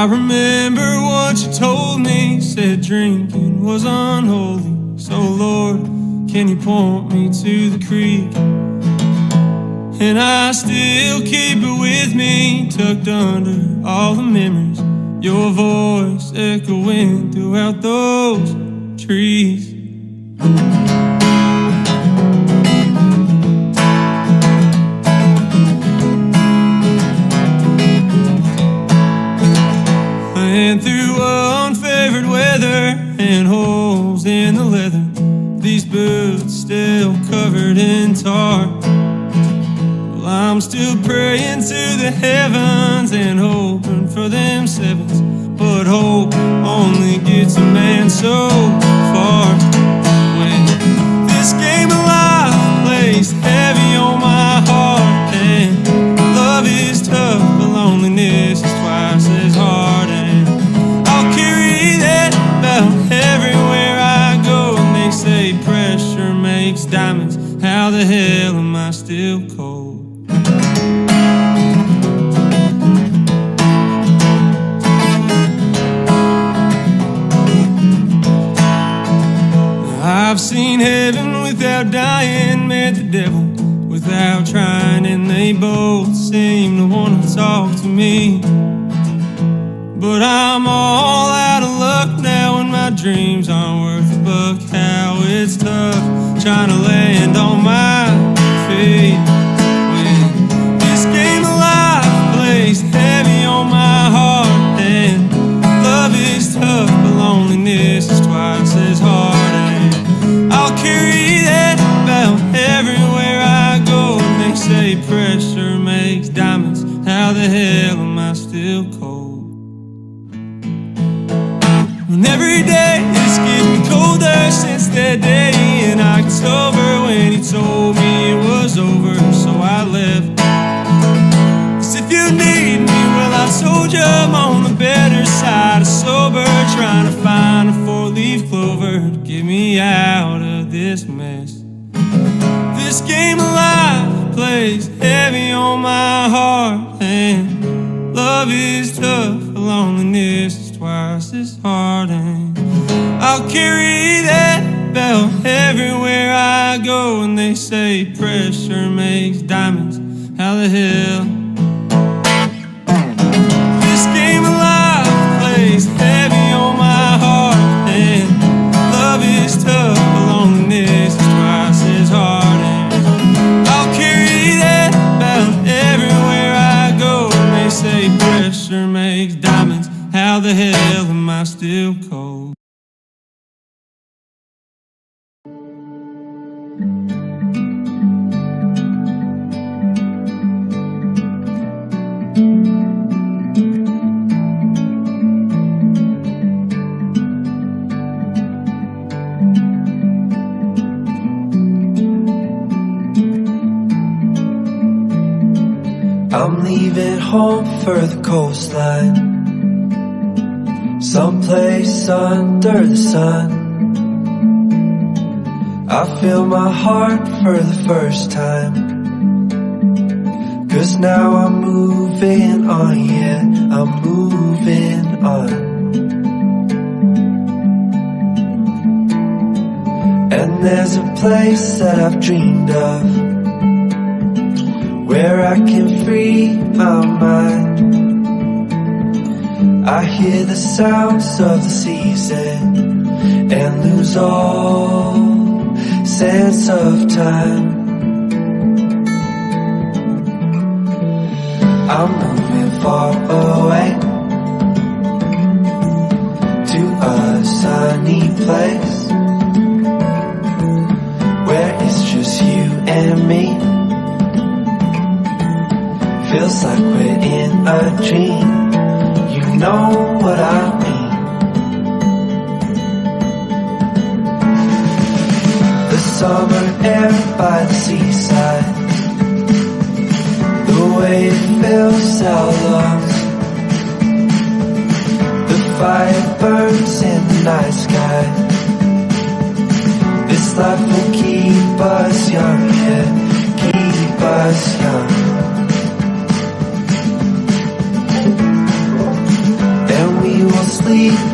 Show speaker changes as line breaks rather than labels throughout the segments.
I remember what you told me, said drinking was unholy. So Lord, can you point me to the creek? And I still keep it with me, tucked under all the memories, your voice echoing throughout those trees. And through unfavored weather and holes in the leather, these boots still covered in tar. Well, I'm still praying to the heavens and hoping for them sevens, but hope only gets a man so far. When this game of life plays heavy on my heart, and love is tough, but loneliness is twice as hard. And I'll carry that belt everywhere I go. And they say pressure makes diamonds. How the hell am I still cold? I've seen heaven without dying, met the devil without trying, and they both seem to want to talk to me. But I'm all out of luck now, and my dreams aren't worth a buck. How it's tough trying to land on my feet when this game of life plays heavy on my heart. And love is tough, but loneliness is twice as hard. And I'll carry that belt everywhere I go. And they say pressure makes diamonds. How the hell am I still cold? And every day it's getting colder since that day in October when he told me it was over, so I left. 'Cause if you need me, well, I told you I'm on the better side of sober, trying to find a four-leaf clover to get me out of this mess. This game of life plays heavy on my heart, and love is tough, loneliness is twice as hard. And I'll carry that belt everywhere I go. And they say pressure makes diamonds. How the hell? This game of life plays heavy on my heart, and love is tough, but loneliness is twice as hard. And I'll carry that belt everywhere I go. And they say pressure makes diamonds. How the hell am I still cold?
I'm leaving home for the coastline, someplace under the sun. I feel my heart for the first time, 'cause now I'm moving on, yeah, I'm moving on. And there's a place that I've dreamed of, where I can free my mind. I hear the sounds of the season and lose all sense of time. I'm moving far away to a sunny place where it's just you and me. Feels like we're in a dream, you know what I mean. The summer air by the seaside, the way it fills our lungs, the fire burns in the night sky. This life will keep us young, yeah, keep us young.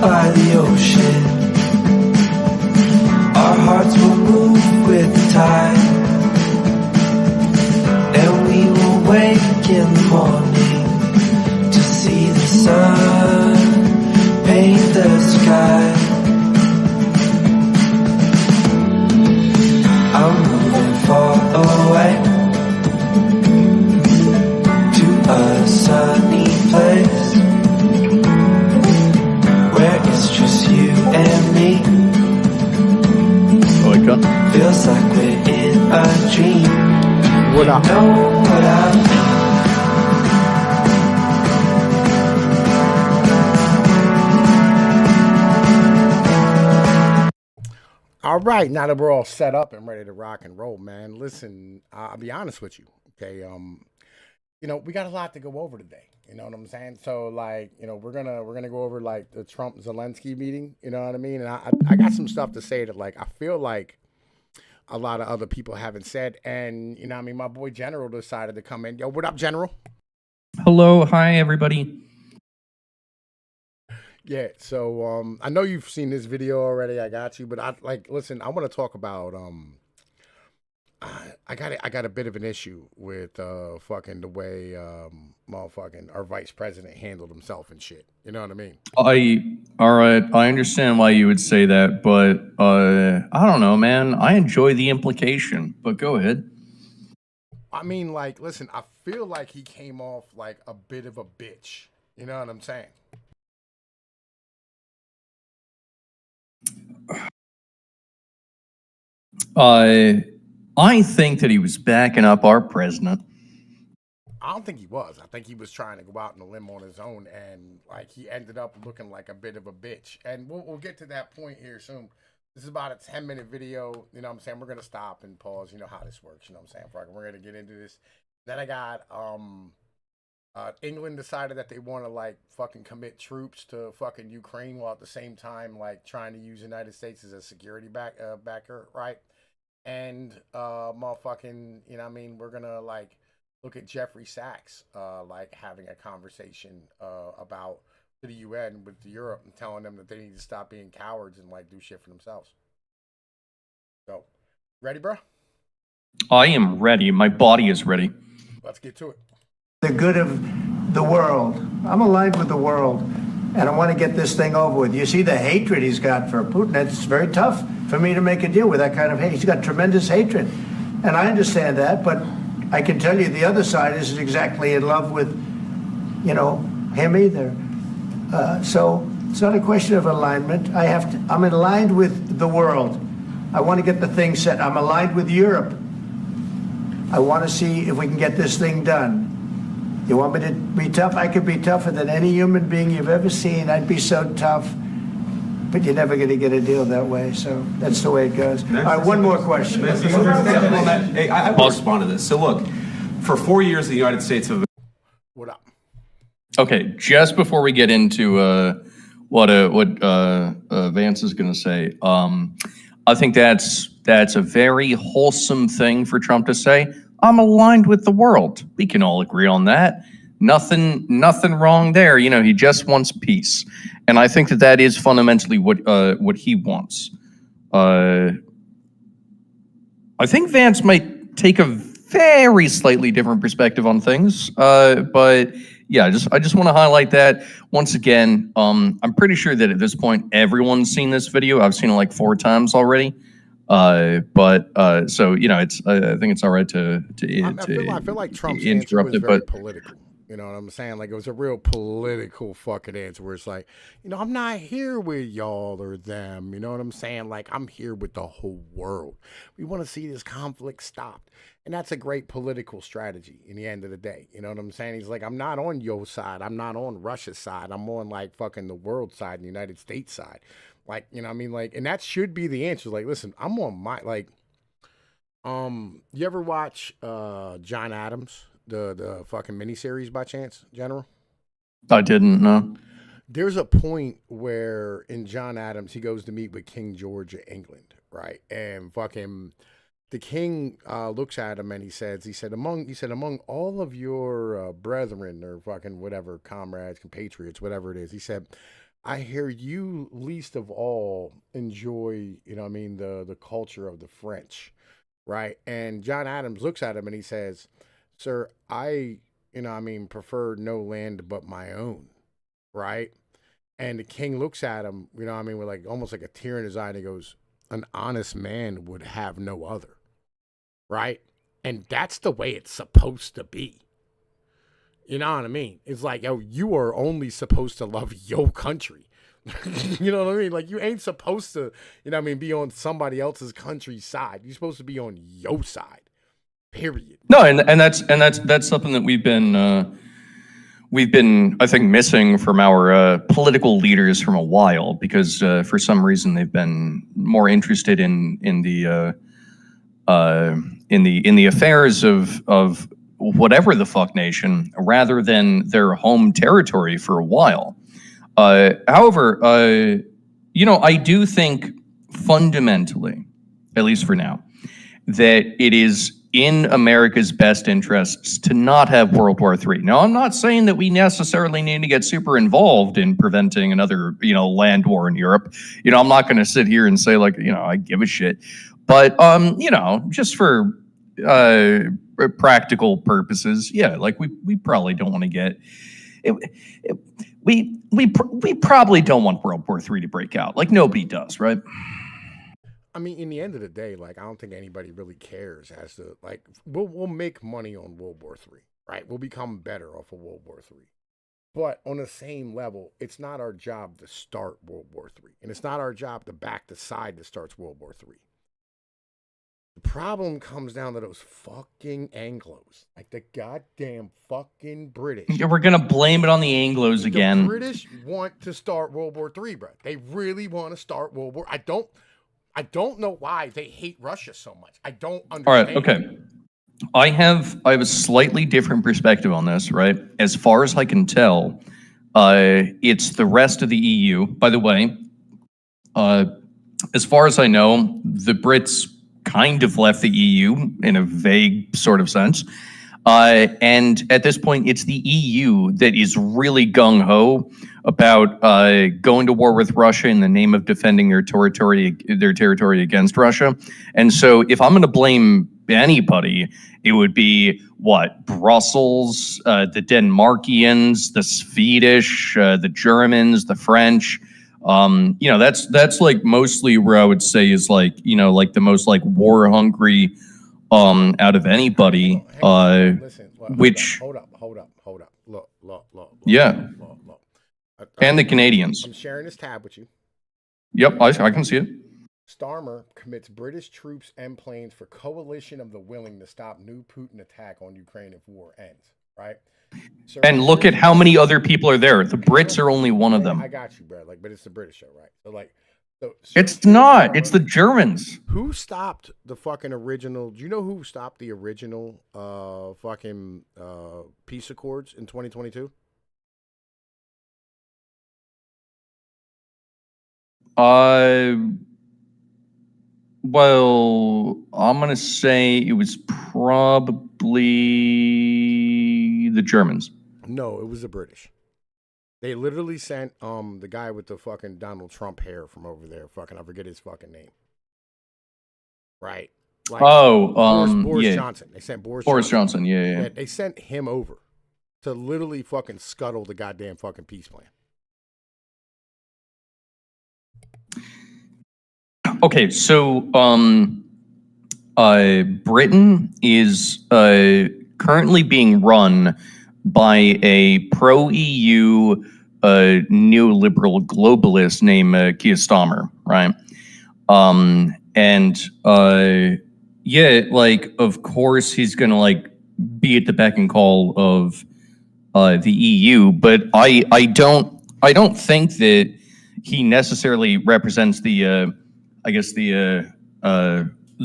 by the ocean. Our hearts will move with the tide, and we will wake in the morning to see the sun paint the sky. I'm moving far away to a sunny place where it's just you and me. Feels like we're in a dream.
What up?
You know what I mean?
All right, now that we're all set up and ready to rock and roll, man. Listen, I'll be honest with you, okay? You know, we got a lot to go over today. You know what I'm saying? So, like, you know, we're gonna go over like the Trump Zelensky meeting. You know what I mean? And I got some stuff to say that like I feel like a lot of other people haven't said. And you know, what I mean, my boy General decided to come in. Yo, what up, General?
Hello, hi everybody.
Yeah, so I know you've seen this video already. I got you, but listen. I want to talk about I got a bit of an issue with fucking the way motherfucking our vice president handled himself and shit. You know what I mean?
All right, I understand why you would say that, but I don't know, man. I enjoy the implication, but go ahead.
I mean, like, listen. I feel like he came off like a bit of a bitch. You know what I'm saying?
I think that he was backing up our president.
I don't think he was. I think he was trying to go out on a limb on his own, and like he ended up looking like a bit of a bitch. And we'll get to that point here soon. This is about a 10-minute video. You know what I'm saying? We're gonna stop and pause. You know how this works. You know what I'm saying? We're gonna get into this. Then I got England decided that they want to like fucking commit troops to fucking Ukraine while at the same time like trying to use the United States as a security backer, right? And motherfucking, you know what I mean, we're gonna like look at Jeffrey Sachs like having a conversation about to the UN with Europe and telling them that they need to stop being cowards and like do shit for themselves. So, ready, bro?
I am ready. My body is ready.
Let's get to it.
The good of the world. I'm aligned with the world, and I want to get this thing over with. You see the hatred he's got for Putin. It's very tough for me to make a deal with that kind of hate. He's got tremendous hatred, and I understand that, but I can tell you the other side isn't exactly in love with, you know, him either. So it's not a question of alignment. I'm aligned with the world. I want to get the thing set. I'm aligned with Europe. I want to see if we can get this thing done. You want me to be tough? I could be tougher than any human being you've ever seen. I'd be so tough. But you're never going to get a deal that way. So that's the way it goes. All right, one more question.
Hey, I will respond to this. So look, for 4 years, the United States have...
What up?
Okay, just before we get into what Vance is going to say, I think that's a very wholesome thing for Trump to say. I'm aligned with the world. We can all agree on that. Nothing wrong there. You know, he just wants peace, and I think that is fundamentally what he wants. I think Vance might take a very slightly different perspective on things, but yeah, I just want to highlight that once again. I'm pretty sure that at this point everyone's seen this video. I've seen it like 4 times already. So you know, I think it's all right to
I feel like Trump's answer was very political. You know what I'm saying? Like it was a real political fucking answer where it's like, you know, I'm not here with y'all or them. You know what I'm saying? Like I'm here with the whole world. We want to see this conflict stopped. And that's a great political strategy in the end of the day. You know what I'm saying? He's like, I'm not on your side. I'm not on Russia's side. I'm on like fucking the world side and the United States side. Like, you know what I mean? Like, and that should be the answer. Like, listen, I'm on my, like, you ever watch John Adams, the fucking miniseries by chance, General?
I didn't know.
There's a point where in John Adams, he goes to meet with King George of England, right? And fucking the king looks at him and he said, among all of your brethren or fucking whatever, comrades, compatriots, whatever it is, he said, I hear you least of all enjoy, the culture of the French, right? And John Adams looks at him and he says, "Sir, I, prefer no land but my own," right? And the king looks at him, with like almost like a tear in his eye, and he goes, "An honest man would have no other," right? And that's the way it's supposed to be. You know what I mean? It's like, yo, you are only supposed to love your country. You know what I mean? Like, you ain't supposed to, be on somebody else's country's side. You're supposed to be on your side. Period.
No, and that's something that we've been, I think, missing from our political leaders from a while, because for some reason they've been more interested in the affairs of whatever the fuck nation rather than their home territory for a while. However, I do think fundamentally, at least for now, that it is in America's best interests to not have World War III. Now, I'm not saying that we necessarily need to get super involved in preventing another, land war in Europe. I'm not going to sit here and say, like, I give a shit. But, just for practical purposes, yeah, like we probably don't want to get it, we probably don't want World War III to break out. Like, nobody does, right?
I mean, in the end of the day, like, I don't think anybody really cares as to, like, we'll make money on World War III, right? We'll become better off of World War III. But on the same level, it's not our job to start World War III. And it's not our job to back the side that starts World War III. The problem comes down to those fucking Anglos. Like, the goddamn fucking British.
Yeah, we're going to blame it on the Anglos again.
The British want to start World War III, bro. They really want to start World War. I don't know why they hate Russia so much. I don't understand.
All right, okay. I have a slightly different perspective on this, right? As far as I can tell, it's the rest of the EU. By the way, as far as I know, the Brits kind of left the EU in a vague sort of sense. And at this point, it's the EU that is really gung-ho about going to war with Russia in the name of defending their territory against Russia. And so if I'm going to blame anybody, it would be what? Brussels, the Denmarkians, the Swedish, the Germans, the French. That's like mostly where I would say is like, like the most like war hungry out of anybody.
Listen,
which
hold up. Look.
Yeah.
Look.
And the Canadians.
I'm sharing this tab with you.
Yep, I can see it.
Starmer commits British troops and planes for coalition of the willing to stop new Putin attack on Ukraine if war ends. Right? Sir,
and look at how many other people are there. The Brits are only one of them.
I got you, bro. Like, but it's the British show, right? So
it's not. It's the Germans.
Who stopped the fucking original? Do you know who stopped the original peace accords in 2022?
Well, I'm going to say it was probably the Germans.
No, it was the British. They literally sent the guy with the fucking Donald Trump hair from over there. Fucking, I forget his fucking name. Right. Like, Boris
yeah.
Johnson. They sent Boris
Johnson. Yeah.
They sent him over to literally fucking scuttle the goddamn fucking peace plan.
Okay, so Britain is currently being run by a pro-EU neoliberal globalist named Keir Starmer, right? Of course he's gonna like be at the beck and call of the EU, but I don't think that he necessarily represents the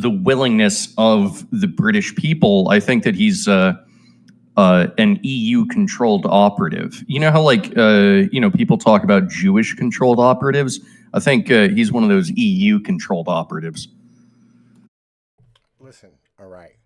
willingness of the British people. I think that he's an EU-controlled operative. You know how people talk about Jewish-controlled operatives? I think he's one of those EU-controlled operatives.
Listen, all right.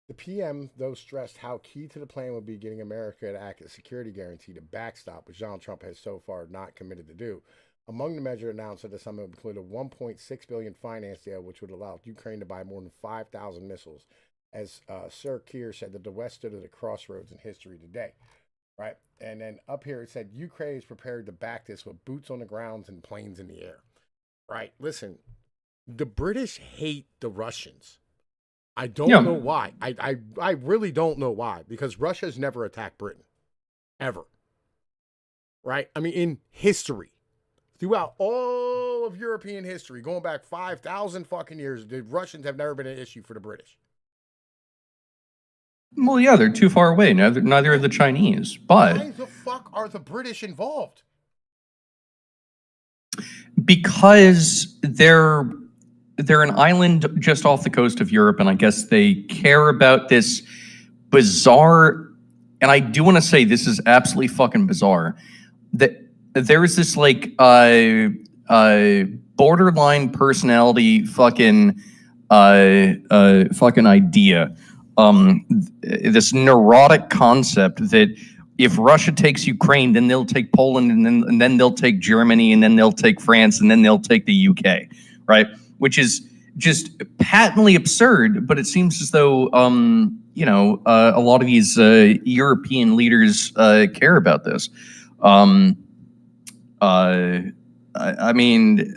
The PM, though, stressed how key to the plan would be getting America to act as security guarantee to backstop, which Donald Trump has so far not committed to do. Among the measures announced at the summit included a $1.6 billion finance deal, which would allow Ukraine to buy more than 5,000 missiles. As Sir Keir said, that the West stood at a crossroads in history today, right? And then up here it said Ukraine is prepared to back this with boots on the ground and planes in the air, right? Listen, the British hate the Russians. I don't know why. I really don't know why, because Russia's never attacked Britain, ever, right? I mean, in history. Throughout all of European history, going back 5,000 fucking years, the Russians have never been an issue for the British.
Well, yeah, they're too far away. Neither are the Chinese. But
why the fuck are the British involved?
Because they're an island just off the coast of Europe, and I guess they care about this bizarre. And I do want to say this is absolutely fucking bizarre. That there is this like borderline personality fucking idea. This neurotic concept that if Russia takes Ukraine, then they'll take Poland, and then they'll take Germany, and then they'll take France, and then they'll take the UK, right? Which is just patently absurd. But it seems as though a lot of these European leaders care about this. I mean,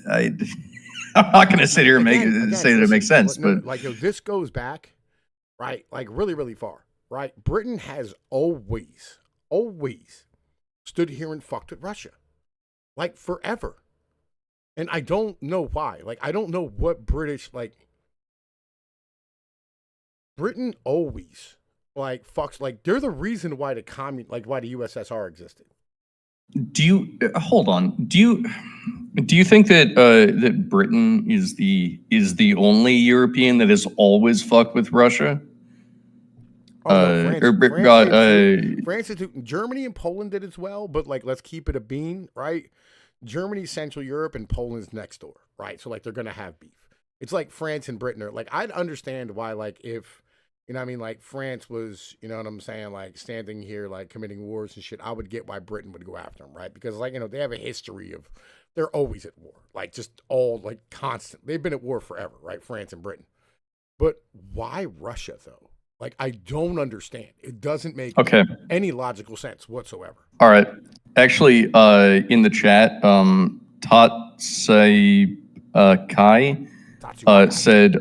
I'm not going to sit here and say that it makes sense, but
like this goes back. Right, like really, really far, right? Britain has always stood here and fucked with Russia, like forever. And I don't know why. Like, I don't know what British, like, Britain always, like, fucks, like, they're the reason why the why the USSR existed.
Do you, hold on, do you think that that Britain is the only European that has always fucked with Russia?
Oh, no, France, Germany and Poland did as well, but like, let's keep it a bean, right? Germany, Central Europe, and Poland's next door, right? So like, they're gonna have beef. It's like France and Britain are like, I'd understand why, like, if like France was, you know what I'm saying, like standing here, like committing wars and shit, I would get why Britain would go after them, right? Because like, they have a history of, they're always at war, like just all like constant. They've been at war forever, right? France and Britain. But why Russia though? Like, I don't understand. It doesn't make any logical sense whatsoever.
All right. Actually, in the chat, Tatsai Kai said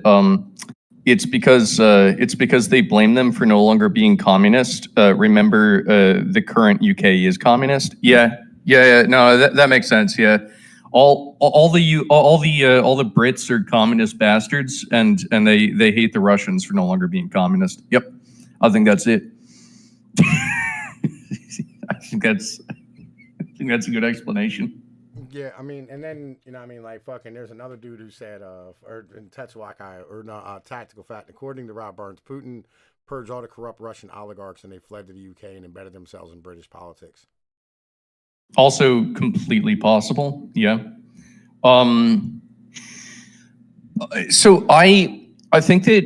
it's because they blame them for no longer being communist. Remember, the current UK is communist. Yeah. No, that makes sense. Yeah. All the Brits are communist bastards, and they hate the Russians for no longer being communist. Yep, I think that's it. I think that's a good explanation.
Yeah, I mean, and then like fucking, there's another dude who said, or in Tactical Fact, according to Rob Burns, Putin purged all the corrupt Russian oligarchs and they fled to the UK and embedded themselves in British politics.
Also completely possible, yeah. So I think that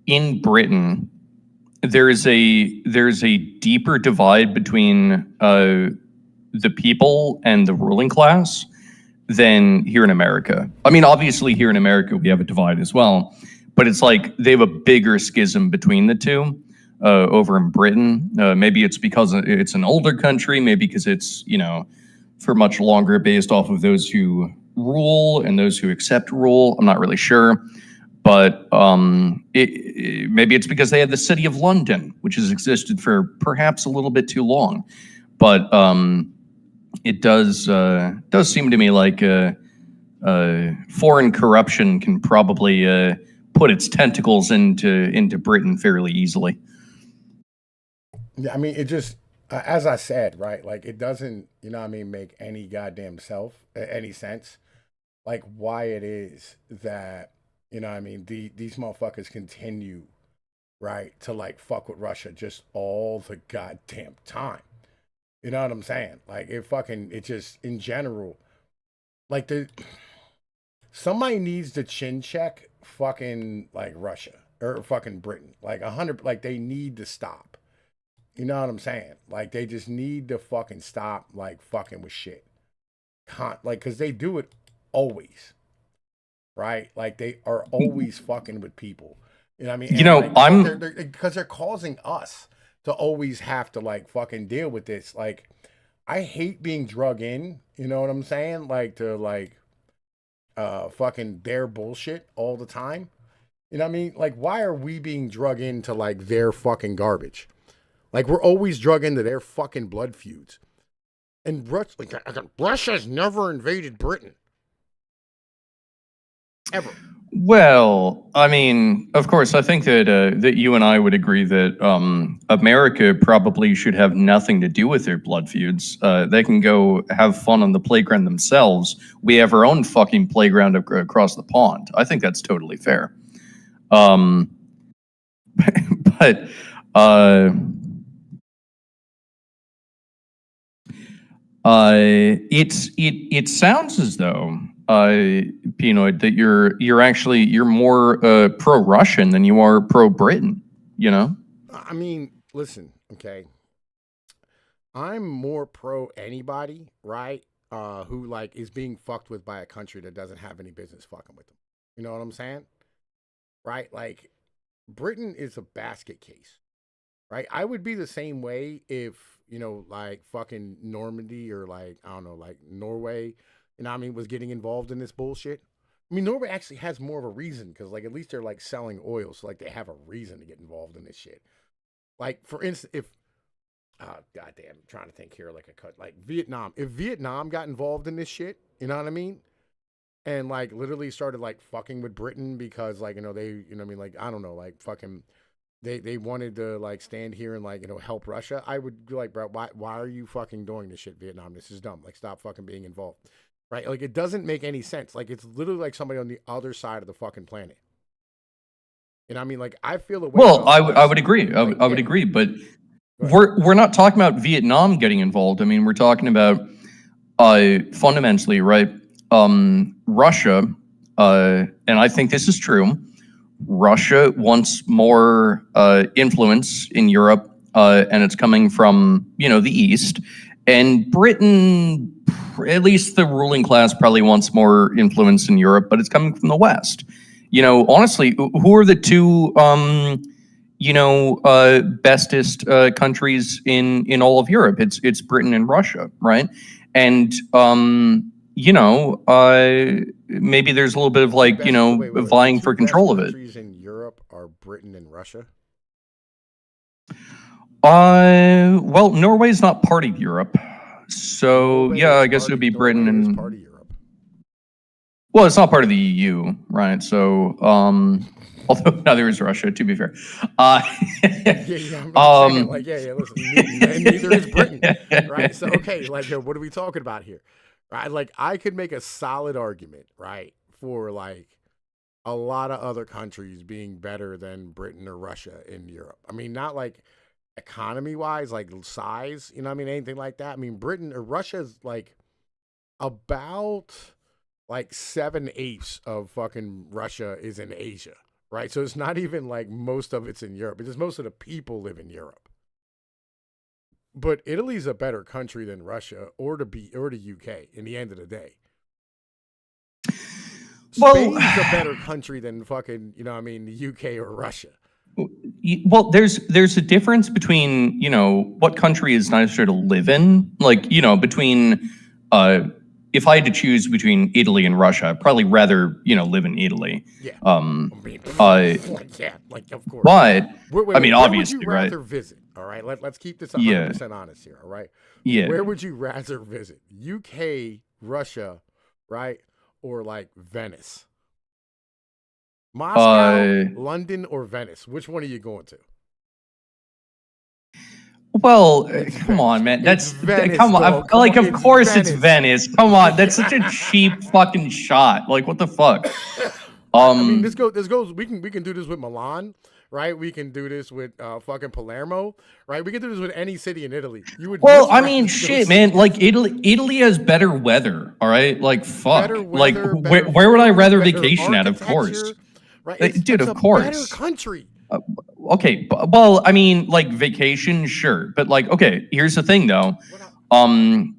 in Britain there's a deeper divide between the people and the ruling class than here in America. I mean, obviously here in America we have a divide as well, but it's like they have a bigger schism between the two. Over in Britain, maybe it's because it's an older country, maybe because it's, for much longer based off of those who rule and those who accept rule. I'm not really sure, but maybe it's because they had the City of London, which has existed for perhaps a little bit too long. But it does seem to me like foreign corruption can probably put its tentacles into Britain fairly easily.
Yeah, I mean, it just, as I said, right, like, it doesn't, make any goddamn any sense, like, why it is that, these motherfuckers continue, right, to, like, fuck with Russia just all the goddamn time. You know what I'm saying? Like, it just, in general, like, somebody needs to chin check fucking like Russia or fucking Britain. Like 100, like they need to stop. You know what I'm saying? Like they just need to fucking stop like fucking with shit. Like, cause they do it always. Right? Like they are always fucking with people. You know what I mean?
You know,
like, because they're causing us to always have to like fucking deal with this. Like, I hate being drug in, you know what I'm saying? Like to like fucking their bullshit all the time. You know what I mean? Like, why are we being drug into like their fucking garbage? Like we're always drug into their fucking blood feuds. And Russia's never invaded Britain. Ever.
Well, I mean, of course, I think that that you and I would agree that America probably should have nothing to do with their blood feuds. They can go have fun on the playground themselves. We have our own fucking playground across the pond. I think that's totally fair. But it sounds as though Pnoid, that you're more pro-Russian than you are pro-Britain, you know?
I mean, listen, okay. I'm more pro anybody, right? Who like is being fucked with by a country that doesn't have any business fucking with them. You know what I'm saying? Right? Like Britain is a basket case. Right? I would be the same way if, you know, like fucking Normandy or like, I don't know, like Norway, you know what I mean, was getting involved in this bullshit. I mean, Norway actually has more of a reason because, like, at least they're like selling oil, so like they have a reason to get involved in this shit. Like, for instance, if goddamn, I'm trying to think here, like Vietnam. If Vietnam got involved in this shit, you know what I mean, and like literally started like fucking with Britain because like, you know, they, you know what I mean, like I don't know, like fucking. They wanted to like stand here and like, you know, help Russia. I would be like, bro, why are you fucking doing this shit, Vietnam? This is dumb. Like, stop fucking being involved. Right? Like, it doesn't make any sense. Like, it's literally like somebody on the other side of the fucking planet. And I mean, like, I feel the way.
Well, I would agree. I would agree, but we're not talking about Vietnam getting involved. I mean, we're talking about fundamentally, right? Russia, and I think this is true. Russia wants more influence in Europe, and it's coming from, you know, the East. And Britain, at least the ruling class, probably wants more influence in Europe, but it's coming from the West. You know, honestly, who are the two, you know, bestest countries in all of Europe? It's Britain and Russia, right? And you know, maybe there's a little bit of like, you know, vying for control of it.
Countries in Europe are Britain and Russia.
Well, Norway's not part of Europe, so yeah, I guess it would be Britain and.
Part of Europe.
Well, it's not part of the EU, right? So, although neither is Russia, to be fair.
I'm saying, like, listen, neither is Britain, right? So, okay, like, what are we talking about here? Right, like I could make a solid argument, right, for like a lot of other countries being better than Britain or Russia in Europe. I mean, not like economy-wise, like size, you know what I mean, anything like that. I mean, Britain or Russia's like about like 7/8 of fucking Russia is in Asia, right? So it's not even like most of it's in Europe. It's just most of the people live in Europe. But Italy's a better country than Russia or the UK in the end of the day. Spain's a better country than fucking, you know what I mean, the UK or Russia.
Well, there's a difference between, you know, what country is nicer to live in. Like, you know, between if I had to choose between Italy and Russia, I'd probably rather, you know, live in Italy.
Yeah.
Yeah,
like of course.
But
I
mean, obviously,
would you rather visit? All right, let's keep this 100% honest here. All right.
Yeah.
Where would you rather visit? UK, Russia, right, or like Venice? Moscow, London, or Venice? Which one are you going to?
Well, come on, man. That's
Venice,
come on.
dog.
Like, of course
Venice.
it's Venice. Come on, that's such a cheap fucking shot. Like, what the fuck?
I mean, this goes. We can do this with Milan, right? We can do this with fucking Palermo, right? We can do this with any city in Italy. You would
Well, I mean, shit, man. Like Italy has better weather. All right, like fuck.
Weather,
like where would I rather vacation at? Of course,
right?
dude.
It's
Of course,
better country.
Okay, well, I mean, like vacation, sure, but like, okay, here's the thing, though. When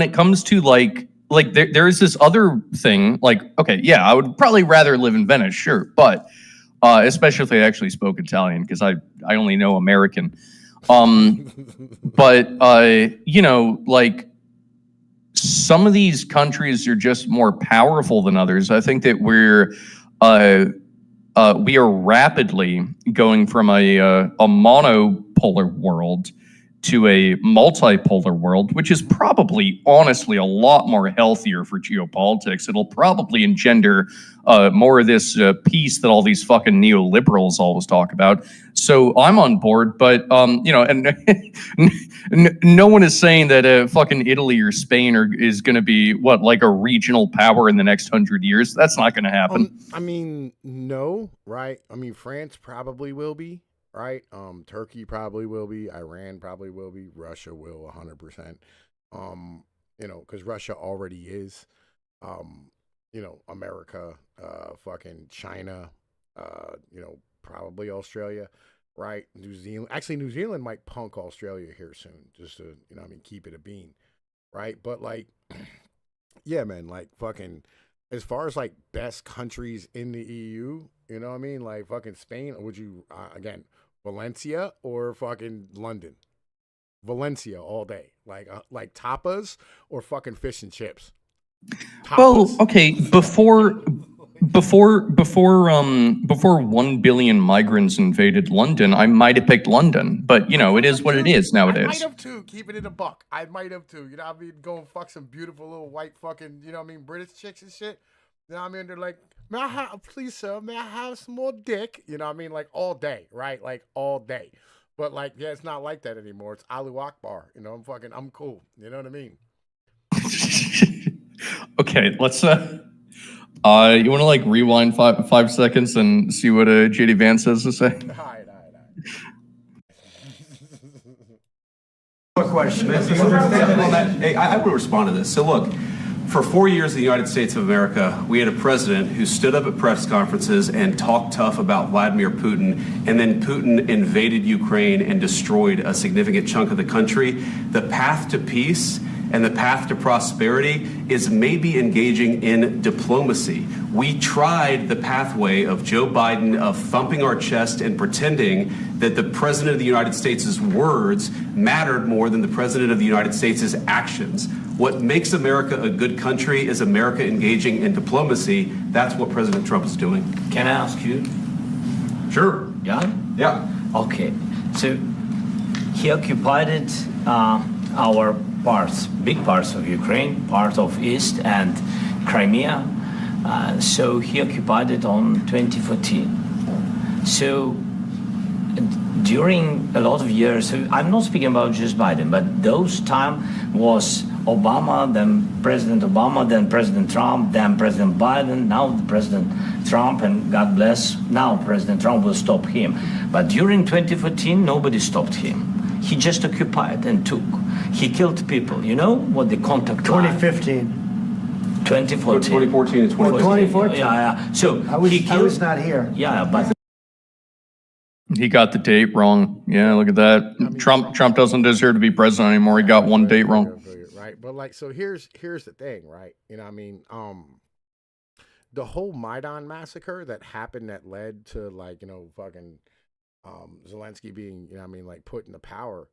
it comes to like there is this other thing, like, okay, yeah, I would probably rather live in Venice, sure, but especially if I actually spoke Italian, because I only know American. But you know, like some of these countries are just more powerful than others. I think that we are rapidly going from a monopolar world to a multipolar world, which is probably, honestly, a lot more healthier for geopolitics. It'll probably engender more of this peace that all these fucking neoliberals always talk about. So I'm on board, but you know, and no one is saying that fucking Italy or Spain is going to be like a regional power in the next 100 years. That's not going to happen.
I mean, no, right? I mean, France probably will be. Right, Turkey probably will be, Iran probably will be, Russia will 100%. You know, because Russia already is. You know, America, fucking China, you know, probably Australia, right? New Zealand. Actually, New Zealand might punk Australia here soon, just to, you know, I mean, keep it a bean, right? But like, yeah, man, like fucking. As far as like best countries in the EU, you know what I mean? Like fucking Spain, would you, again, Valencia or fucking London? Valencia all day. Like tapas or fucking fish and chips? Tapas.
Well, okay, before 1 billion migrants invaded London, I might have picked London, but you know, it is what it is nowadays.
I might have too, keeping it a buck. I might have too. You know what I mean? Go and fuck some beautiful little white fucking, you know what I mean, British chicks and shit. You know what I mean? They're like, may I have, please sir, may I have some more dick? You know what I mean? Like all day, right? Like all day. But like, yeah, it's not like that anymore. It's Alu Akbar. You know, I'm cool. You know what I mean?
Okay, let's you want to like rewind 5 seconds and see what JD Vance has to say?
All right.
Quick question. Hey, I would respond to this. So look, for 4 years in the United States of America, we had a president who stood up at press conferences and talked tough about Vladimir Putin, and then Putin invaded Ukraine and destroyed a significant chunk of the country. The path to peace and the path to prosperity is maybe engaging in diplomacy. We tried the pathway of Joe Biden of thumping our chest and pretending that the President of the United States' words mattered more than the President of the United States' actions. What makes America a good country is America engaging in diplomacy. That's what President Trump is doing.
Can I ask you?
Sure.
Yeah?
Yeah.
Okay. So he occupied our parts, big parts of Ukraine, part of East and Crimea. So he occupied it on 2014. So during a lot of years, so I'm not speaking about just Biden, but those time was Obama, then President Obama, then President Trump, then President Biden, now President Trump, and God bless, now President Trump will stop him. But during 2014, nobody stopped him. He just occupied and took. He killed people. You know what the contact
2015.
2014.
2014 and 2014.
Yeah. So
I was not here.
Yeah, but
he got the date wrong. Yeah, look at that. I mean, Trump doesn't deserve to be president anymore. He got one date wrong.
Right, but like, so here's the thing, right? You know, what I mean, the whole Maidan massacre that happened that led to like, you know, fucking Zelensky being, you know what I mean, like put into power,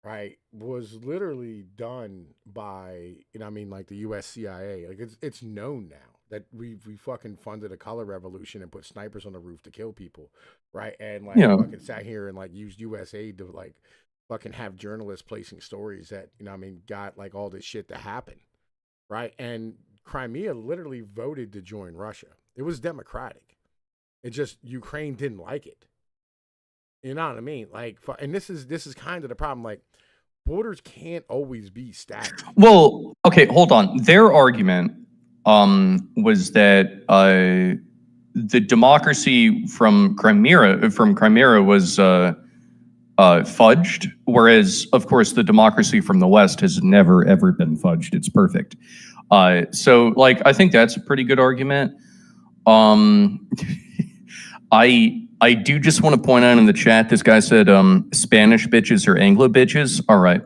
right, was literally done by, you know what I mean, like the US CIA. Like it's known now that we fucking funded a color revolution and put snipers on the roof to kill people, right? And like fucking sat here and like used US aid to like fucking have journalists placing stories that, you know what I mean, got like all this shit to happen, right? And Crimea literally voted to join Russia. It was democratic. It just Ukraine didn't like it. You know what I mean? Like, and this is kind of the problem. Like, borders can't always be static.
Well, okay, hold on. Their argument was that the democracy from Crimea was fudged, whereas, of course, the democracy from the West has never, ever been fudged. It's perfect. So, like, I think that's a pretty good argument. I do just want to point out in the chat, this guy said Spanish bitches or Anglo bitches. All right.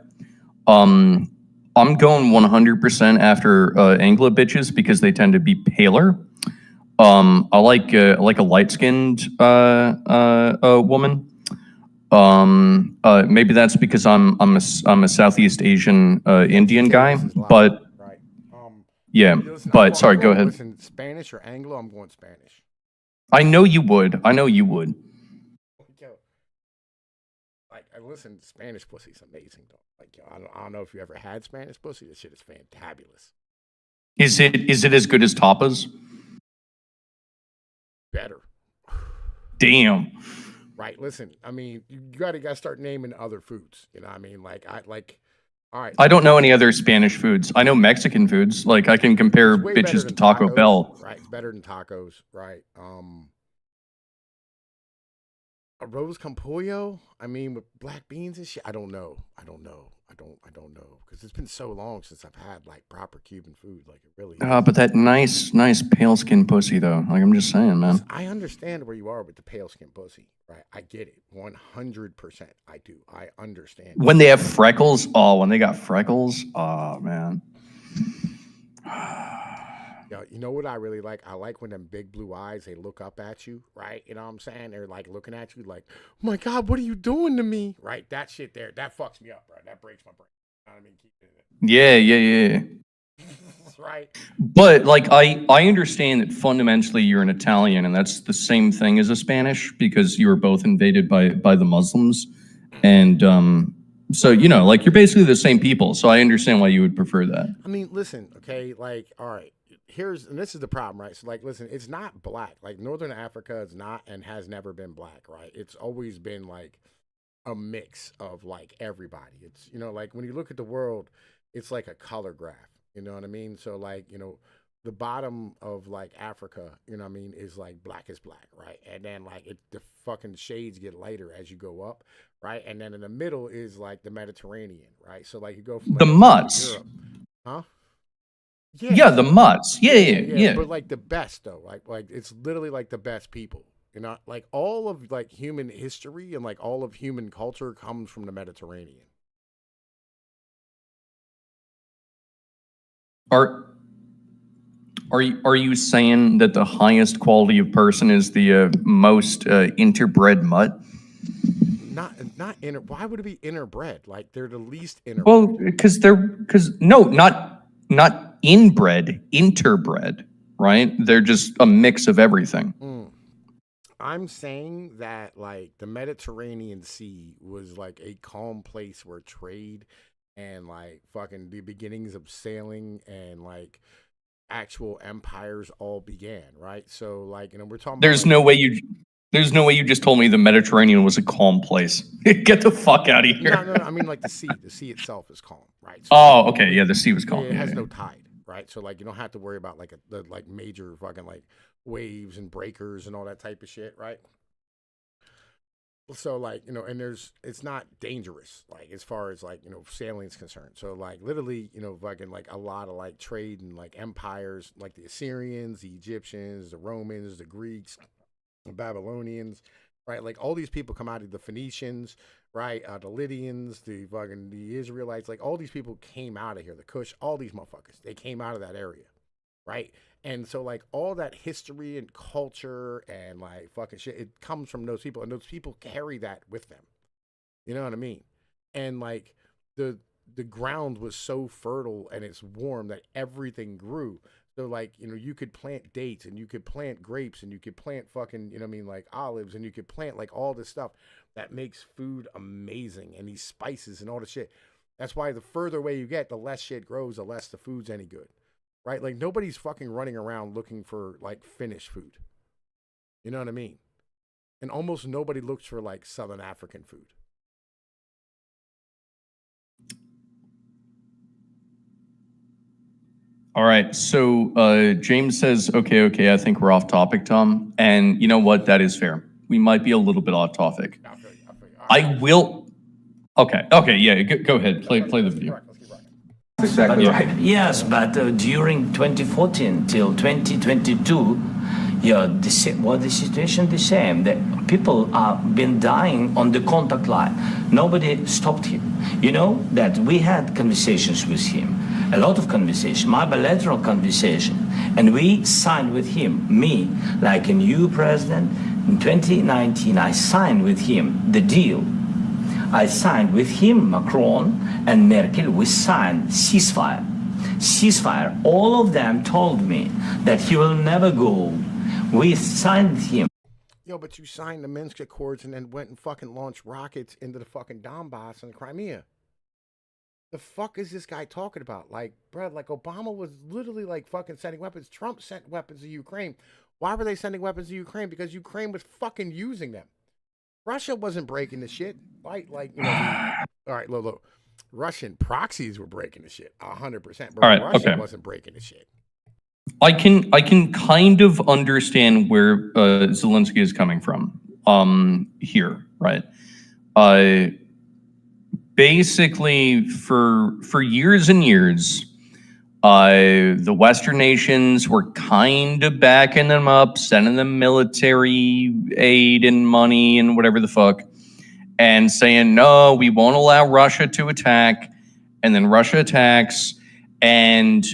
I'm going 100% after Anglo bitches because they tend to be paler. I like a light-skinned woman. Maybe that's because I'm a Southeast Asian Indian guy, but
right.
yeah. But sorry, go ahead.
Listen, Spanish or Anglo? I'm going Spanish.
I know you would. I know you would.
Like, listen, Spanish pussy's amazing though. Like, yo, I don't know if you ever had Spanish pussy. This shit is fantabulous.
Is it as good as tapas?
Better.
Damn.
Right. Listen, I mean, you gotta start naming other foods. You know what I mean? All right.
I don't know any other Spanish foods. I know Mexican foods. Like, I can compare bitches to Taco
tacos,
Bell.
Right. It's better than tacos. Right. Arroz con pollo. I mean, with black beans and shit. I don't know. Because it's been so long since I've had like proper Cuban food. Like, it really.
But that nice pale skin pussy though. Like, I'm just saying, man.
I understand where you are with the pale skin pussy. Right. I get it. 100%. I do. I understand.
When they have freckles. Oh, when they got freckles. Oh man.
You know what I really like? I like when them big blue eyes, they look up at you, right? You know what I'm saying? They're like looking at you like, oh my God, what are you doing to me? Right? That shit there, that fucks me up, bro. That breaks my brain. You know what I mean? Keep it
Yeah.
Right.
But like, I understand that fundamentally you're an Italian, and that's the same thing as a Spanish because you were both invaded by the Muslims, and so like you're basically the same people. So I understand why you would prefer that.
I mean, listen, okay, like, all right. And this is the problem, right? So, like, listen, it's not black. Like, Northern Africa is not and has never been black, right? It's always been, like, a mix of, like, everybody. It's, like, when you look at the world, it's like a color graph. You know what I mean? So, like, the bottom of, like, Africa, you know what I mean, is, like, black is black, right? And then, like, the fucking shades get lighter as you go up, right? And then in the middle is, like, the Mediterranean, right? So, like, you go from, like,
the mutts.
Europe. Huh?
Yeah, the mutts. Yeah.
But like the best though, like it's literally like the best people. Like all of like human history and like all of human culture comes from the Mediterranean.
Are you saying that the highest quality of person is the most interbred mutt?
Not inner. Why would it be interbred? Like they're the least interbred.
Well, because not inbred, interbred, right? They're just a mix of everything.
I'm saying that like the Mediterranean Sea was like a calm place where trade and like fucking the beginnings of sailing and like actual empires all began, right? So like, we're talking
There's
about,
no way you just told me the Mediterranean was a calm place. Get the fuck out of here.
No, I mean like the sea itself is calm, right? So,
okay. Yeah, the sea was calm.
It has no tide, right? So like you don't have to worry about like the major fucking like waves and breakers and all that type of shit, right? So like, and it's not dangerous, like as far as like, sailing is concerned. So like literally, fucking like a lot of like trade and like empires, like the Assyrians, the Egyptians, the Romans, the Greeks, the Babylonians, right? Like all these people come out of the Phoenicians, right? The Lydians, the Israelites, like all these people came out of here. The Kush, all these motherfuckers, they came out of that area, right? And so like all that history and culture and like fucking shit, it comes from those people, and those people carry that with them. You know what I mean? And like the ground was so fertile and it's warm that everything grew. So like, you could plant dates and you could plant grapes and you could plant fucking, like olives, and you could plant like all this stuff that makes food amazing, and these spices and all the shit. That's why the further away you get, the less shit grows, the less the food's any good. Right? Like nobody's fucking running around looking for like Finnish food. You know what I mean? And almost nobody looks for like Southern African food.
All right. So James says, okay, I think we're off topic, Tom. And you know what? That is fair. We might be a little bit off topic. I will. Okay. Yeah. Go ahead. Play the video.
Exactly right.
Yes, but during 2014 till 2022, the situation the same. The people have been dying on the contact line. Nobody stopped him. You know that we had conversations with him, a lot of conversation, my bilateral conversation, and we signed with him, me, like a new president. In 2019, I signed with him the deal. I signed with him, Macron and Merkel, we signed ceasefire. Ceasefire. All of them told me that he will never go. We signed with him.
Yo, but you signed the Minsk Accords and then went and fucking launched rockets into the fucking Donbass and Crimea. The fuck is this guy talking about? Like, bro, like Obama was literally like fucking sending weapons. Trump sent weapons to Ukraine. Why were they sending weapons to Ukraine? Because Ukraine was fucking using them. Russia wasn't breaking the shit. Like you know, all right, look. Russian proxies were breaking the shit 100%, but Russia wasn't breaking the shit.
I can kind of understand where Zelensky is coming from here, right? Basically, for years and years, the Western nations were kind of backing them up, sending them military aid and money and whatever the fuck, and saying, no, we won't allow Russia to attack. And then Russia attacks, and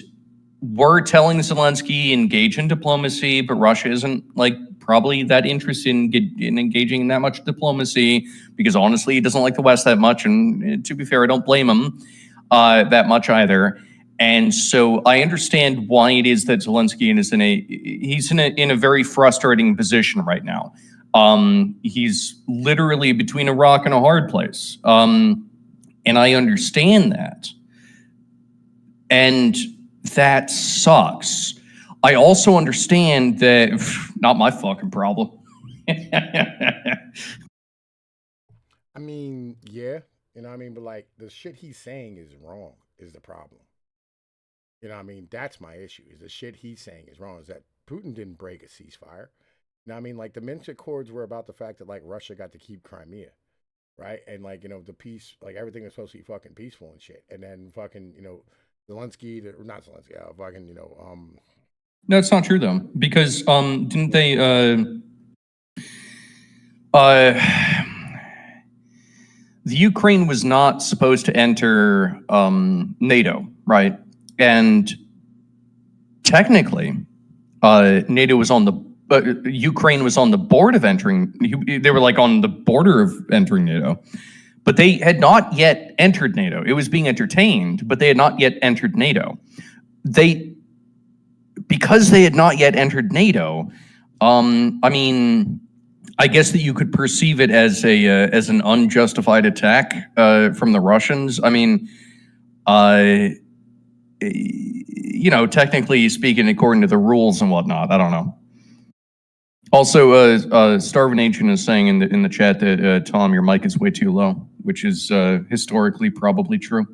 we're telling Zelensky engage in diplomacy, but Russia isn't like probably that interested in engaging in that much diplomacy because honestly, he doesn't like the West that much. And to be fair, I don't blame him that much either. And so I understand why it is that Zelensky is in a very frustrating position right now. He's literally between a rock and a hard place. And I understand that. And that sucks. I also understand that not my fucking problem.
I mean, yeah, you know what I mean? But like the shit he's saying is wrong is the problem. You know what I mean? That's my issue, is the shit he's saying is wrong, is that Putin didn't break a ceasefire. You know what I mean? Like the Minsk Accords were about the fact that like Russia got to keep Crimea, right? And like, you know, the peace, like everything was supposed to be fucking peaceful and shit. And then fucking, you know, Zelensky, not Zelensky, fucking, you know,
No, it's not true though, because didn't they the Ukraine was not supposed to enter NATO, right? And technically, NATO was on the Ukraine was on the board of entering. They were like on the border of entering NATO, but they had not yet entered NATO. It was being entertained, but they had not yet entered NATO. Because they had not yet entered NATO, I mean, I guess that you could perceive it as an unjustified attack from the Russians. I mean, you know, technically speaking, according to the rules and whatnot, I don't know. Also, Starvin Ancient is saying in the chat that Tom, your mic is way too low, which is historically probably true.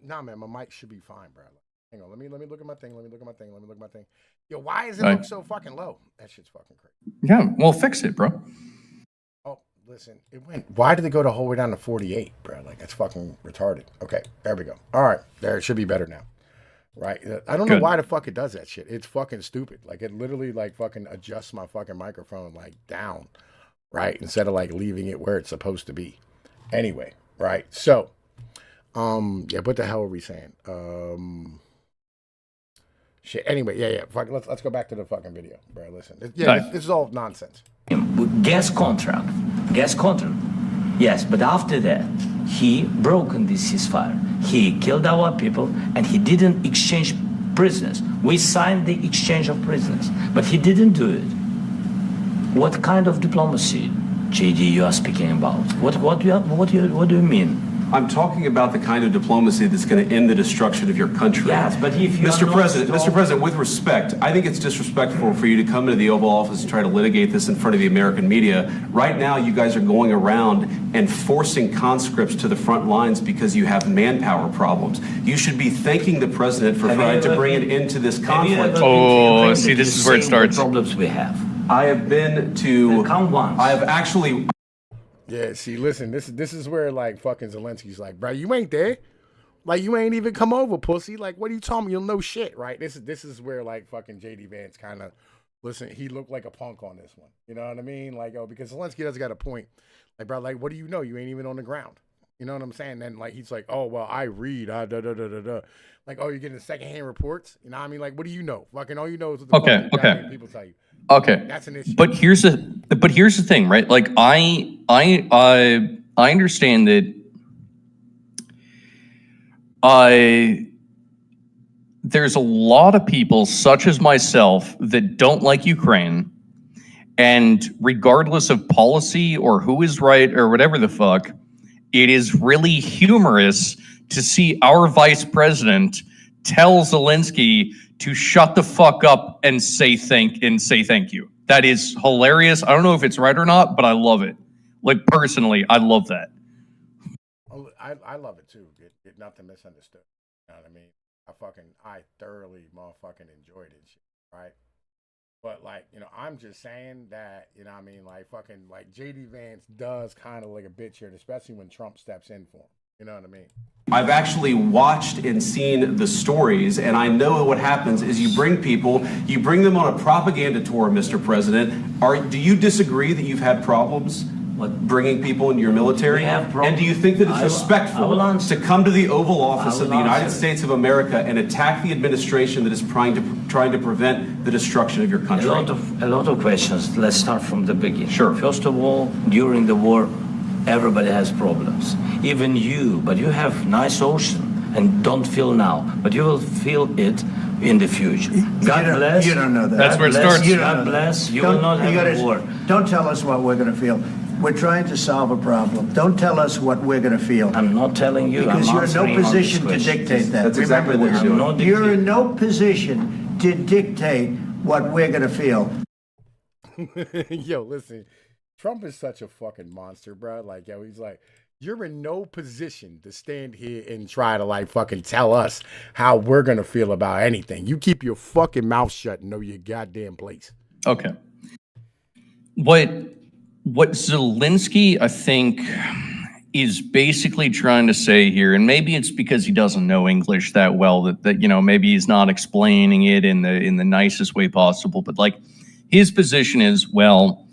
Nah, man, my mic should be fine, bro. Hang on, let me look at my thing. Let me look at my thing. Yo, why is it look so fucking low? That shit's fucking crazy.
Yeah, well, fix it, bro.
Oh, listen, it went. Why did it go the whole way down to 48, bro? Like that's fucking retarded. Okay, there we go. All right, there it should be better now. Right? I don't know why the fuck it does that shit. It's fucking stupid. Like it literally like fucking adjusts my fucking microphone like down, right? Instead of like leaving it where it's supposed to be. Anyway, right? So, yeah, what the hell are we saying? Shit. Anyway, yeah. Fuck, let's go back to the fucking video, bro. Listen, this is all nonsense.
Gas contract. Yes, but after that, he broken this ceasefire. He killed our people, and he didn't exchange prisoners. We signed the exchange of prisoners, but he didn't do it. What kind of diplomacy, JD, you are speaking about? What do you mean?
I'm talking about the kind of diplomacy that's going to end the destruction of your country.
Yes, but if you
Mr. President, with respect, I think it's disrespectful for you to come into the Oval Office and try to litigate this in front of the American media. Right now, you guys are going around and forcing conscripts to the front lines because you have manpower problems. You should be thanking the president for trying to bring an end to this conflict.
Oh, see, this is where it starts.
Problems we have.
I have been to.
Come once.
I have actually.
Yeah, see, listen, this is where like fucking Zelensky's like, bro, you ain't there. Like, you ain't even come over, pussy. Like, what are you talking about? You'll know shit, right? This is where like fucking JD Vance kind of, listen, he looked like a punk on this one. You know what I mean? Like, oh, because Zelensky does got a point. Like, bro, like, what do you know? You ain't even on the ground. You know what I'm saying? Then like he's like, oh well, I read, Like, oh, you're getting secondhand reports. You know what I mean? Like, what do you know? Fucking all you know is what the fucking people tell you.
Okay,
that's an issue.
But here's the thing, right? Like, I understand that. There's a lot of people, such as myself, that don't like Ukraine, and regardless of policy or who is right or whatever the fuck, it is really humorous to see our vice president tell Zelensky to shut the fuck up and say thank you. That is hilarious. I don't know if it's right or not, but I love it. Like, personally, I love that.
I love it too. Get nothing misunderstood. You know what I mean? I thoroughly motherfucking enjoyed it, shit, right? But like, you know, I'm just saying that, you know what I mean, like fucking like JD Vance does kind of like a bitch here, especially when Trump steps in for him. You know what I mean?
I've actually watched and seen the stories, and I know what happens is you bring them on a propaganda tour, Mr. President. Do you disagree that you've had problems bringing people into your military? And do you think that it's respectful to come to the Oval Office of the United States of America and attack the administration that is trying to prevent the destruction of your country?
A lot of questions. Let's start from the beginning.
Sure.
First of all, during the war, everybody has problems. Even you, but you have nice ocean and don't feel now, but you will feel it in the future. God bless.
You don't know that.
That's where it starts.
God bless. You will not have a war.
Don't tell us what we're going to feel. We're trying to solve a problem. Don't tell us what we're going to feel.
I'm not telling you.
Because you're in no position to dictate that.
That's exactly what you're doing.
You're in no position to dictate what we're going to feel.
Yo, listen, Trump is such a fucking monster, bro. Like, yo, he's like, you're in no position to stand here and try to like fucking tell us how we're going to feel about anything. You keep your fucking mouth shut and know your goddamn place.
Okay. What Zelensky, I think, is basically trying to say here, and maybe it's because he doesn't know English that well, that you know, maybe he's not explaining it in the nicest way possible, but like his position is, well,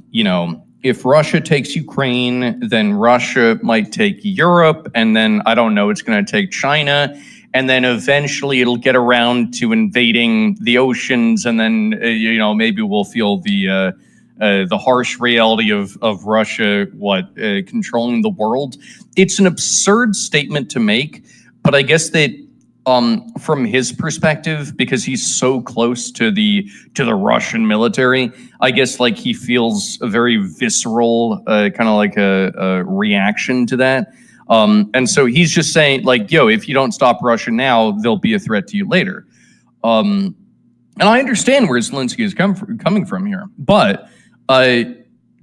you know, if Russia takes Ukraine, then Russia might take Europe, and then I don't know, it's going to take China, and then eventually it'll get around to invading the oceans, and then you know, maybe we'll feel the harsh reality of Russia, controlling the world. It's an absurd statement to make, but I guess that from his perspective, because he's so close to the Russian military, I guess like he feels a very visceral kind of like a reaction to that. And so he's just saying like, yo, if you don't stop Russia now, they'll be a threat to you later. And I understand where Zelensky is coming from here, but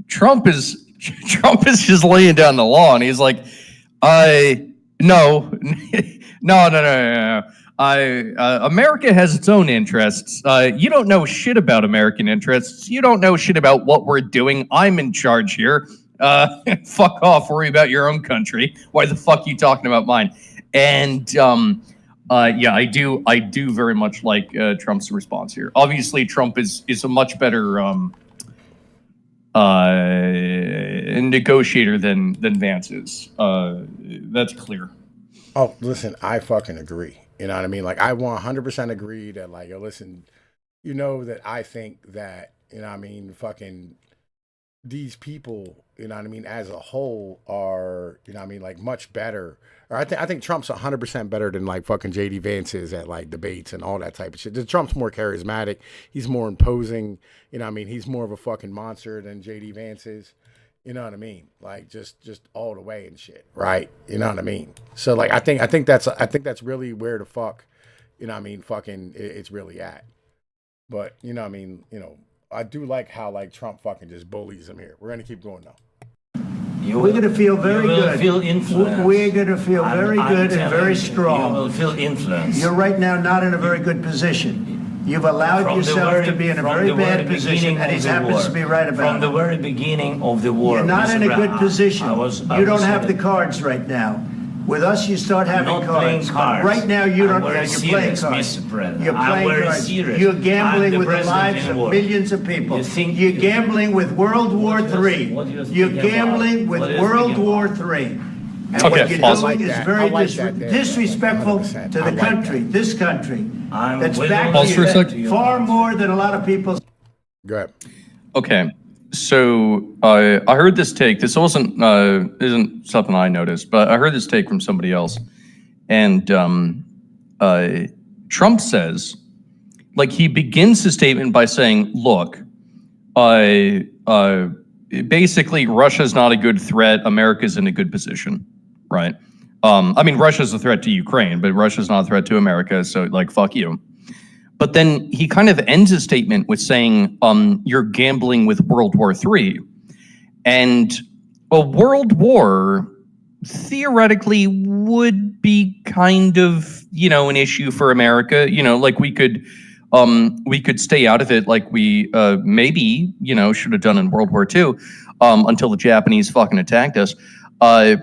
Trump is just laying down the law, and he's like, no. America has its own interests. You don't know shit about American interests. You don't know shit about what we're doing. I'm in charge here. Fuck off. Worry about your own country. Why the fuck are you talking about mine? And yeah, I do very much like Trump's response here. Obviously, Trump is a much better negotiator than Vance is. That's clear.
Oh, listen, I fucking agree. You know what I mean? Like, I 100% agree that, like, yo, listen, you know that I think that, you know what I mean, fucking these people, you know what I mean, as a whole are, you know what I mean, like, much better. Or I think Trump's 100% better than, like, fucking JD Vance is at, like, debates and all that type of shit. Trump's more charismatic. He's more imposing. You know what I mean? He's more of a fucking monster than JD Vance is. You know what I mean? Like just all the way and shit, right? You know what I mean? So like I think that's really where the fuck, you know what I mean, fucking it's really at. But you know what I mean, I do like how like Trump fucking just bullies him here. We're gonna keep going though.
We're going to feel very good.
Feel influenced.
We're going to feel very good and very strong.
You will feel influence.
You're right now not in a very good position. You've allowed yourself to be in a very bad position, and he happens to be right about it.
From the very beginning of the war.
You're not in a good position. You don't have the cards right now. With us, you start having
I'm not playing cards.
Right now, you don't.
You're
playing cards.
Mr. President.
You're playing cards.
Serious.
You're gambling with the lives of millions of people. You're gambling with World War III. You're gambling with World War III. And what you're doing is very disrespectful to the country, this country. That's back to you far more than a lot of people.
Go ahead.
Okay. So I heard this take. This isn't something I noticed, but I heard this take from somebody else. And Trump says, like, he begins his statement by saying, look, basically Russia's not a good threat. America's in a good position, right? I mean, Russia's a threat to Ukraine, but Russia's not a threat to America. So like, fuck you. But then he kind of ends his statement with saying, you're gambling with World War III. And a world war theoretically would be kind of, an issue for America. Like we could stay out of it like we maybe, should have done in World War II until the Japanese fucking attacked us. But,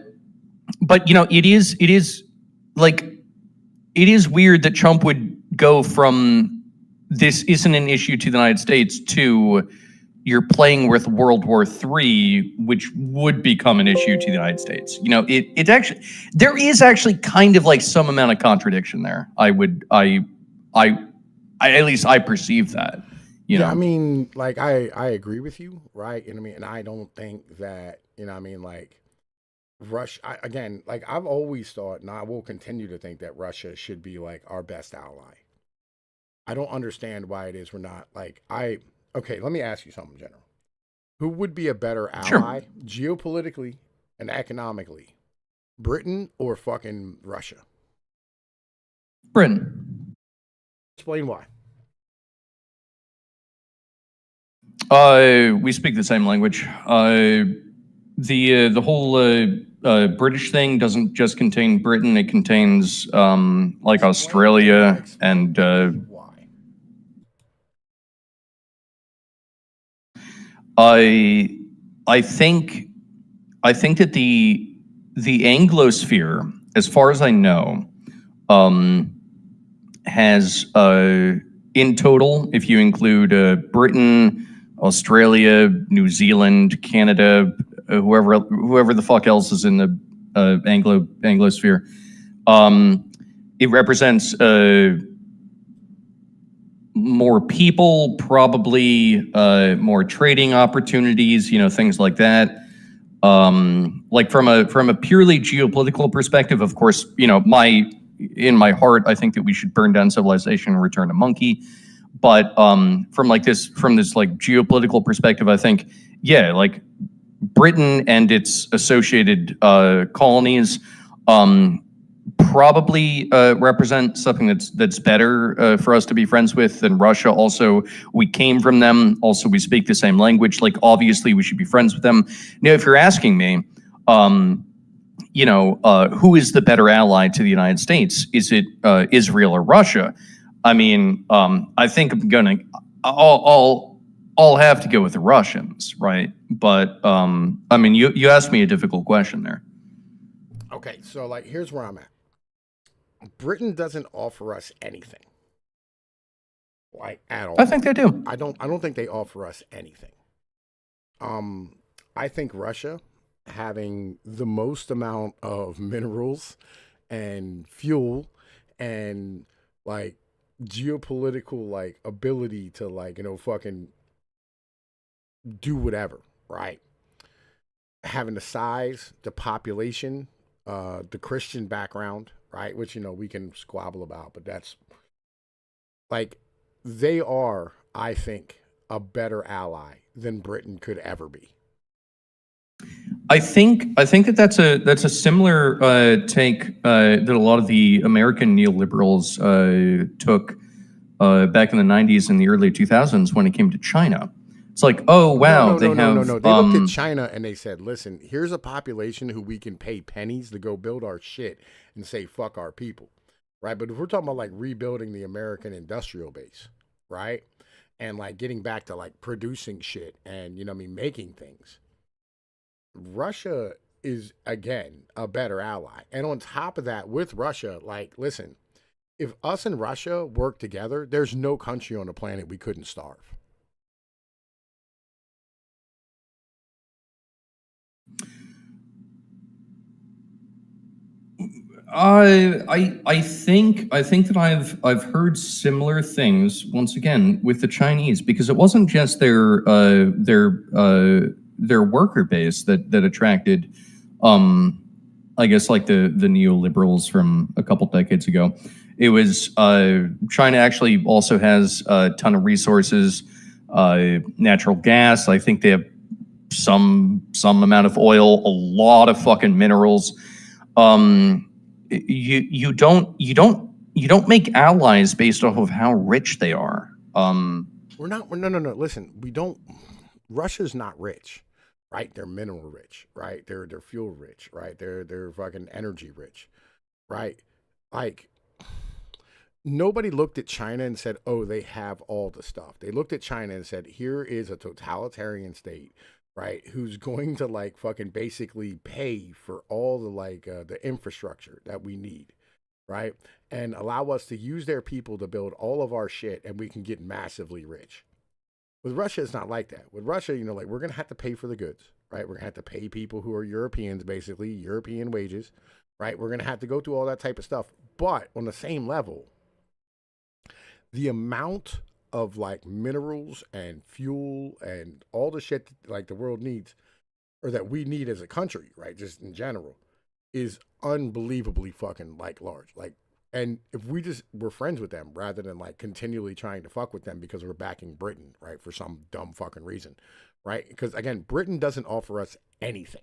it is weird that Trump would go from this isn't an issue to the United States to you're playing with World War III, which would become an issue to the United States. It's actually, there is actually kind of like some amount of contradiction there. At least I perceive that.
Yeah, I mean, like I agree with you, right? And I don't think that, like Russia, again, like I've always thought, and I will continue to think that Russia should be like our best ally. I don't understand why it is we're not okay, let me ask you something, General. Who would be a better ally geopolitically and economically? Britain or fucking Russia?
Britain.
Explain why.
We speak the same language. The whole British thing doesn't just contain Britain; it contains like Australia and. I think that the Anglosphere, as far as I know, has in total, if you include Britain, Australia, New Zealand, Canada, whoever the fuck else is in the Anglosphere, it represents more people, probably more trading opportunities, things like that. Like from a purely geopolitical perspective, of course, in my heart, I think that we should burn down civilization and return to monkey. But from this like geopolitical perspective, I think, like Britain and its associated colonies probably represent something that's better for us to be friends with than Russia. Also, we came from them. Also, we speak the same language. Like, obviously, we should be friends with them. Now, if you're asking me, who is the better ally to the United States? Is it Israel or Russia? I mean, I think I'll have to go with the Russians, right? But I mean, you asked me a difficult question there.
Okay, so like, here's where I'm at. Britain doesn't offer us anything, like at all.
I think they do.
I don't think they offer us anything. I think Russia, having the most amount of minerals and fuel and like geopolitical like ability to like fucking do whatever, right? Having the size, the population, the Christian background, right? Which, we can squabble about, but that's like, they are, I think, a better ally than Britain could ever be.
I think that's a similar take that a lot of the American neoliberals took back in the 90s and the early 2000s when it came to China. It's like, oh wow,
They looked at China and they said, listen, here's a population who we can pay pennies to go build our shit and say fuck our people, right? But if we're talking about like rebuilding the American industrial base, right, and like getting back to like producing shit and making things, Russia is, again, a better ally. And on top of that, with Russia, like, listen, if us and Russia work together, there's no country on the planet we couldn't starve.
I think that I've heard similar things once again with the Chinese, because it wasn't just their worker base that attracted, I guess, like the neoliberals from a couple decades ago. It was China actually also has a ton of resources, natural gas. I think they have some amount of oil, a lot of fucking minerals. You don't make allies based off of how rich they are.
No. Listen, we don't. Russia's not rich, right? They're mineral rich, right? They're fuel rich, right? They're fucking energy rich, right? Like, nobody looked at China and said, oh, they have all the stuff. They looked at China and said, here is a totalitarian state, right, who's going to like fucking basically pay for all the like the infrastructure that we need, right, and allow us to use their people to build all of our shit, and we can get massively rich. With Russia, it's not like that. With Russia, like, we're gonna have to pay for the goods, right? We're gonna have to pay people who are Europeans, basically European wages, right? We're gonna have to go through all that type of stuff. But on the same level, the amount of like minerals and fuel and all the shit that, like, the world needs, or that we need as a country, right, just in general, is unbelievably fucking like large. Like, and if we're friends with them rather than like continually trying to fuck with them because we're backing Britain, right, for some dumb fucking reason, right? Because again, Britain doesn't offer us anything.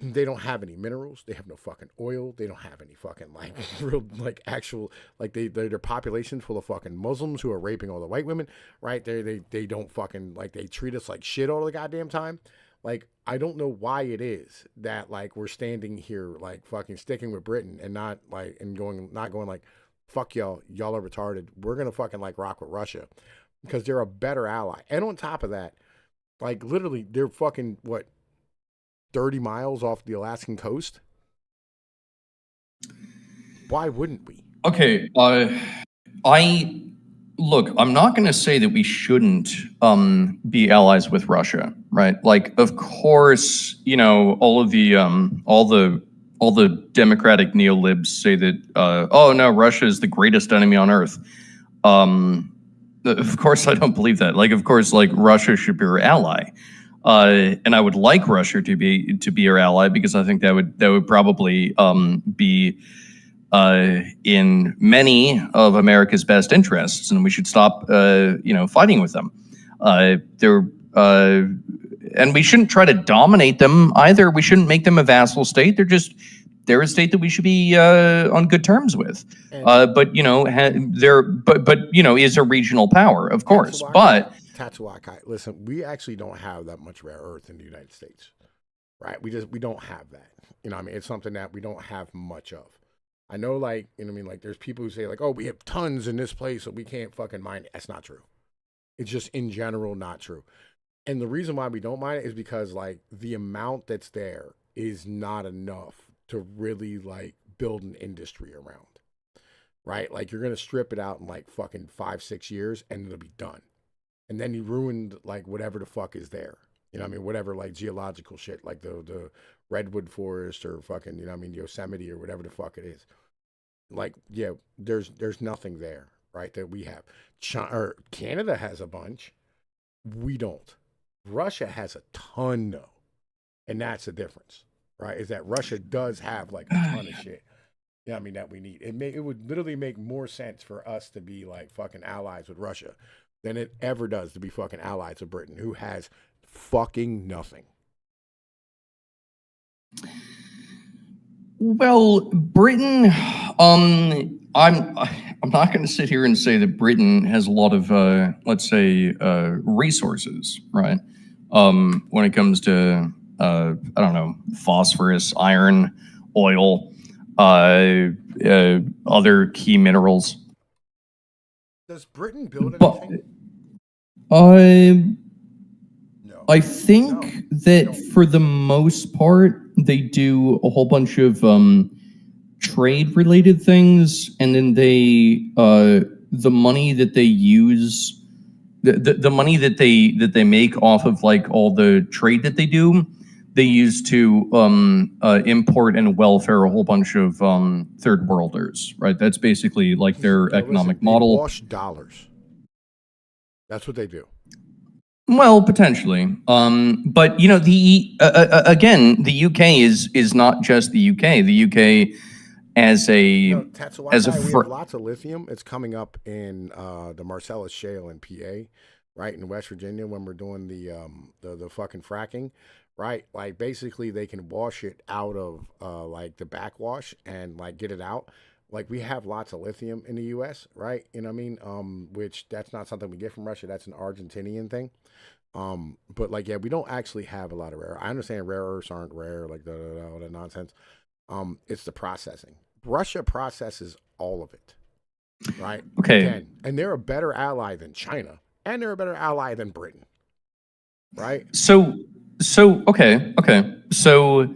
They don't have any minerals. They have no fucking oil. They don't have any fucking like real like actual like their population's full of fucking Muslims who are raping all the white women, right? They don't fucking like, they treat us like shit all the goddamn time. Like, I don't know why it is that like we're standing here like fucking sticking with Britain and not like going like, fuck y'all are retarded. We're gonna fucking like rock with Russia because they're a better ally. And on top of that, like, literally they're fucking 30 miles off the Alaskan coast. Why wouldn't we?
Okay, I'm not going to say that we shouldn't be allies with Russia, right? Like, of course, all the democratic neolibs say that, oh no, Russia is the greatest enemy on earth. Of course, I don't believe that. Like, of course, like, Russia should be our ally. And I would like Russia to be our ally, because I think that would probably be in many of America's best interests, and we should stop fighting with them. And we shouldn't try to dominate them either. We shouldn't make them a vassal state. They're a state that we should be on good terms with. But is a regional power, of course. But
listen, we actually don't have that much rare earth in the United States, right? We don't have that. It's something that we don't have much of. I know, like, like, there's people who say like, oh, we have tons in this place, so we can't fucking mine it. That's not true. It's just in general not true. And the reason why we don't mine it is because like the amount that's there is not enough to really like build an industry around, right? Like, you're gonna strip it out in like fucking 5-6 years and it'll be done. And then you ruined like whatever the fuck is there. Whatever like geological shit, like the redwood forest or fucking, Yosemite or whatever the fuck it is. Like, yeah, there's nothing there, right, that we have. Canada has a bunch. We don't. Russia has a ton though. And that's the difference, right? Is that Russia does have like a ton of shit. That we need. It would literally make more sense for us to be like fucking allies with Russia than it ever does to be fucking allies with Britain, who has fucking nothing.
Well, Britain, I'm not going to sit here and say that Britain has a lot of, let's say, resources, right? When it comes to, I don't know, phosphorus, iron, oil, other key minerals.
Does Britain build
But
anything?
I think that for the most part, they do a whole bunch of trade related things, and then they the money that they use, the money that they make off of like all the trade that they do, they use to import and welfare a whole bunch of third worlders, right? That's basically like their economic model.
They wash dollars. That's what they do.
Well, potentially, but you know, again, the UK is not just the UK. The UK as a
we have lots of lithium. It's coming up in the Marcellus Shale in PA, right in West Virginia when we're doing the fucking fracking, right? Like basically they can wash it out of like the backwash and like get it out. Like we have lots of lithium in the U.S., right? You know what I mean? Which that's not something we get from Russia. That's an Argentinian thing. But like, yeah, we don't actually have a lot of rare. I understand rare earths aren't rare, like all that nonsense. It's the processing. Russia processes all of it, right?
Okay.
Again, and they're a better ally than China, and they're a better ally than Britain, right?
So okay. So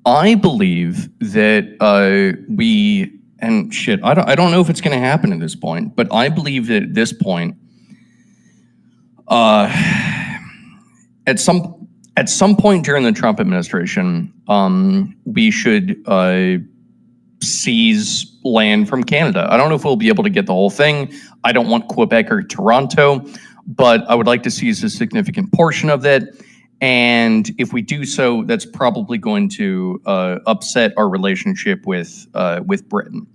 I believe that we and shit. I don't know if it's going to happen at this point, but I believe that at this point, at some point during the Trump administration, we should seize land from Canada. I don't know if we'll be able to get the whole thing. I don't want Quebec or Toronto, but I would like to seize a significant portion of that. And if we do so, that's probably going to upset our relationship with Britain.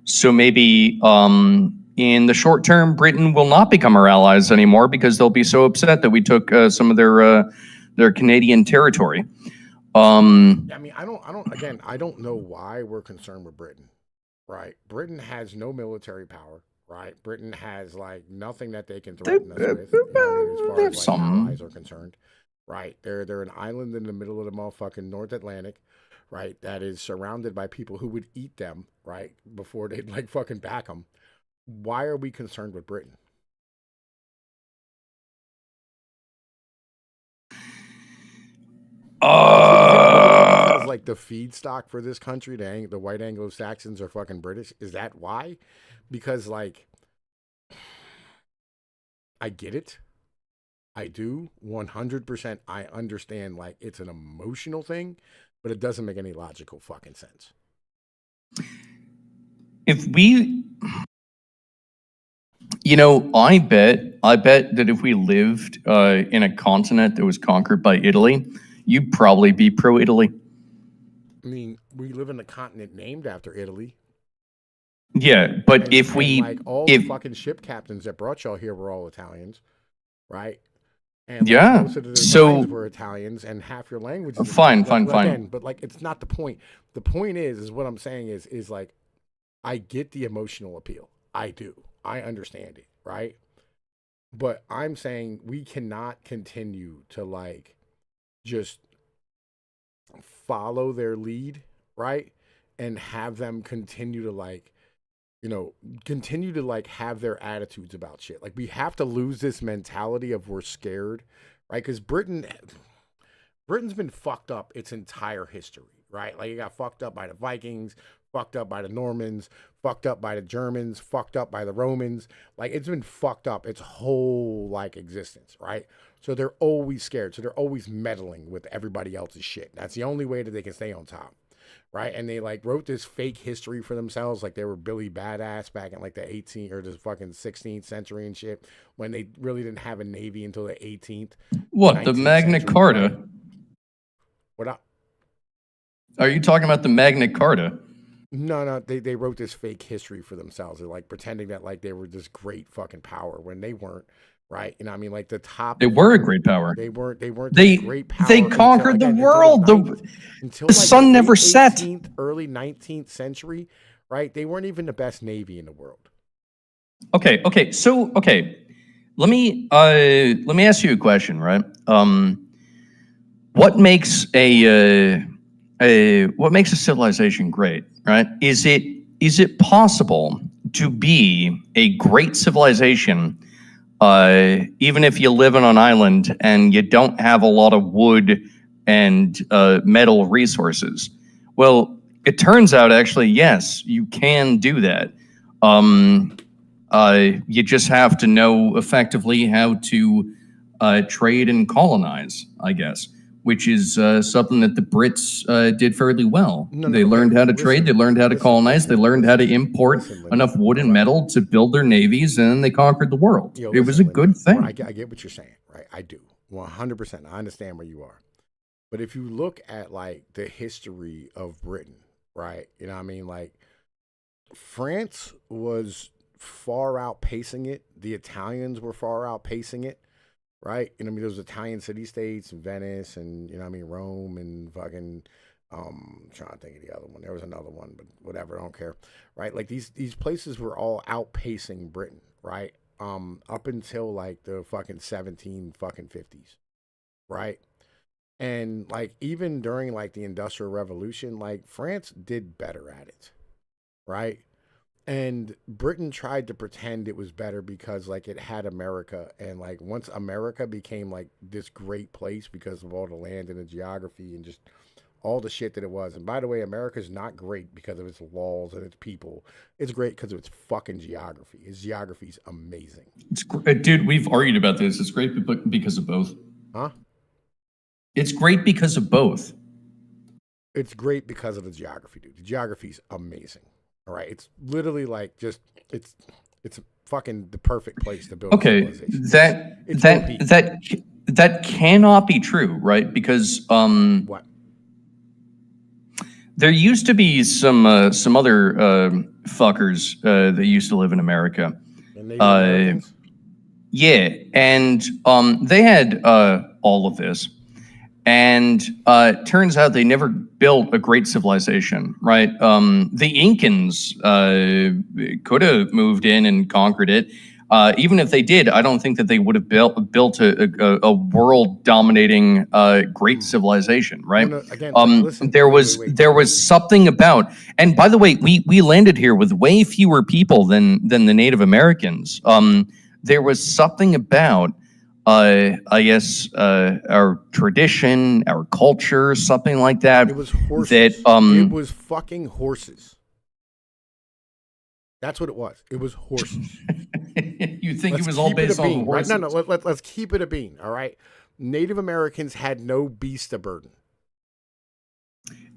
So maybe in the short term, Britain will not become our allies anymore because they'll be so upset that we took some of their Canadian territory.
I mean, I don't know why we're concerned with Britain, right? Britain has no military power, right? Britain has like nothing that they can threaten us with, you know what I mean, as far as like allies are concerned. Right, they're an island in the middle of the motherfucking North Atlantic, right? That is surrounded by people who would eat them, right? Before they'd like fucking back them. Why are we concerned with Britain? Because like the feedstock for this country, the white Anglo-Saxons are fucking British. Is that why? Because like, I get it. I do 100%. I understand like it's an emotional thing, but it doesn't make any logical fucking sense.
If we, you know, I bet that if we lived in a continent that was conquered by Italy, you'd probably be pro-Italy.
I mean, we live in a continent named after Italy.
Yeah, but if we,
like all the fucking ship captains that brought y'all here were all Italians, right? And like,
yeah,
most of the
so
were Italians, and half your language is
fine.
Again, but like, it's not the point. The point is what I'm saying is like, I get the emotional appeal. I do. I understand it, right? But I'm saying we cannot continue to like just follow their lead, right? And have them continue to like, you know, continue to like have their attitudes about shit. Like we have to lose this mentality of we're scared, right? Because Britain's been fucked up its entire history, right? Like it got fucked up by the Vikings, fucked up by the Normans, fucked up by the Germans, fucked up by the Romans. Like it's been fucked up its whole like existence, right? So they're always scared. So they're always meddling with everybody else's shit. That's the only way that they can stay on top. Right, and they like wrote this fake history for themselves, like they were Billy Badass back in like the 18th or the fucking 16th century and shit, when they really didn't have a navy until the 18th.
What, the Magna Carta?
What up?
Are you talking about the Magna Carta?
No, they wrote this fake history for themselves. They're like pretending that like they were this great fucking power when they weren't. right? You know, I mean, like the top.
They were a great power.
They weren't.
They
great power.
they conquered the world.
Until
the
like
sun never set.
Early 19th century, right? They weren't even the best navy in the world.
Okay. So let me ask you a question, right? What makes a civilization great, right? Is it possible to be a great civilization even if you live on an island and you don't have a lot of wood and metal resources? Well, it turns out actually, yes, you can do that. You just have to know effectively how to trade and colonize, I guess, which is something that the Brits did fairly well. They learned how to trade, they learned how to colonize, they learned how to import enough wood and metal to build their navies, and then they conquered the world. It was a good thing.
I get what you're saying, right? I do. 100%. I understand where you are. But if you look at like the history of Britain, right? You know what I mean? Like France was far outpacing it. The Italians were far outpacing it, right? You know what I mean? Those Italian city-states, Venice and, you know what I mean, Rome and fucking, I'm trying to think of the other one. There was another one, but whatever, I don't care, right? Like these places were all outpacing Britain, right? Up until like the fucking 50s, right? And like even during like the Industrial Revolution, like France did better at it, right? And Britain tried to pretend it was better because like it had America, and like once America became like this great place because of all the land and the geography and just all the shit that it was. And by the way, America's not great because of its laws and its people. It's great because of its fucking geography. Its geography's amazing.
Dude, we've argued about this. It's great because of both.
Huh?
It's great because of both.
It's great because of the geography, dude. The geography's amazing. All right, it's literally like just it's fucking the perfect place to build.
Okay, that cannot be true, right? Because
what?
There used to be some other fuckers that used to live in America. Yeah, and they had all of this. And turns out they never built a great civilization, right? The Incans could have moved in and conquered it. Even if they did, I don't think that they would have built a world-dominating great civilization, right? There was something about, and by the way, we landed here with way fewer people than the Native Americans. There was something about. I guess our tradition, our culture, something like that.
It was horses. It was fucking horses. That's what it was. It was horses.
You think it was all based on horses?
Right? No. Let's keep it a bean. All right. Native Americans had no beast of burden.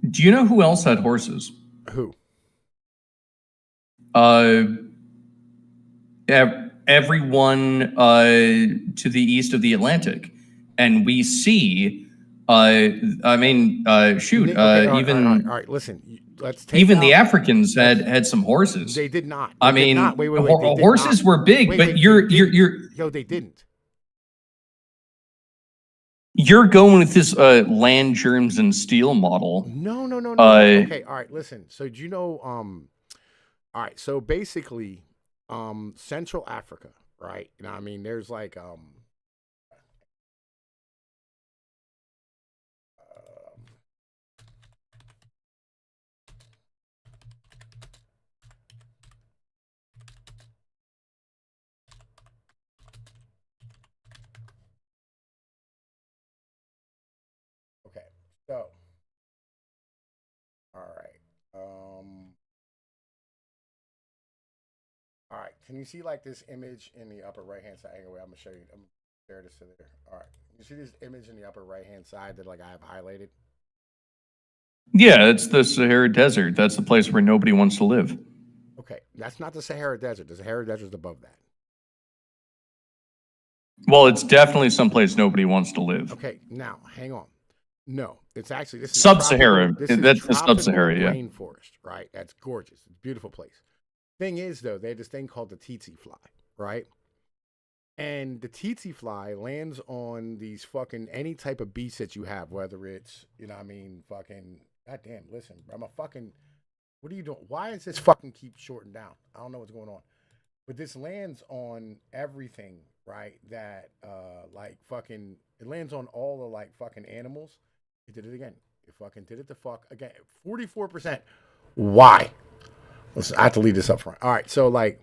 Do you know who else had horses?
Who?
Everyone to the east of the Atlantic, and we see. Even
all right. Listen, let's take
even the Africans had some horses.
They did not.
Wait. Horses were big, but
they didn't.
You're going with this land, germs, and steel model.
No. Okay, all right. Listen. So do you know? All right. So basically. Central Africa, right? You know, I mean, there's like okay, so all right. All right, can you see like this image in the upper right hand side? Anyway, I'm gonna show you. I'm gonna share this to there. All right, you see this image in the upper right hand side that like I have highlighted?
Yeah, it's the Sahara Desert. That's the place where nobody wants to live.
Okay, that's not the Sahara Desert. The Sahara Desert is above that.
Well, it's definitely someplace nobody wants to live.
Okay, now hang on. No, it's actually this is
Sub-Sahara. That's the Sub-Sahara, yeah.
Rainforest, right? That's gorgeous. It's a beautiful place. Thing is, though, they had this thing called the tsetse fly, right? And the tsetse fly lands on these fucking any type of beast that you have, whether it's, you know what I mean, fucking, goddamn, listen, bro, I'm a fucking, what are you doing? Why is this fucking keep shorting down? I don't know what's going on. But this lands on everything, right? That, like, fucking, it lands on all the, like, fucking animals. It did it again. It fucking did it the fuck again. 44%. Why? Listen, I have to leave this up front. All right, so, like,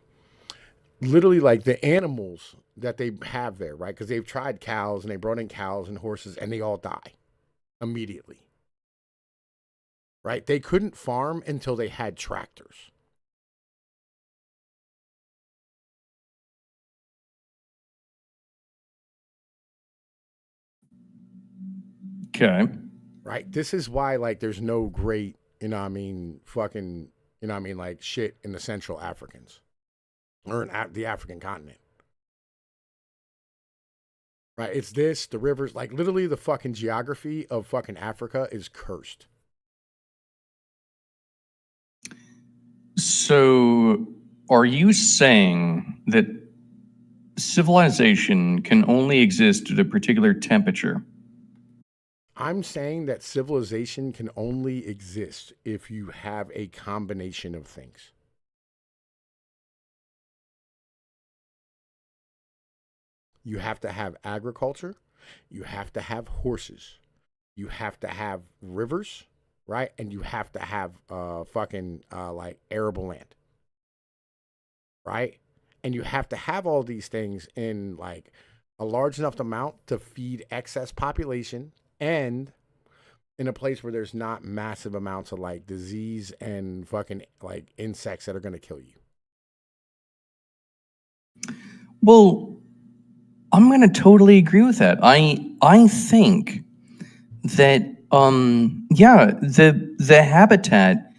literally, like, the animals that they have there, right? Because they've tried cows and they brought in cows and horses and they all die immediately, right? They couldn't farm until they had tractors.
Okay.
Right? This is why, like, there's no great, you know what I mean, fucking, you know what I mean, like, shit in the Central Africans or in the African continent. Right, it's this, the rivers, like literally the fucking geography of fucking Africa is cursed.
So, are you saying that civilization can only exist at a particular temperature?
I'm saying that civilization can only exist if you have a combination of things. You have to have agriculture. You have to have horses. You have to have rivers, right? And you have to have fucking like arable land, right? And you have to have all these things in like a large enough amount to feed excess population and in a place where there's not massive amounts of like disease and fucking like insects that are going to kill you.
Well, I'm going to totally agree with that. I think that yeah, the habitat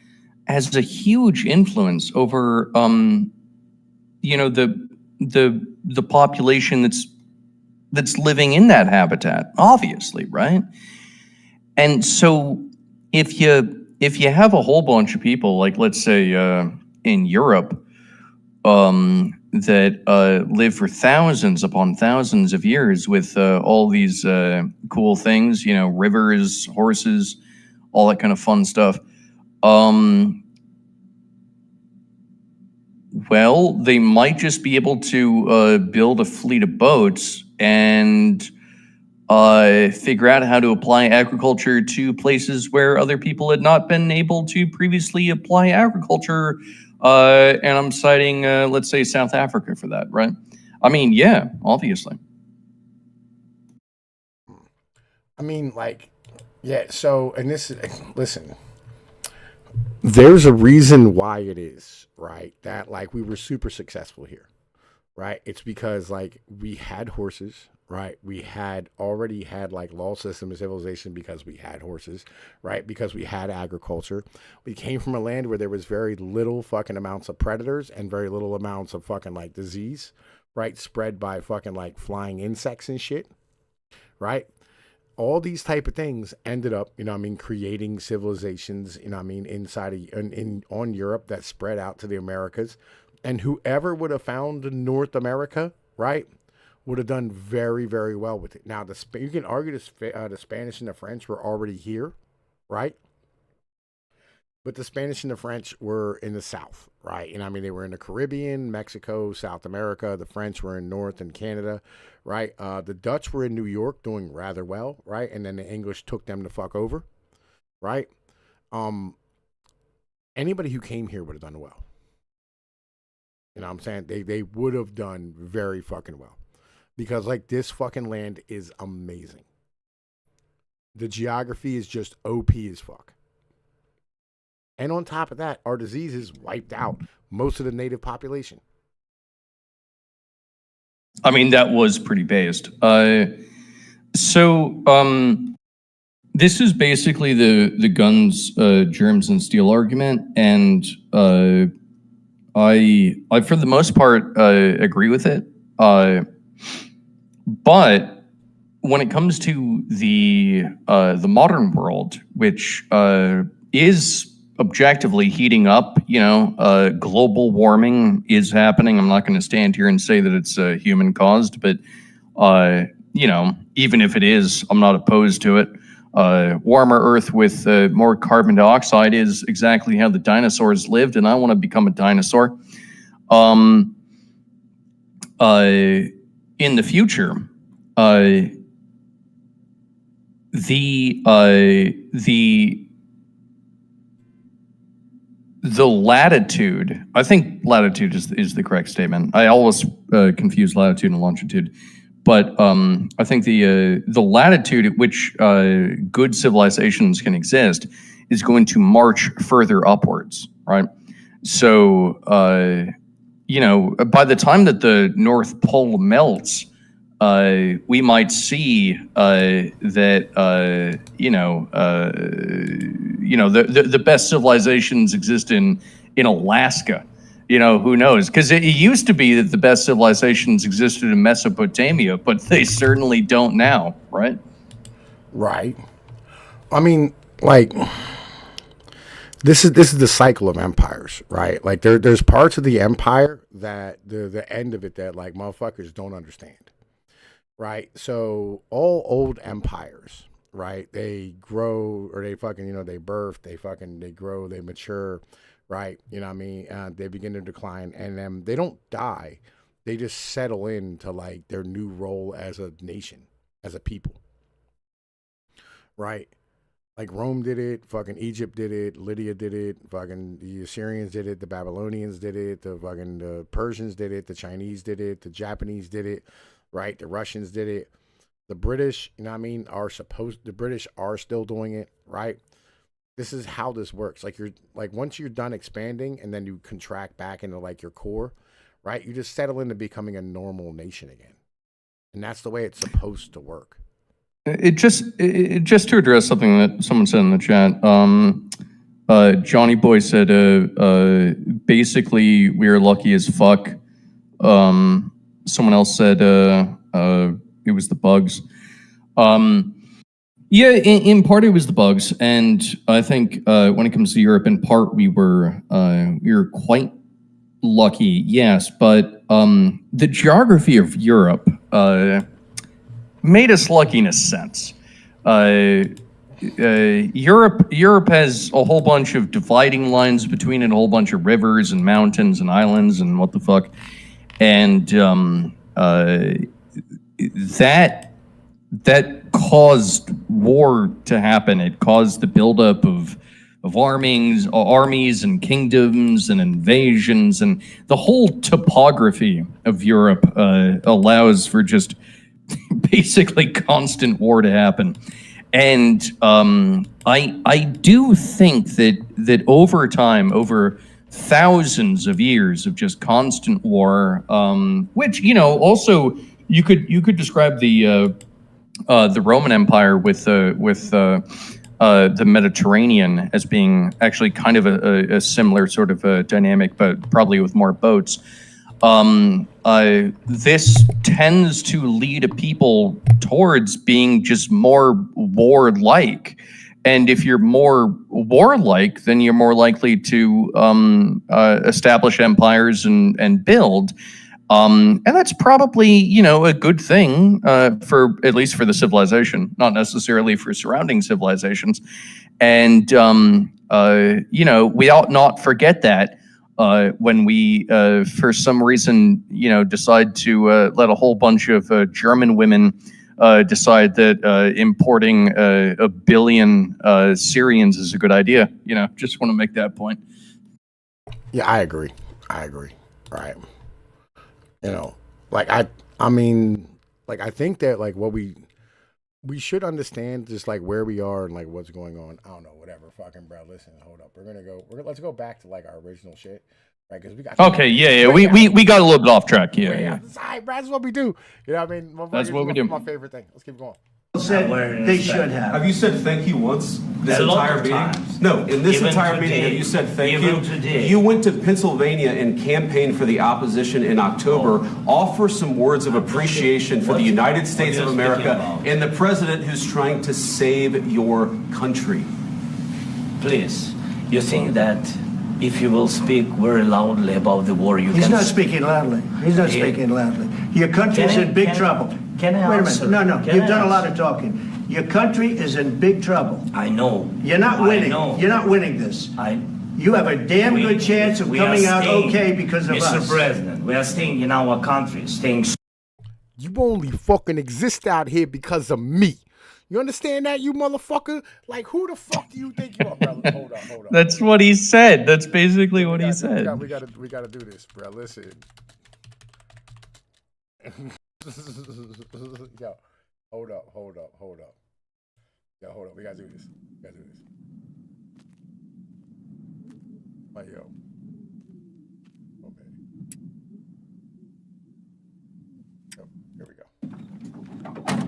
has a huge influence over you know, the population that's living in that habitat, obviously, right? And so if you have a whole bunch of people, like let's say in Europe, that live for thousands upon thousands of years with all these cool things, you know, rivers, horses, all that kind of fun stuff. Well, they might just be able to build a fleet of boats and figure out how to apply agriculture to places where other people had not been able to previously apply agriculture. And I'm citing, let's say, South Africa for that, right? I mean, yeah, obviously.
I mean, like, yeah, so, and this, listen, there's a reason why it is, right? That, like, we were super successful here, right? It's because, like, we had horses, right? We had already had like law system and civilization because we had horses, right? Because we had agriculture. We came from a land where there was very little fucking amounts of predators and very little amounts of fucking like disease, right? Spread by fucking like flying insects and shit, right? All these type of things ended up, you know what I mean, creating civilizations, you know what I mean, inside of, on Europe that spread out to the Americas. And whoever would have found North America, right, would have done very, very well with it. Now, you can argue the Spanish and the French were already here, right? But the Spanish and the French were in the South, right? And I mean, they were in the Caribbean, Mexico, South America. The French were in North and Canada, right? The Dutch were in New York doing rather well, right? And then the English took them the fuck over, right? Anybody who came here would have done well. You know what I'm saying? They would have done very fucking well. Because, like, this fucking land is amazing. The geography is just OP as fuck. And on top of that, our diseases wiped out most of the native population.
I mean, that was pretty based. So this is basically the guns, germs, and steel argument. And I, for the most part, agree with it. But when it comes to the modern world, which is objectively heating up. Global warming is happening. I'm not going to stand here and say that it's human caused, but even if it is, I'm not opposed to it. Warmer Earth with more carbon dioxide is exactly how the dinosaurs lived, and I want to become a dinosaur. In the future, the latitude, I think latitude is the correct statement. I always confuse latitude and longitude. But I think the latitude at which good civilizations can exist is going to march further upwards, right? So, by the time that the North Pole melts, we might see that the best civilizations exist in Alaska. Who knows? Because it used to be that the best civilizations existed in Mesopotamia, but they certainly don't now, right?
Right. I mean, like, this is the cycle of empires, right? Like, there's parts of the empire that the end of it that, like, motherfuckers don't understand, right? So all old empires, right? They grow, or they fucking, they birth, they grow, they mature. Right, they begin to decline, and then they don't die. They just settle into like their new role as a nation, as a people. Right, like Rome did it, fucking Egypt did it, Lydia did it, fucking the Assyrians did it, the Babylonians did it, the Persians did it, the Chinese did it, the Japanese did it, right? The Russians did it, the British, the British are still doing it, right? This is how this works. Like once you're done expanding and then you contract back into like your core, right? You just settle into becoming a normal nation again. And that's the way it's supposed to work.
It just to address something that someone said in the chat, Johnny Boy said, basically we're lucky as fuck. Someone else said, it was the bugs. Yeah, in part it was the bugs, and I think when it comes to Europe, in part we were quite lucky, yes. But the geography of Europe made us lucky in a sense. Europe has a whole bunch of dividing lines between it, a whole bunch of rivers and mountains and islands and what the fuck, and that caused war to happen. It caused the buildup of armies and kingdoms and invasions, and the whole topography of Europe allows for just basically constant war to happen. And I do think that over time, over thousands of years of just constant war, which also you could describe the Roman Empire with the Mediterranean as being actually kind of a similar sort of a dynamic, but probably with more boats. This tends to lead a people towards being just more warlike. And if you're more warlike, then you're more likely to establish empires and build. And that's probably, a good thing for at least for the civilization, not necessarily for surrounding civilizations. And, we ought not forget that when we, for some reason, decide to let a whole bunch of German women decide that importing a billion Syrians is a good idea. Just want to make that point.
Yeah, I agree. Right. I think that like what we should understand just like where we are and like what's going on. I don't know, whatever. Fucking bro, listen, hold up. Let's go back to like our original shit, right? Because we got
we got a little bit off track. Yeah.
That's what we do. You know what I mean?
That's what we do.
My favorite thing. Let's keep going.
Said they should have.
Have you said thank you once this entire meeting?
Times.
No, in this
Even
entire
today.
meeting, have you said thank
Even
you?
today.
You went to Pennsylvania and campaigned for the opposition in October. Offer some words of appreciation for the United States of America and the president who's trying to save your country.
Please, You think that if you will speak very loudly about the war, you
He's
can...
not speaking loudly. He's not speaking loudly. Your country is in big trouble.
Can I
Wait a
answer?
minute. No,
Can
you've
I
done a lot
answer?
of talking. Your country is in big trouble.
I know.
You're not winning.
I know.
You're not winning this. You have a damn good chance of coming out okay because of us.
Mr. President, we are staying in our country, staying...
You only fucking exist out here because of me. You understand that, you motherfucker? Like, who the fuck do you think you are, bro? Hold up.
That's what he said. That's basically what he said.
We gotta do this, bro. Listen. Yo, hold up. Yo, hold up. We gotta do this. My yo. Okay. Yo, here we go.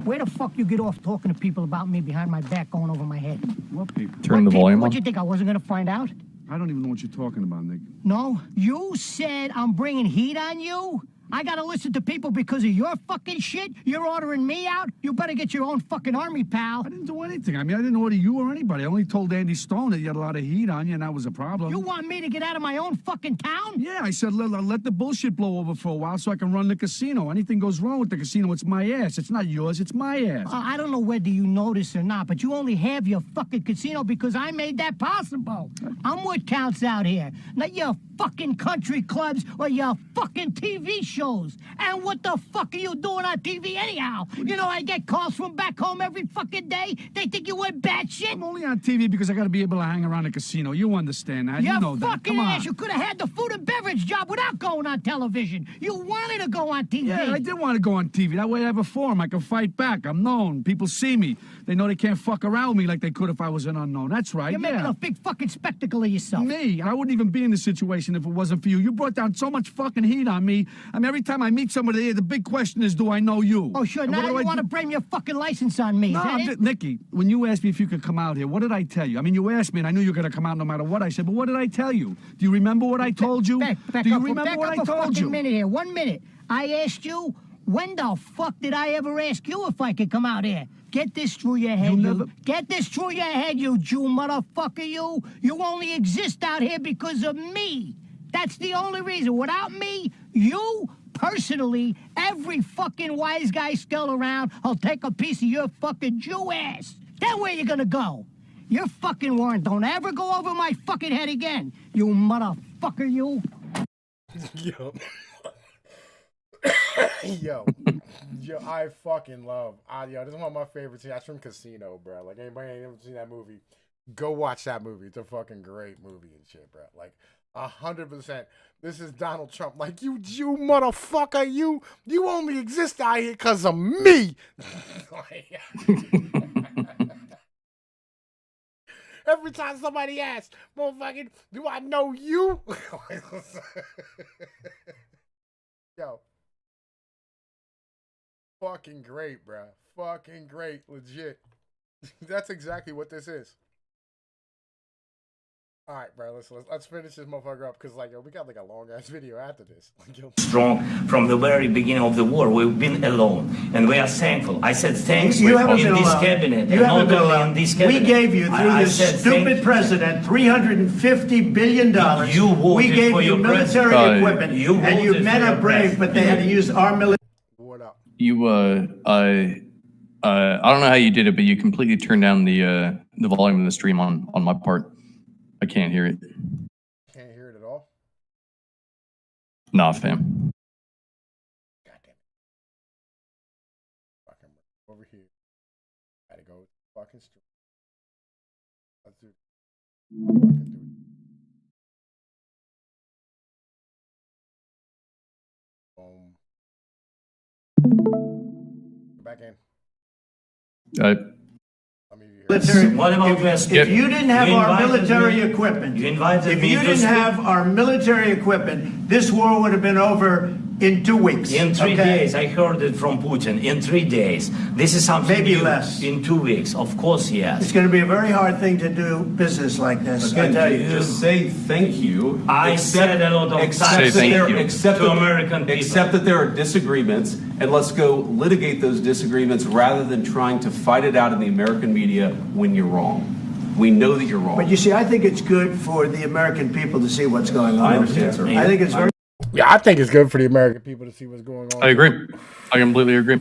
Where the fuck you get off talking to people about me behind my back going over my head?
What people?
Turn the volume
What
on.
you think, I wasn't gonna find out?
I don't even know what you're talking about, Nick.
No, you said I'm bringing heat on you? I gotta listen to people because of your fucking shit? You're ordering me out? You better get your own fucking army, pal.
I didn't do anything. I mean, I didn't order you or anybody. I only told Andy Stone that you had a lot of heat on you, and that was a problem.
You want me to get out of my own fucking town?
Yeah, I said let the bullshit blow over for a while so I can run the casino. Anything goes wrong with the casino, it's my ass. It's not yours, it's my ass.
I don't know whether you notice or not, but you only have your fucking casino because I made that possible. I'm what counts out here, not your fucking country clubs or your fucking TV shows. And what the fuck are you doing on TV anyhow? You know, I get calls from back home every fucking day. They think you went batshit.
I'm only on TV because I gotta be able to hang around the casino. You understand that? You know that.
Fucking
Come on.
ass. You could have had the food and beverage job without going on television. You wanted to go on TV.
Yeah, I did want to go on TV. That way I have a forum. I can fight back. I'm known. People see me. They know they can't fuck around with me like they could if I was an unknown. That's right.
You're making a big fucking spectacle of yourself.
Me? I wouldn't even be in this situation if it wasn't for you. You brought down so much fucking heat on me. I mean, every time I meet somebody here, the big question is, do I know you?
Oh, sure.
And
Now
what do
you
I
want to
do?
blame your fucking license on me.
No,
Is that
I'm
it?
just, Nikki, when you asked me if you could come out here, what did I tell you? I mean, you asked me, and I knew you were going to come out no matter what I said, but what did I tell you? Do you remember what I told you?
Back
Do you
up,
remember
back
what
up
I
a
told
fucking
you?
minute here. 1 minute. I asked you, when the fuck did I ever ask you if I could come out here? Get this through your head, Get this through your head, you Jew motherfucker, you. You only exist out here because of me. That's the only reason. Without me, you, personally, every fucking wise guy still around will take a piece of your fucking Jew ass. Then where you gonna go? Your fucking warrant don't ever go over my fucking head again, you motherfucker, you.
Yo. Yo, I fucking love. Yo, this is one of my favorites. That's from Casino, bro. Like, anybody ain't ever seen that movie, go watch that movie. It's a fucking great movie and shit, bro. Like, 100%. This is Donald Trump. Like, you motherfucker, you only exist out here because of me. Every time somebody asks, motherfucking, do I know you? Yo. Fucking great, bro. Fucking great. Legit. That's exactly what this is. All right, bro. Let's finish this motherfucker up because, like, yo, we got like a long ass video after this. Like, yo.
Strong from the very beginning of the war. We've been alone, and we are thankful. I said thanks
You haven't been
in this
alone.
cabinet.
You
and
haven't
not
been
only
alone.
in this
We
cabinet.
gave you, through
I
this
said
stupid
thank-
president, $350 billion.
You voted
We gave
for
you
your
military
president.
equipment,
You
and you
voted
men
for
are
your
brave, but they had to use our military.
What up?
You I don't know how you did it, but you completely turned down the volume of the stream on my part. I can't hear it.
Can't hear it at all?
Nah, fam.
God damn it. Fucking over here. Gotta go fucking stream. Let's do it. Fucking do it. Boom. Go back in. Let me hear it.
Military.
What about West?
If you didn't have
You
our
invited
military
me-
equipment,
You invited
if
me
you
to
didn't
speak.
have our military equipment, this war would have been over in 2 weeks.
In 3
okay?
days, I heard it from Putin. In 3 days, this is something
Maybe
new.
less.
In 2 weeks, of course, yes.
It's going to be a very hard thing to do business like this. I tell you.
Just say thank you.
I said a lot of
Accept
times
Say thank
that there-
you.
accept
to
that-
American people.
Accept that there are disagreements, and let's go litigate those disagreements rather than trying to fight it out in the American media when you're wrong. We know that you're wrong.
But you see, I think it's good for the American people to see what's going on.
I understand, sir.
I think it's very.
Yeah, I think it's good for the American people to see what's going on.
I agree. I completely agree.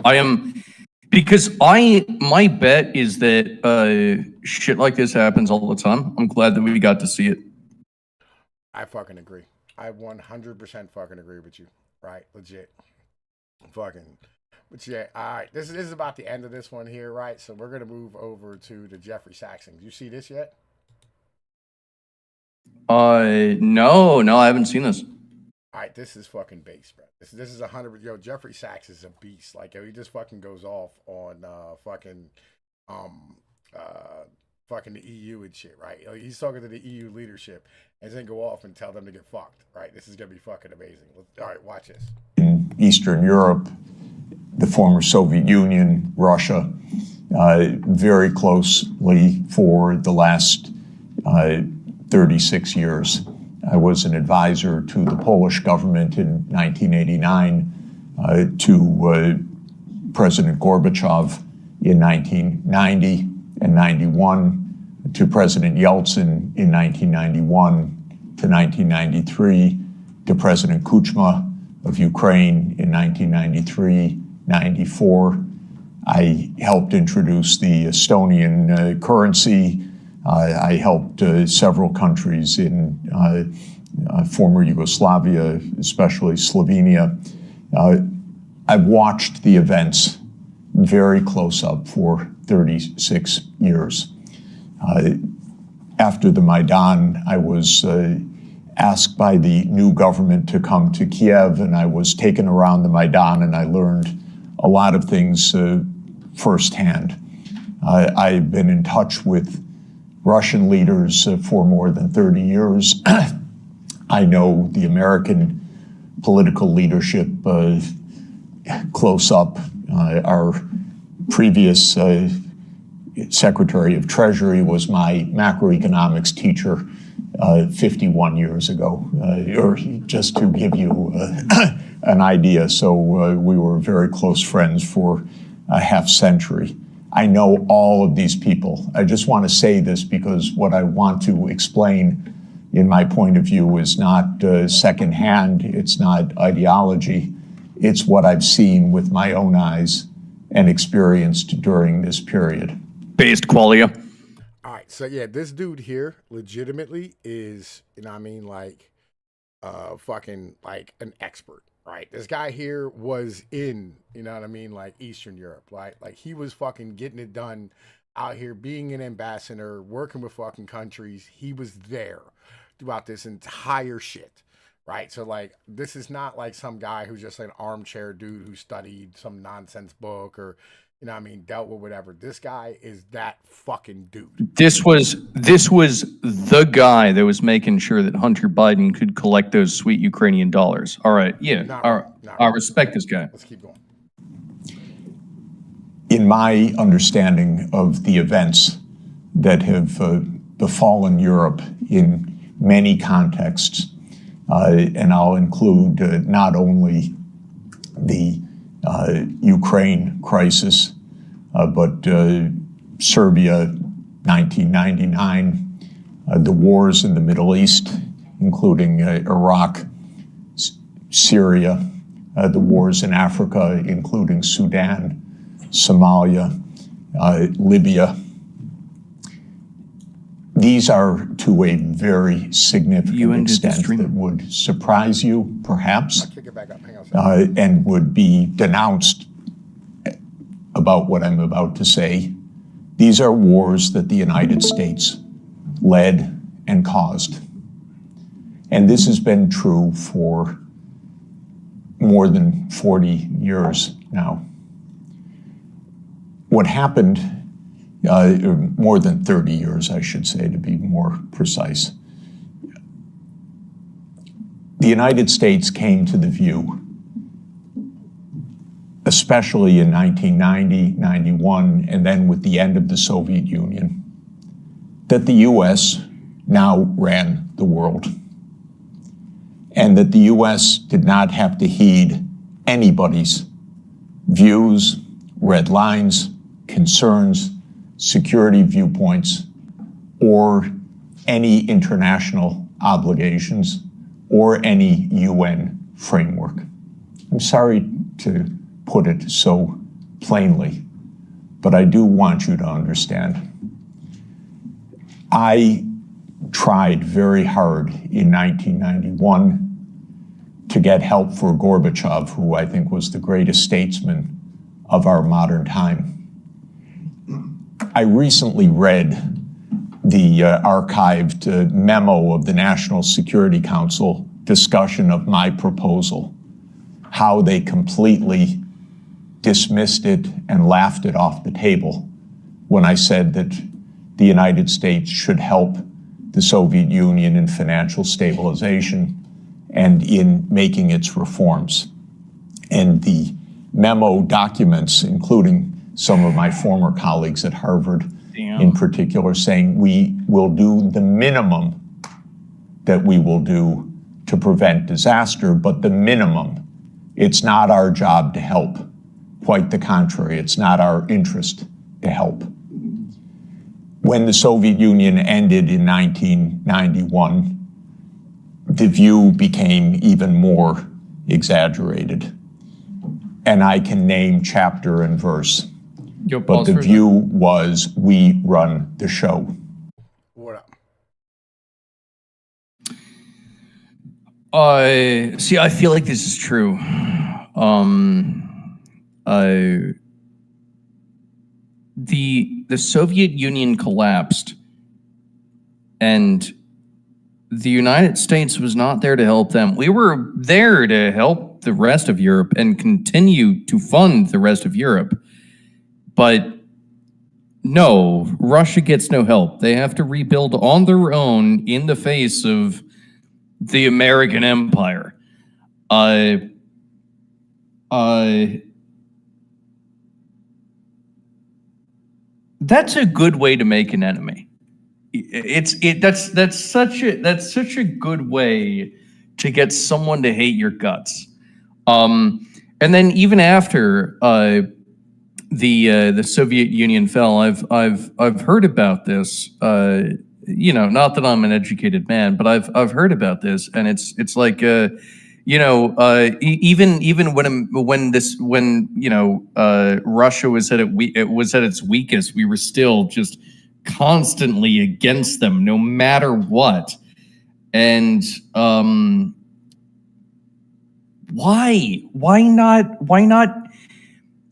I am, because my bet is that shit like this happens all the time. I'm glad that we got to see it.
I fucking agree. I 100% fucking agree with you. Right? Legit. Fucking. But yeah, all right. This is about the end of this one here, right? So we're gonna move over to the Jeffrey Sachs thing. You see this yet?
No, I haven't seen this.
All right, this is fucking base, bro. This is 100. Yo, Jeffrey Sachs is a beast. Like, yo, he just fucking goes off on fucking the EU and shit, right? Like, he's talking to the EU leadership and then go off and tell them to get fucked, right? This is gonna be fucking amazing. All right, watch this.
In Eastern Europe, the former Soviet Union, Russia, very closely for the last 36 years. I was an advisor to the Polish government in 1989, to President Gorbachev in 1990 and 91, to President Yeltsin in 1991 to 1993, to President Kuchma of Ukraine in 1993-94. I helped introduce the Estonian currency. I helped several countries in former Yugoslavia, especially Slovenia. I've watched the events very close up for 36 years. After the Maidan, I was asked by the new government to come to Kiev, and I was taken around the Maidan, and I learned a lot of things firsthand. I've been in touch with Russian leaders for more than 30 years. I know the American political leadership close up. Our previous Secretary of Treasury was my macroeconomics teacher 51 years ago, or just to give you an idea. So we were very close friends for a half century. I know all of these people. I just want to say this because what I want to explain in my point of view is not secondhand, it's not ideology, it's what I've seen with my own eyes and experienced during this period.
Based qualia.
All right, so yeah, this dude here legitimately is, you know what I mean, like, fucking like an expert. Right, this guy here was in, you know what I mean, like Eastern Europe, right? Like he was fucking getting it done out here, being an ambassador, working with fucking countries. He was there throughout this entire shit, right? So like, this is not like some guy who's just like an armchair dude who studied some nonsense book or, you know what I mean, dealt with whatever. This guy is that fucking dude.
This was the guy that was making sure that Hunter Biden could collect those sweet Ukrainian dollars. All right, yeah, all right. I respect this guy.
Let's keep going.
In my understanding of the events that have befallen Europe in many contexts, and I'll include not only the Ukraine crisis, but Serbia, 1999, the wars in the Middle East, including Iraq, Syria, the wars in Africa, including Sudan, Somalia, Libya. These are to a very significant extent that would surprise you, perhaps, and would be denounced about what I'm about to say. These are wars that the United States led and caused. And this has been true for more than 40 years now. What happened, more than 30 years, I should say, to be more precise. The United States came to the view, especially in 1990, 91, and then with the end of the Soviet Union, that the U.S. now ran the world, and that the U.S. did not have to heed anybody's views, red lines, concerns, security viewpoints, or any international obligations or any UN framework. I'm sorry to put it so plainly, but I do want you to understand. I tried very hard in 1991 to get help for Gorbachev, who I think was the greatest statesman of our modern time. I recently read the archived memo of the National Security Council discussion of my proposal, how they completely dismissed it and laughed it off the table when I said that the United States should help the Soviet Union in financial stabilization and in making its reforms. And the memo documents, including some of my former colleagues at Harvard in particular, saying we will do the minimum that we will do to prevent disaster, but the minimum. It's not our job to help. Quite the contrary, it's not our interest to help. When the Soviet Union ended in 1991, the view became even more exaggerated. And I can name chapter and verse. But the view was, we run the show.
What up?
See, I feel like this is true. The Soviet Union collapsed, and the United States was not there to help them. We were there to help the rest of Europe and continue to fund the rest of Europe. But no, Russia gets no help. They have to rebuild on their own in the face of the American empire. That's a good way to make an enemy. That's such a good way to get someone to hate your guts. And then even after the Soviet Union fell, I've heard about this. You know, not that I'm an educated man, but I've heard about this, and it's like you know, even when Russia was at its weakest, we were still just constantly against them, no matter what. And why not?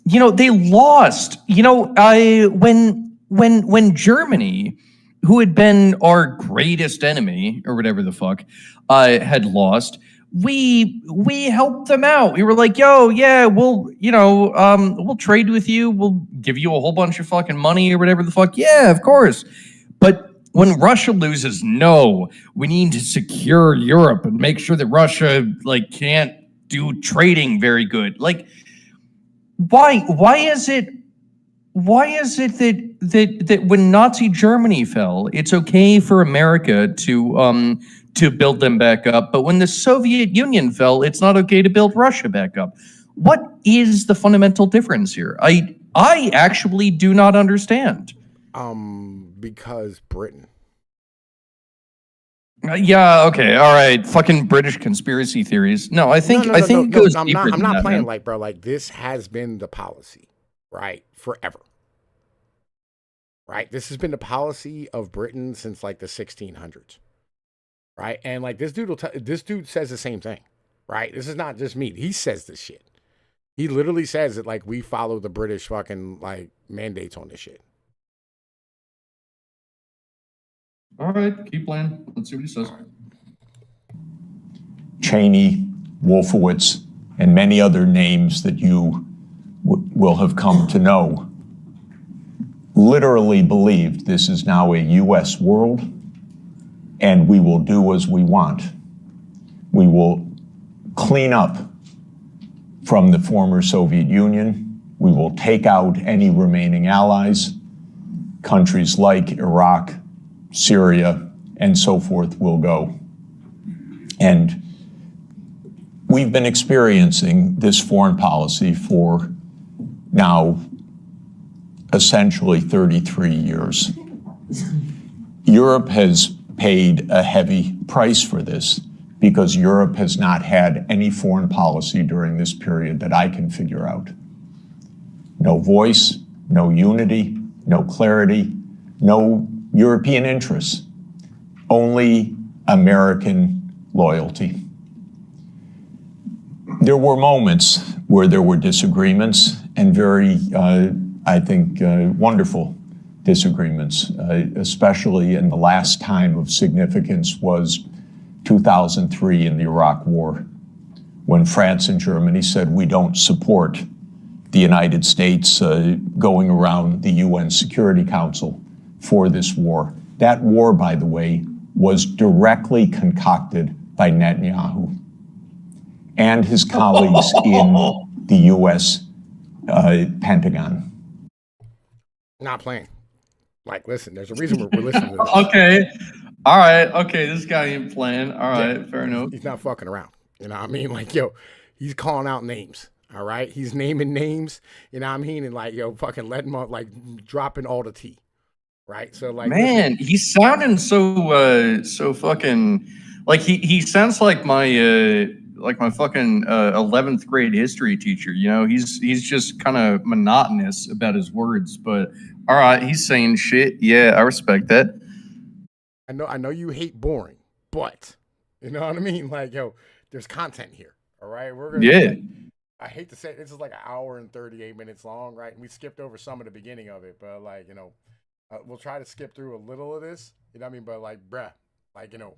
You know, they lost. You know, when Germany, who had been our greatest enemy or whatever the fuck, had lost, we helped them out. We were like, yo, yeah, we'll trade with you. We'll give you a whole bunch of fucking money or whatever the fuck. Yeah, of course. But when Russia loses, no, we need to secure Europe and make sure that Russia can't do trading very good. Like, why is it that when Nazi Germany fell, it's okay for America to build them back up, but when the Soviet Union fell, it's not okay to build Russia back up? What is the fundamental difference here? I actually do not understand.
Because Britain.
Yeah, okay, all right. Fucking British conspiracy theories. No, I think it goes deeper than that.
I'm not playing
man.
like, bro. Like, this has been the policy, right, forever. Right, this has been the policy of Britain since like the 1600s. Right, and like this dude says the same thing. Right, this is not just me. He says this shit. He literally says that like we follow the British fucking like mandates on this shit.
All right, keep playing. Let's see what he says.
Cheney, Wolfowitz, and many other names that you will have come to know literally believed this is now a U.S. world, and we will do as we want. We will clean up from the former Soviet Union. We will take out any remaining allies. Countries like Iraq, Syria, and so forth will go. And we've been experiencing this foreign policy for now essentially 33 years. Europe has paid a heavy price for this because Europe has not had any foreign policy during this period that I can figure out. No voice, no unity, no clarity, no European interests, only American loyalty. There were moments where there were disagreements and very, I think, wonderful disagreements, especially in the last time of significance was 2003 in the Iraq War, when France and Germany said we don't support the United States going around the UN Security Council for this war. That war, by the way, was directly concocted by Netanyahu and his colleagues in the US Pentagon.
Not playing. Like, listen, there's a reason we're listening to this.
Okay. All right. Okay, this guy ain't playing. All right, fair enough.
He's not fucking around. You know what I mean? Like, yo, he's calling out names. All right? He's naming names, you know what I mean? And like, yo, fucking letting him up, like dropping all the tea. Right? So like,
man, he's sounding so fucking like he sounds like my fucking 11th grade history teacher. You know, he's just kind of monotonous about his words, but all right, he's saying shit. Yeah, I respect that.
I know you hate boring, but you know what I mean? Like, yo, there's content here. All right. We're gonna I hate to say it, this is like an hour and 38 minutes long, right? And we skipped over some of the beginning of it, but like, you know, we'll try to skip through a little of this. You know what I mean? But like, bruh, like, you know,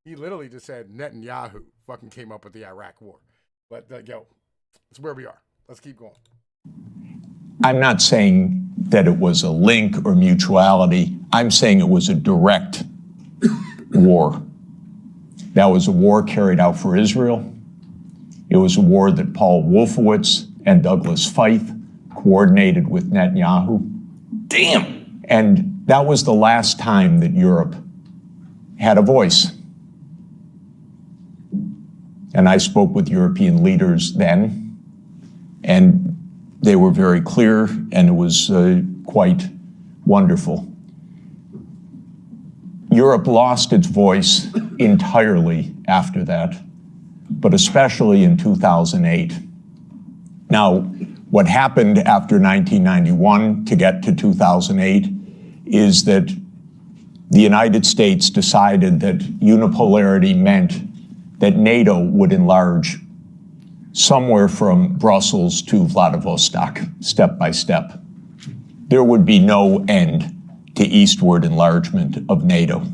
he literally just said Netanyahu fucking came up with the Iraq war. But yo, it's where we are. Let's keep going.
I'm not saying that it was a link or mutuality. I'm saying it was a direct war. That was a war carried out for Israel. It was a war that Paul Wolfowitz and Douglas Feith coordinated with Netanyahu.
Damn.
And that was the last time that Europe had a voice. And I spoke with European leaders then, and they were very clear, and it was quite wonderful. Europe lost its voice entirely after that, but especially in 2008. Now, what happened after 1991 to get to 2008 is that the United States decided that unipolarity meant that NATO would enlarge somewhere from Brussels to Vladivostok, step by step. There would be no end to eastward enlargement of NATO.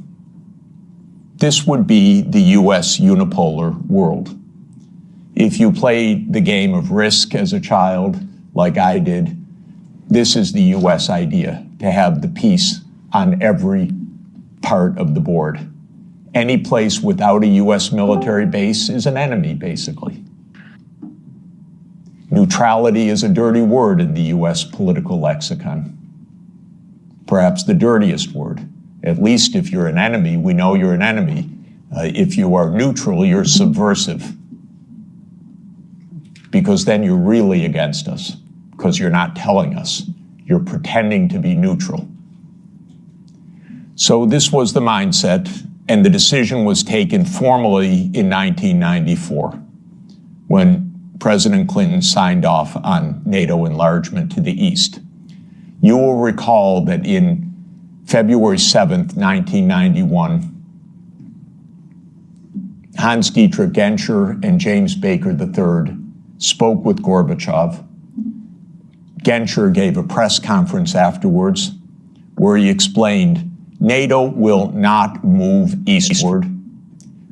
This would be the US unipolar world. If you played the game of Risk as a child, like I did, this is the US idea, to have the peace on every part of the board. Any place without a US military base is an enemy, basically. Neutrality is a dirty word in the US political lexicon. Perhaps the dirtiest word. At least if you're an enemy, we know you're an enemy. If you are neutral, you're subversive. Because then you're really against us, because you're not telling us. You're pretending to be neutral. So this was the mindset, and the decision was taken formally in 1994, when President Clinton signed off on NATO enlargement to the east. You will recall that in February 7th, 1991, Hans-Dietrich Genscher and James Baker III spoke with Gorbachev. Genscher gave a press conference afterwards where he explained, NATO will not move eastward.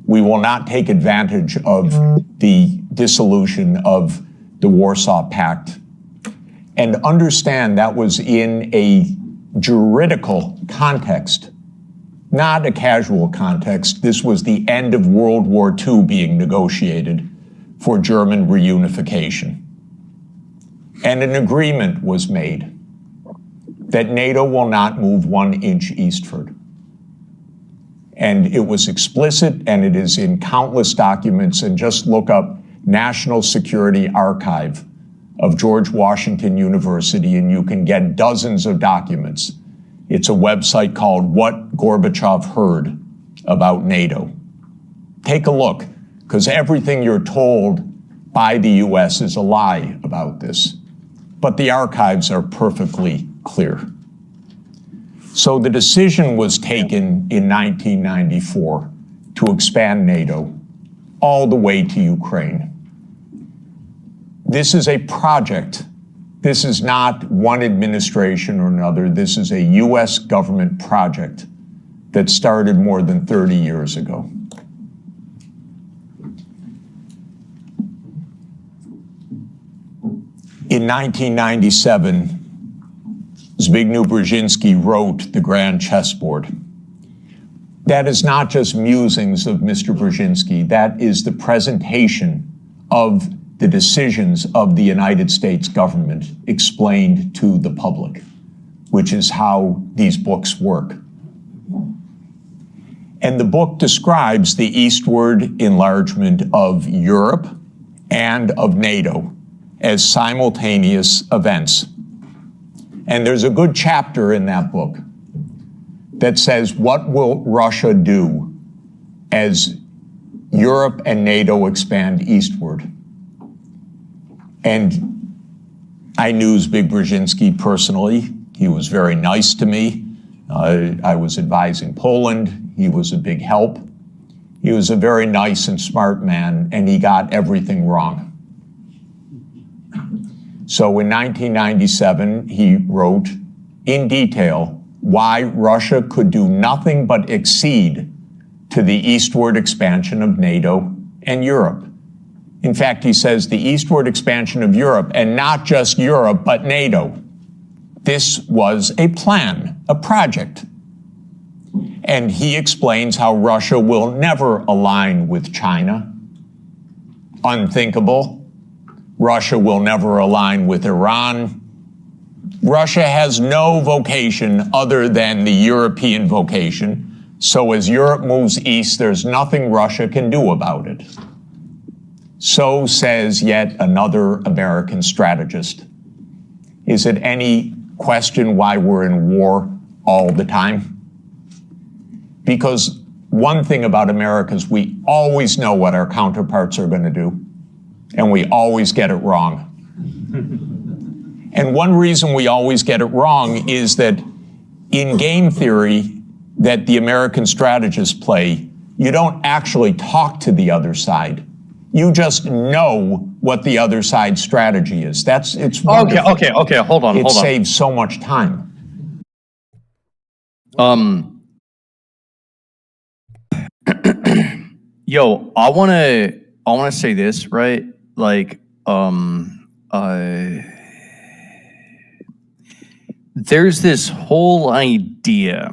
We will not take advantage of the dissolution of the Warsaw Pact. And understand that was in a juridical context, not a casual context. This was the end of World War II being negotiated for German reunification. And an agreement was made that NATO will not move 1 inch eastward. And it was explicit, and it is in countless documents, and just look up National Security Archive of George Washington University, and you can get dozens of documents It's a website called What Gorbachev Heard About NATO. Take a look, because everything you're told by the US is a lie about this. But the archives are perfectly clear. So the decision was taken in 1994 to expand NATO all the way to Ukraine. This is a project. This is not one administration or another. This is a US government project that started more than 30 years ago. In 1997, Zbigniew Brzezinski wrote The Grand Chessboard. That is not just musings of Mr. Brzezinski. That is the presentation of the decisions of the United States government explained to the public, which is how these books work. And the book describes the eastward enlargement of Europe and of NATO as simultaneous events. And there's a good chapter in that book that says, what will Russia do as Europe and NATO expand eastward? And I knew Zbigniew Brzezinski personally. He was very nice to me. I was advising Poland. He was a big help. He was a very nice and smart man, and he got everything wrong. So in 1997, he wrote in detail why Russia could do nothing but accede to the eastward expansion of NATO and Europe. In fact, he says the eastward expansion of Europe, and not just Europe, but NATO. This was a plan, a project. And he explains how Russia will never align with China. Unthinkable. Russia will never align with Iran. Russia has no vocation other than the European vocation. So as Europe moves east, there's nothing Russia can do about it. So says yet another American strategist. Is it any question why we're in war all the time? Because one thing about America is we always know what our counterparts are going to do, and we always get it wrong. And one reason we always get it wrong is that in game theory that the American strategists play, you don't actually talk to the other side. You just know what the other side's strategy is. It's wonderful.
Okay. Hold on.
It saves so much time.
Yo, I wanna say this, right? Like, there's this whole idea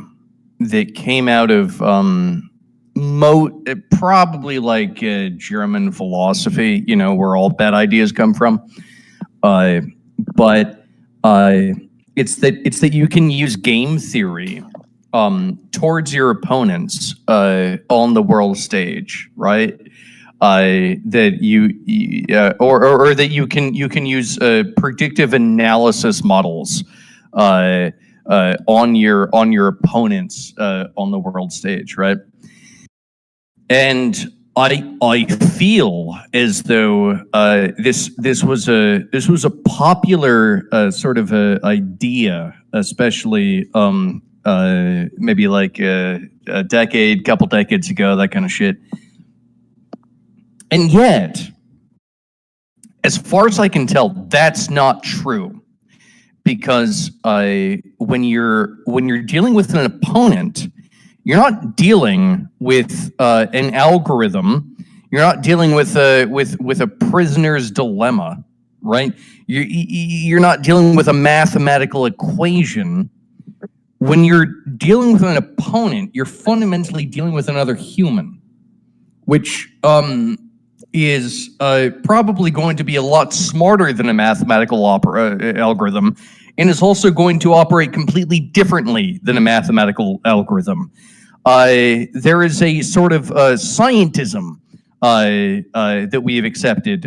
that came out of probably like German philosophy, you know, where all bad ideas come from. But it's that you can use game theory towards your opponents on the world stage, right? That or that you can use predictive analysis models on your opponents on the world stage, right? And I feel as though this was a popular sort of a idea, especially maybe like a couple decades ago, that kind of shit. And yet, as far as I can tell, that's not true. Because when you're dealing with an opponent, you're not dealing with an algorithm. You're not dealing with a prisoner's dilemma, right? You're not dealing with a mathematical equation. When you're dealing with an opponent, you're fundamentally dealing with another human, which is probably going to be a lot smarter than a mathematical algorithm, and is also going to operate completely differently than a mathematical algorithm. There is a sort of scientism that we have accepted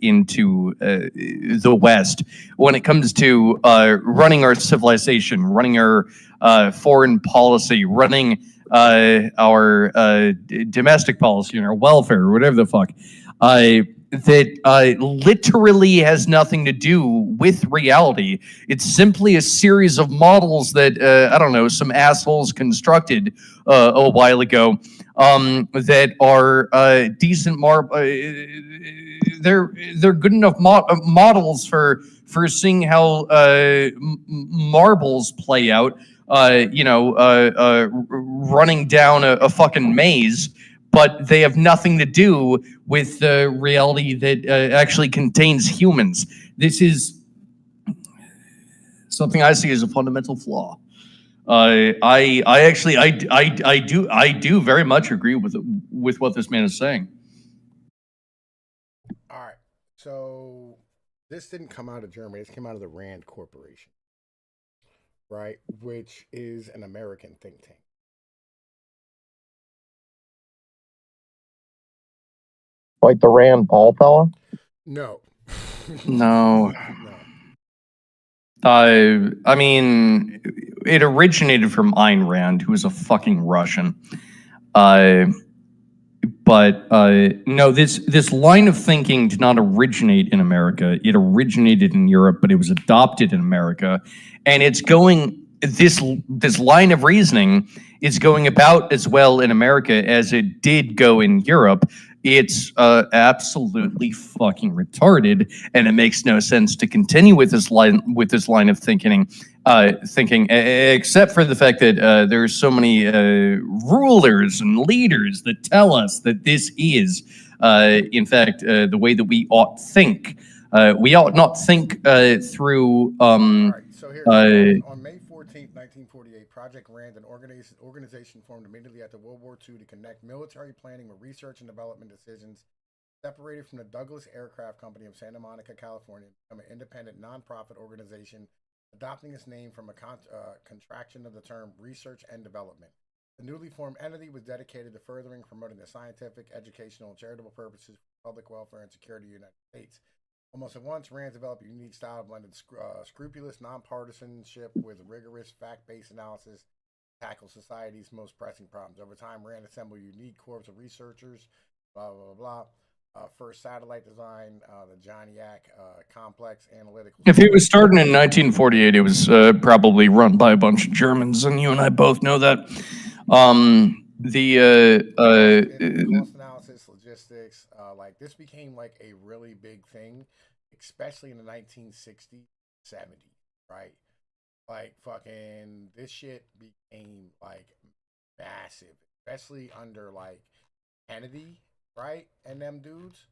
into the West when it comes to running our civilization, running our foreign policy, running our domestic policy and our welfare, or whatever the fuck, that literally has nothing to do with reality. It's simply a series of models that, I don't know, some assholes constructed a while ago that are decent, they're good enough models for seeing how marbles play out, running down a fucking maze, but they have nothing to do with the reality that actually contains humans. This is something I see as a fundamental flaw. I do very much agree with what this man is saying.
All right, so this didn't come out of Germany. This came out of the Rand Corporation, right? Which is an American think tank.
Like the Rand Paul fella?
No.
No. I mean, it originated from Ayn Rand, who is a fucking Russian. But no, this line of thinking did not originate in America. It originated in Europe, but it was adopted in America. And it's going, this line of reasoning is going about as well in America as it did go in Europe. It's absolutely fucking retarded, and it makes no sense to continue with this line of thinking, except for the fact that there are so many rulers and leaders that tell us that this is, in fact, the way that we ought think. We ought not think through.
All right, so here, on May 14th, 1948, Project Rand, an organization formed immediately after World War II to connect military planning with research and development decisions, separated from the Douglas Aircraft Company of Santa Monica, California, become an independent nonprofit organization, adopting its name from a contraction of the term research and development. The newly formed entity was dedicated to furthering and promoting the scientific, educational, and charitable purposes for public welfare and security of the United States. Almost at once, Rand developed a unique style of blended scrupulous nonpartisanship with rigorous fact-based analysis to tackle society's most pressing problems. Over time, Rand assembled a unique corps of researchers, blah, blah, blah, blah. First satellite design, the Johnny-Yak complex analytical.
If it was started in 1948, it was probably run by a bunch of Germans, and you and I both know that.
Cost analysis, logistics, like this became like a really big thing, especially in the 1960s, 70s, right? Like fucking this shit became like massive, especially under like Kennedy, right? And them dudes,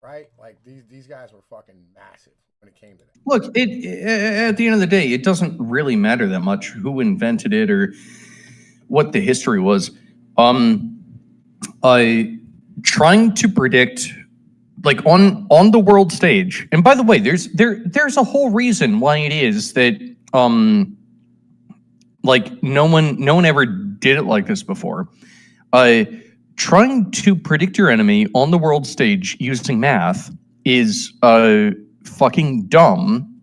right? Like these guys were fucking massive when it came to that.
Look, at the end of the day, it doesn't really matter that much who invented it or what the history was. Trying to predict, like on the world stage, and by the way, there's a whole reason why it is that like no one ever did it like this before. Trying to predict your enemy on the world stage using math is fucking dumb.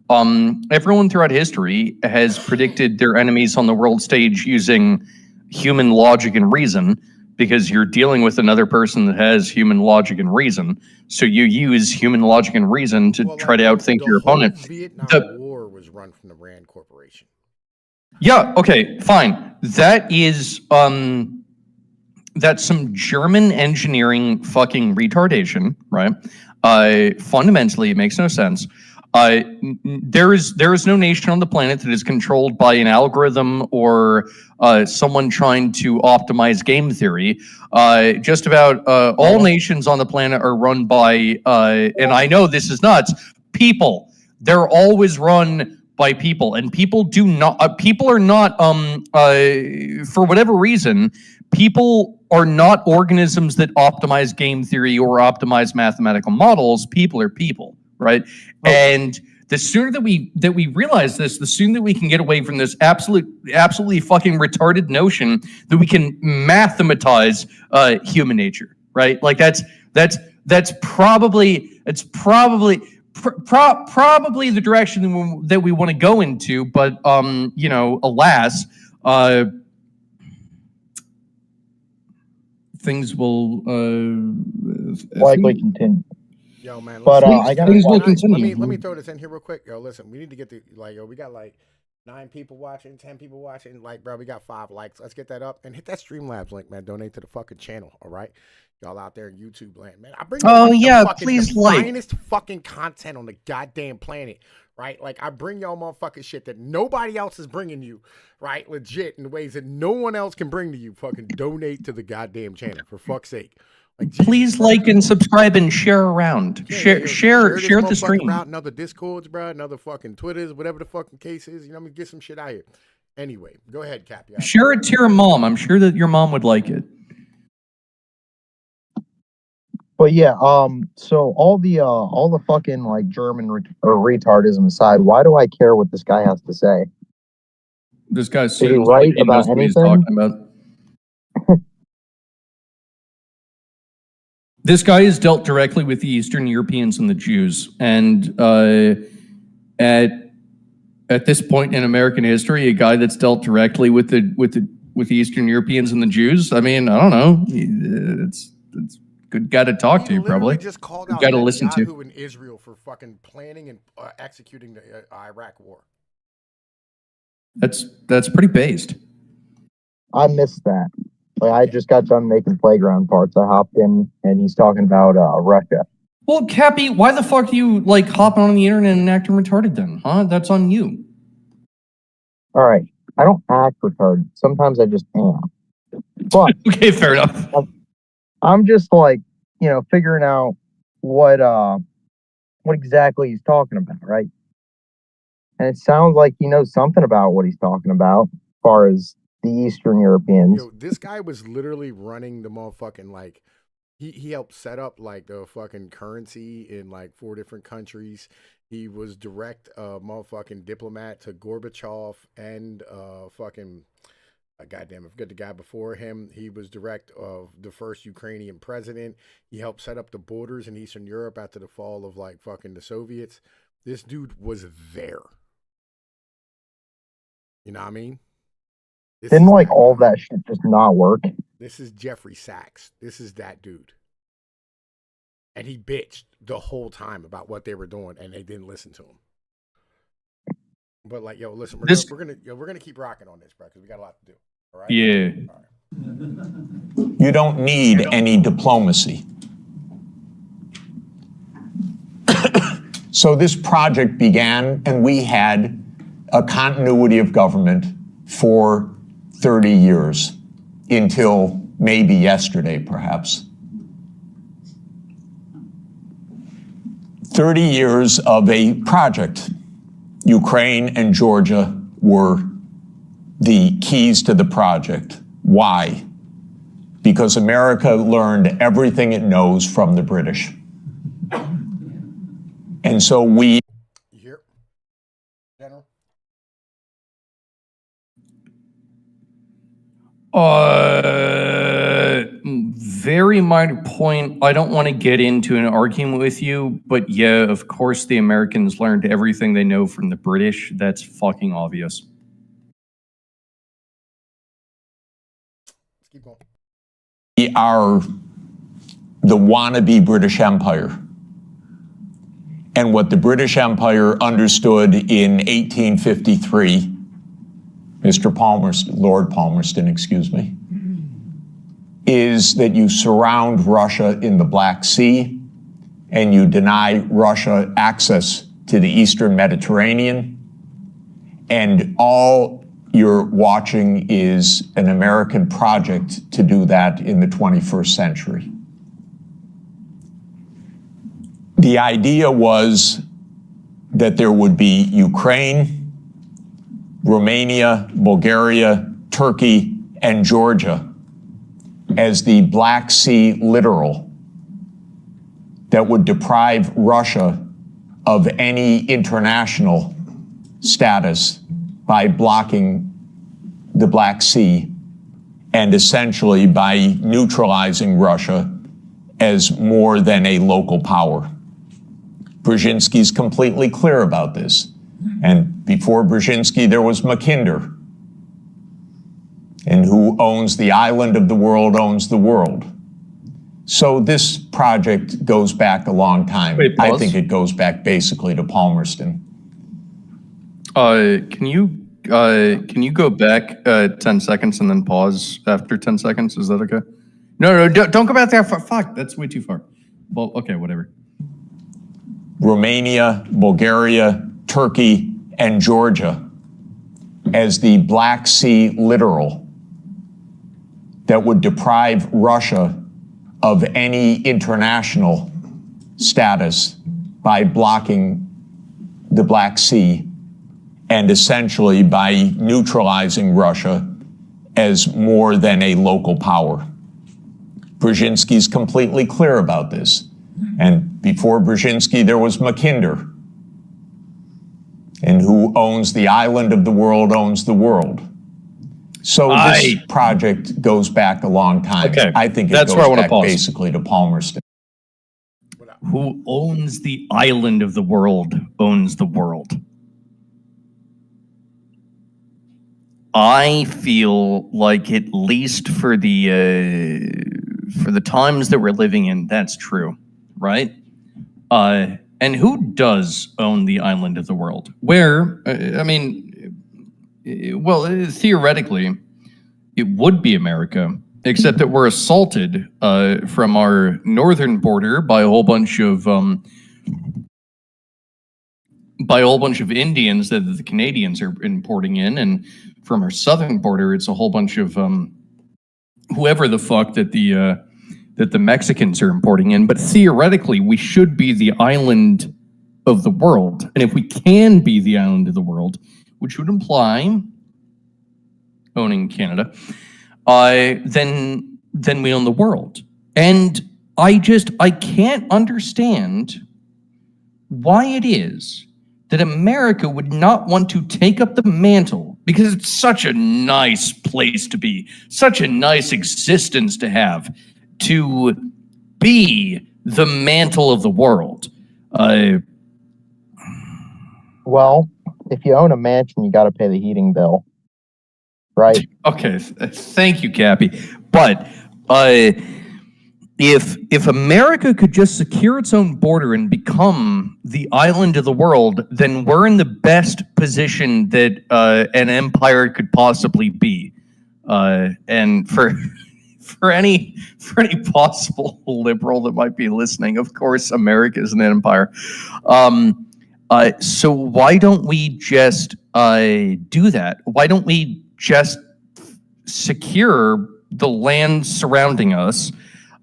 Everyone throughout history has predicted their enemies on the world stage using human logic and reason, because you're dealing with another person that has human logic and reason. So you use human logic and reason to try to outthink your opponent.
The Vietnam War was run from the Rand Corporation.
Yeah, okay, fine. That is that's some German engineering fucking retardation, right? Fundamentally, it makes no sense. There is no nation on the planet that is controlled by an algorithm or someone trying to optimize game theory. Just about all nations on the planet are run by, and I know this is nuts, people. They're always run by people, and people do not. People are not, for whatever reason, people are not organisms that optimize game theory or optimize mathematical models. People are people. Right. And the sooner that we realize this, the sooner that we can get away from this absolutely fucking retarded notion that we can mathematize human nature. Right. Like That's probably probably the direction that we want to go into, but you know, alas, things will
likely continue.
Yo, man,
but I got
let me throw this in here real quick. Yo, listen, we need to get the we got like 9 people watching, 10 people watching. Like, bro, we got 5 likes. Let's get that up and hit that Streamlabs link, man. Donate to the fucking channel, all right? Y'all out there in YouTube land, man. I bring
please
the
like
finest fucking content on the goddamn planet, right? Like, I bring y'all motherfucking shit that nobody else is bringing you, right? Legit, in ways that no one else can bring to you. Fucking donate to the goddamn channel, for fuck's sake. Like,
please like and subscribe and share around. Share the stream.
Out in other Discords, bro, and other fucking Twitters, whatever the fucking case is. You know, I'm gonna get some shit out here. Anyway, go ahead, Cap.
Share it to your mom. I'm sure that your mom would like it.
But yeah, so all the fucking like German retardism aside, why do I care what this guy has to say?
This guy's
Did he write about anything?
This guy has dealt directly with the Eastern Europeans and the Jews, and at this point in American history, a guy that's dealt directly with the Eastern Europeans and the Jews. I mean, I don't know. It's good guy to talk to, probably.
Just called out
got to listen to.
In Israel for fucking planning and executing the Iraq war.
That's pretty based.
I missed that. Like, I just got done making playground parts. I hopped in, and he's talking about Russia.
Well, Cappy, why the fuck are you like hopping on the internet and acting retarded then? Huh? That's on you.
All right, I don't act retarded. Sometimes I just am. But
okay, fair enough.
I'm just like, you know, figuring out what exactly he's talking about, right? And it sounds like he knows something about what he's talking about, as far as the Eastern Europeans.
Yo, this guy was literally running the motherfucking, like, he helped set up like the fucking currency in like 4 different countries. He was direct motherfucking diplomat to Gorbachev and fucking goddamn, I forget the guy before him. He was direct of the first Ukrainian president. He helped set up the borders in Eastern Europe after the fall of like fucking the Soviets. This dude was there. You know what I mean?
Didn't like all that shit just not work?
This is Jeffrey Sachs. This is that dude. And he bitched the whole time about what they were doing, and they didn't listen to him. But like, yo, listen, we're gonna keep rocking on this, bro, because we got a lot to do. All right?
Yeah.
All right.
You don't need any diplomacy. So this project began, and we had a continuity of government for 30 years, until maybe yesterday, perhaps. 30 years of a project. Ukraine and Georgia were the keys to the project. Why? Because America learned everything it knows from the British. And so we...
Here, General?
Very minor point. I don't want to get into an argument with you, but yeah, of course the Americans learned everything they know from the British. That's fucking obvious.
Let's keep going.
We are the wannabe British Empire. And what the British Empire understood in 1853, Lord Palmerston, excuse me, is that you surround Russia in the Black Sea and you deny Russia access to the Eastern Mediterranean. And all you're watching is an American project to do that in the 21st century. The idea was that there would be Ukraine, Romania, Bulgaria, Turkey, and Georgia as the Black Sea littoral that would deprive Russia of any international status by blocking the Black Sea and essentially by neutralizing Russia as more than a local power. Brzezinski's completely clear about this. And before Brzezinski, there was Mackinder. And who owns the island of the world owns the world. So this project goes back a long time.
Wait,
I think it goes back basically to Palmerston.
Can you go back 10 seconds and then pause after 10 seconds? Is that okay? No, don't go back there. Fuck, that's way too far. Well, okay, whatever.
Romania, Bulgaria, Turkey, and Georgia as the Black Sea littoral that would deprive Russia of any international status by blocking the Black Sea and essentially by neutralizing Russia as more than a local power. Brzezinski's completely clear about this. And before Brzezinski, there was Mackinder. And who owns the island of the world owns the world. So this project goes back a long time.
Okay,
I think it
that's
goes
where I wanna
back
pause.
basically to Palmerston.
Who owns the island of the world owns the world. I feel like at least for the times that we're living in, that's true, right? And who does own the island of the world? Where, theoretically, it would be America, except that we're assaulted from our northern border by a whole bunch of Indians that the Canadians are importing in, and from our southern border, it's a whole bunch of whoever the fuck that the Mexicans are importing in. But theoretically, we should be the island of the world, and if we can be the island of the world, which would imply owning Canada, then we own the world. And I can't understand why it is that America would not want to take up the mantle, because it's such a nice place to be, such a nice existence to have, to be the mantle of the world.
Well, if you own a mansion, you got to pay the heating bill, right?
Okay, thank you, Cappy. But if America could just secure its own border and become the island of the world, then we're in the best position that an empire could possibly be. And for any possible liberal that might be listening, of course, America is an empire. So why don't we just do that? Why don't we just secure the land surrounding us?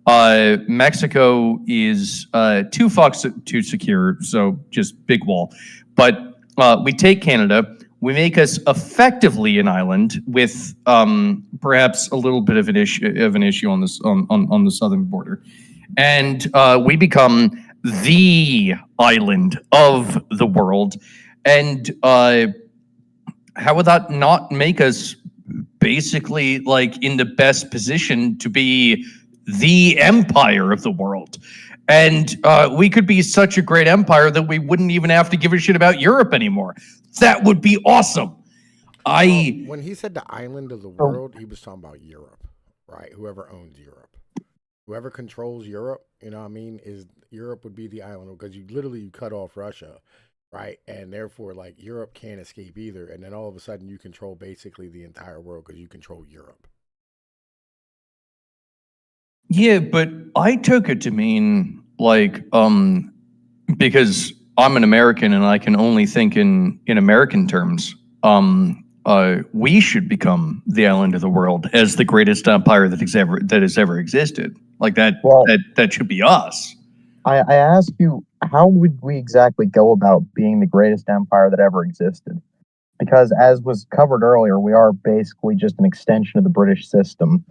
Mexico is 2 fucks to secure, so just big wall. But we take Canada, we make us effectively an island with perhaps a little bit of an issue on this on the southern border, and we become the island of the world. And how would that not make us basically like in the best position to be the empire of the world? And we could be such a great empire that we wouldn't even have to give a shit about Europe anymore. That would be awesome.
When he said the island of the world, he was talking about Europe, right? Whoever owns Europe, whoever controls Europe, you know what I mean, is Europe would be the island, because you cut off Russia, right? And therefore, like, Europe can't escape either. And then all of a sudden you control basically the entire world because you control Europe.
Yeah, but I took it to mean like, because I'm an American and I can only think in American terms, we should become the island of the world as the greatest empire that has ever existed. Like that,
Well,
that should be us.
I ask you, how would we exactly go about being the greatest empire that ever existed? Because as was covered earlier, we are basically just an extension of the British system.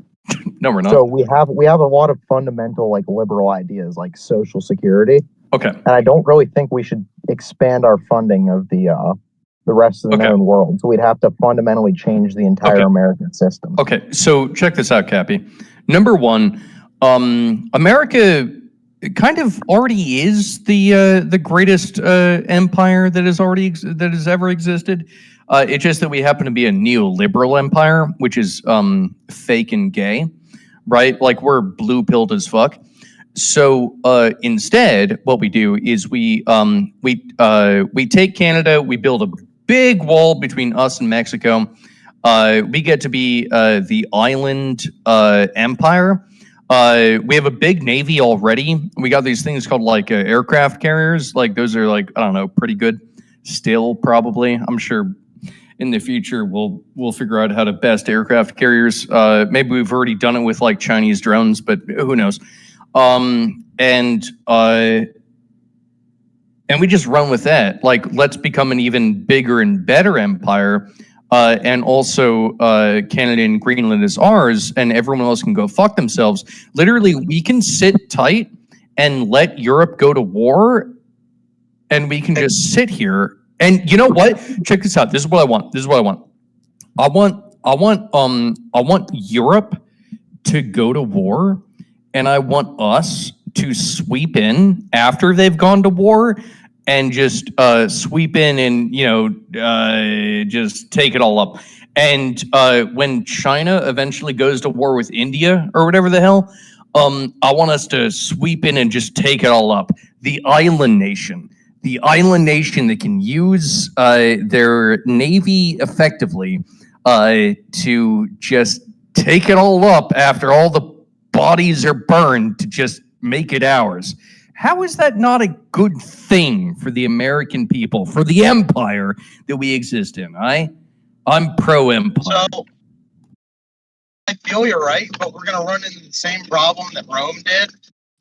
No, we're not.
So we have a lot of fundamental, like, liberal ideas, like social security.
Okay.
And I don't really think we should expand our funding of the rest of the known world. So we'd have to fundamentally change the entire American system.
Okay, so check this out, Cappy. Number one, America kind of already is the greatest empire that has ever existed. It's just that we happen to be a neoliberal empire, which is fake and gay, right? Like we're blue pilled as fuck. So instead, what we do is we take Canada, we build a big wall between us and Mexico. We get to be the island empire. We have a big navy already. We got these things called like aircraft carriers. Like those are like, I don't know, pretty good still probably. I'm sure in the future we'll figure out how to best aircraft carriers. Maybe we've already done it with like Chinese drones, but who knows? And we just run with that. Like, let's become an even bigger and better empire. And also, Canada and Greenland is ours, and everyone else can go fuck themselves. Literally, we can sit tight and let Europe go to war, and we can just sit here. And you know what? Check this out. This is what I want. I want Europe to go to war, and I want us to sweep in after they've gone to war and just sweep in and, just take it all up. And when China eventually goes to war with India or whatever the hell, I want us to sweep in and just take it all up. The island nation that can use their navy effectively to just take it all up after all the bodies are burned to just make it ours. How is that not a good thing for the American people, for the empire that we exist in? I'm pro-empire.
So, I feel you're right, but we're going to run into the same problem that Rome did,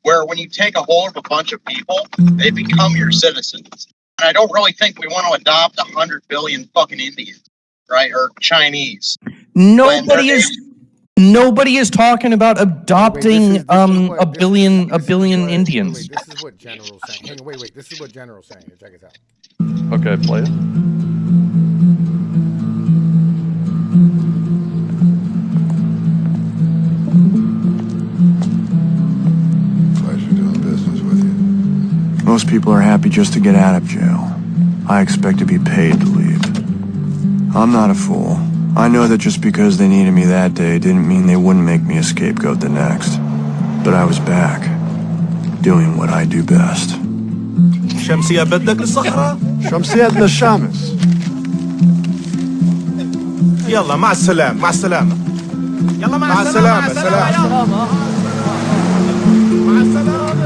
where when you take a hold of a bunch of people, they become your citizens. And I don't really think we want to adopt 100 billion fucking Indians, right? Or Chinese.
Nobody is talking about adopting a billion Indians.
This is what General's saying. Wait. This is what General's saying. Check it out.
Okay, play it.
Pleasure doing business with you. Most people are happy just to get out of jail. I expect to be paid to leave. I'm not a fool. I know that just because they needed me that day didn't mean they wouldn't make me a scapegoat the next. But I was back, doing what I do best.
شمسية بدك للصحراء؟
شمسية للشمس.
يلا مع السلامة مع السلامة. يلا مع السلامة سلام. مع السلامة.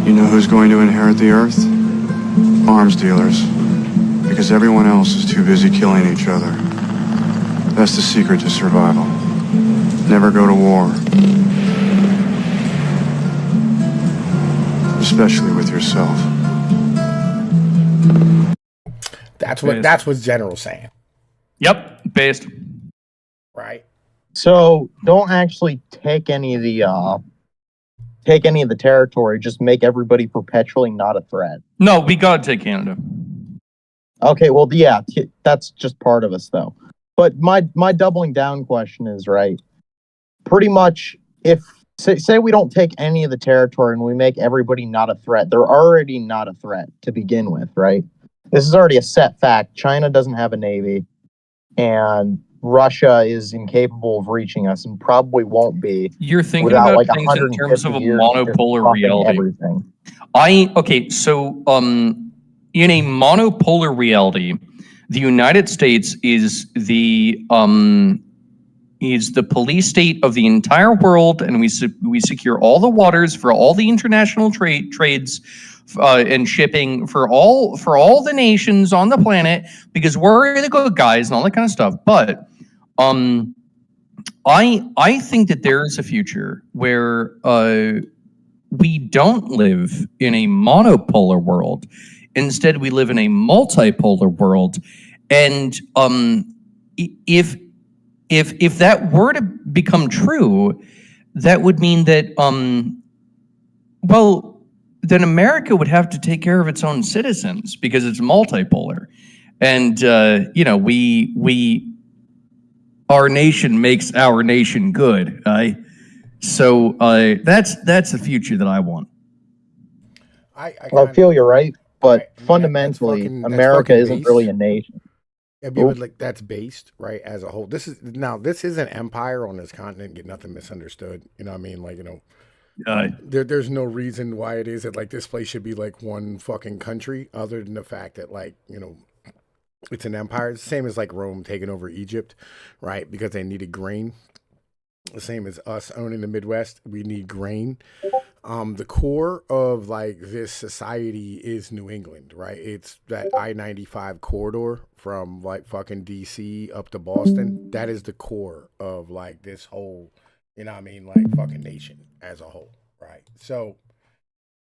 You know who's going to inherit the earth? Arms dealers. Because everyone else is too busy killing each other. That's the secret to survival. Never go to war. Especially with yourself.
That's what General's saying.
Yep, based.
Right.
So don't actually take any of the territory. Just make everybody perpetually not a threat.
No, we gotta take Canada.
Okay, well, yeah, that's just part of us, though. But my doubling down question is, right, pretty much if, say we don't take any of the territory and we make everybody not a threat, they're already not a threat to begin with, right? This is already a set fact. China doesn't have a navy, and Russia is incapable of reaching us and probably won't be.
You're thinking
without
about
like
things in terms of a monopolar reality.
Everything.
So in a monopolar reality, the United States is the police state of the entire world, and we secure all the waters for all the international trades and shipping for all the nations on the planet, because we're the good guys and all that kind of stuff. But I think that there is a future where we don't live in a monopolar world. Instead, we live in a multipolar world, and if that were to become true, that would mean that then America would have to take care of its own citizens because it's multipolar. And, you know, our nation makes our nation good. So that's the future that I want.
I feel you're right, but fundamentally, America isn't really a nation.
Yeah, but like that's based, right, as a whole. This is an empire on this continent. Get nothing misunderstood. You know what I mean? Like, you know, there's no reason why it is that like this place should be like one fucking country, other than the fact that like, you know, it's an empire. It's the same as like Rome taking over Egypt, right? Because they needed grain. The same as us owning the Midwest, we need grain. The core of like this society is New England, right? It's that I-95 corridor from like fucking DC up to Boston. That is the core of like this whole, you know what I mean, like fucking nation as a whole, right? So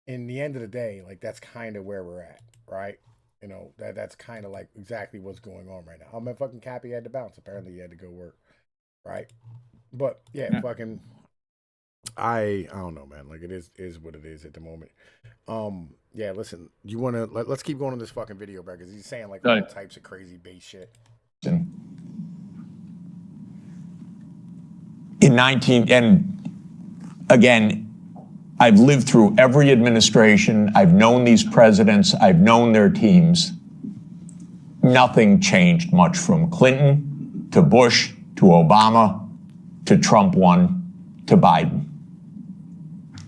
in the end of the day, like that's kind of where we're at, right? You know, that's kind of like exactly what's going on right now. Oh, my fucking Cappy had to bounce. Apparently he had to go work, right? But yeah. Fucking I don't know, man. Like it is what it is at the moment. Yeah, listen, you want to let's keep going on this fucking video, bro, because he's saying like all types of crazy base shit.
And again, I've lived through every administration. I've known these presidents. I've known their teams. Nothing changed much from Clinton to Bush to Obama to Trump 1 to Biden.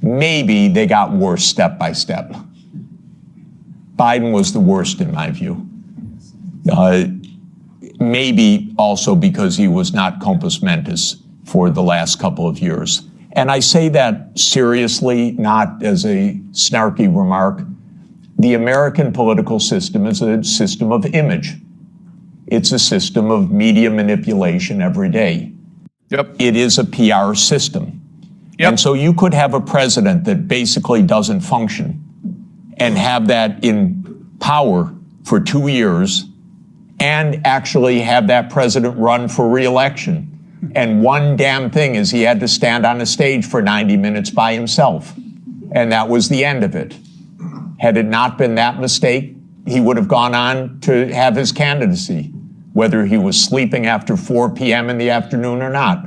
Maybe they got worse step by step. Biden was the worst in my view. Maybe also because he was not compos mentis for the last couple of years. And I say that seriously, not as a snarky remark. The American political system is a system of image. It's a system of media manipulation every day.
Yep.
It is a PR system.
Yep.
And so you could have a president that basically doesn't function and have that in power for 2 years and actually have that president run for re-election. And one damn thing is he had to stand on a stage for 90 minutes by himself. And that was the end of it. Had it not been that mistake, he would have gone on to have his candidacy, whether he was sleeping after 4 p.m. in the afternoon or not.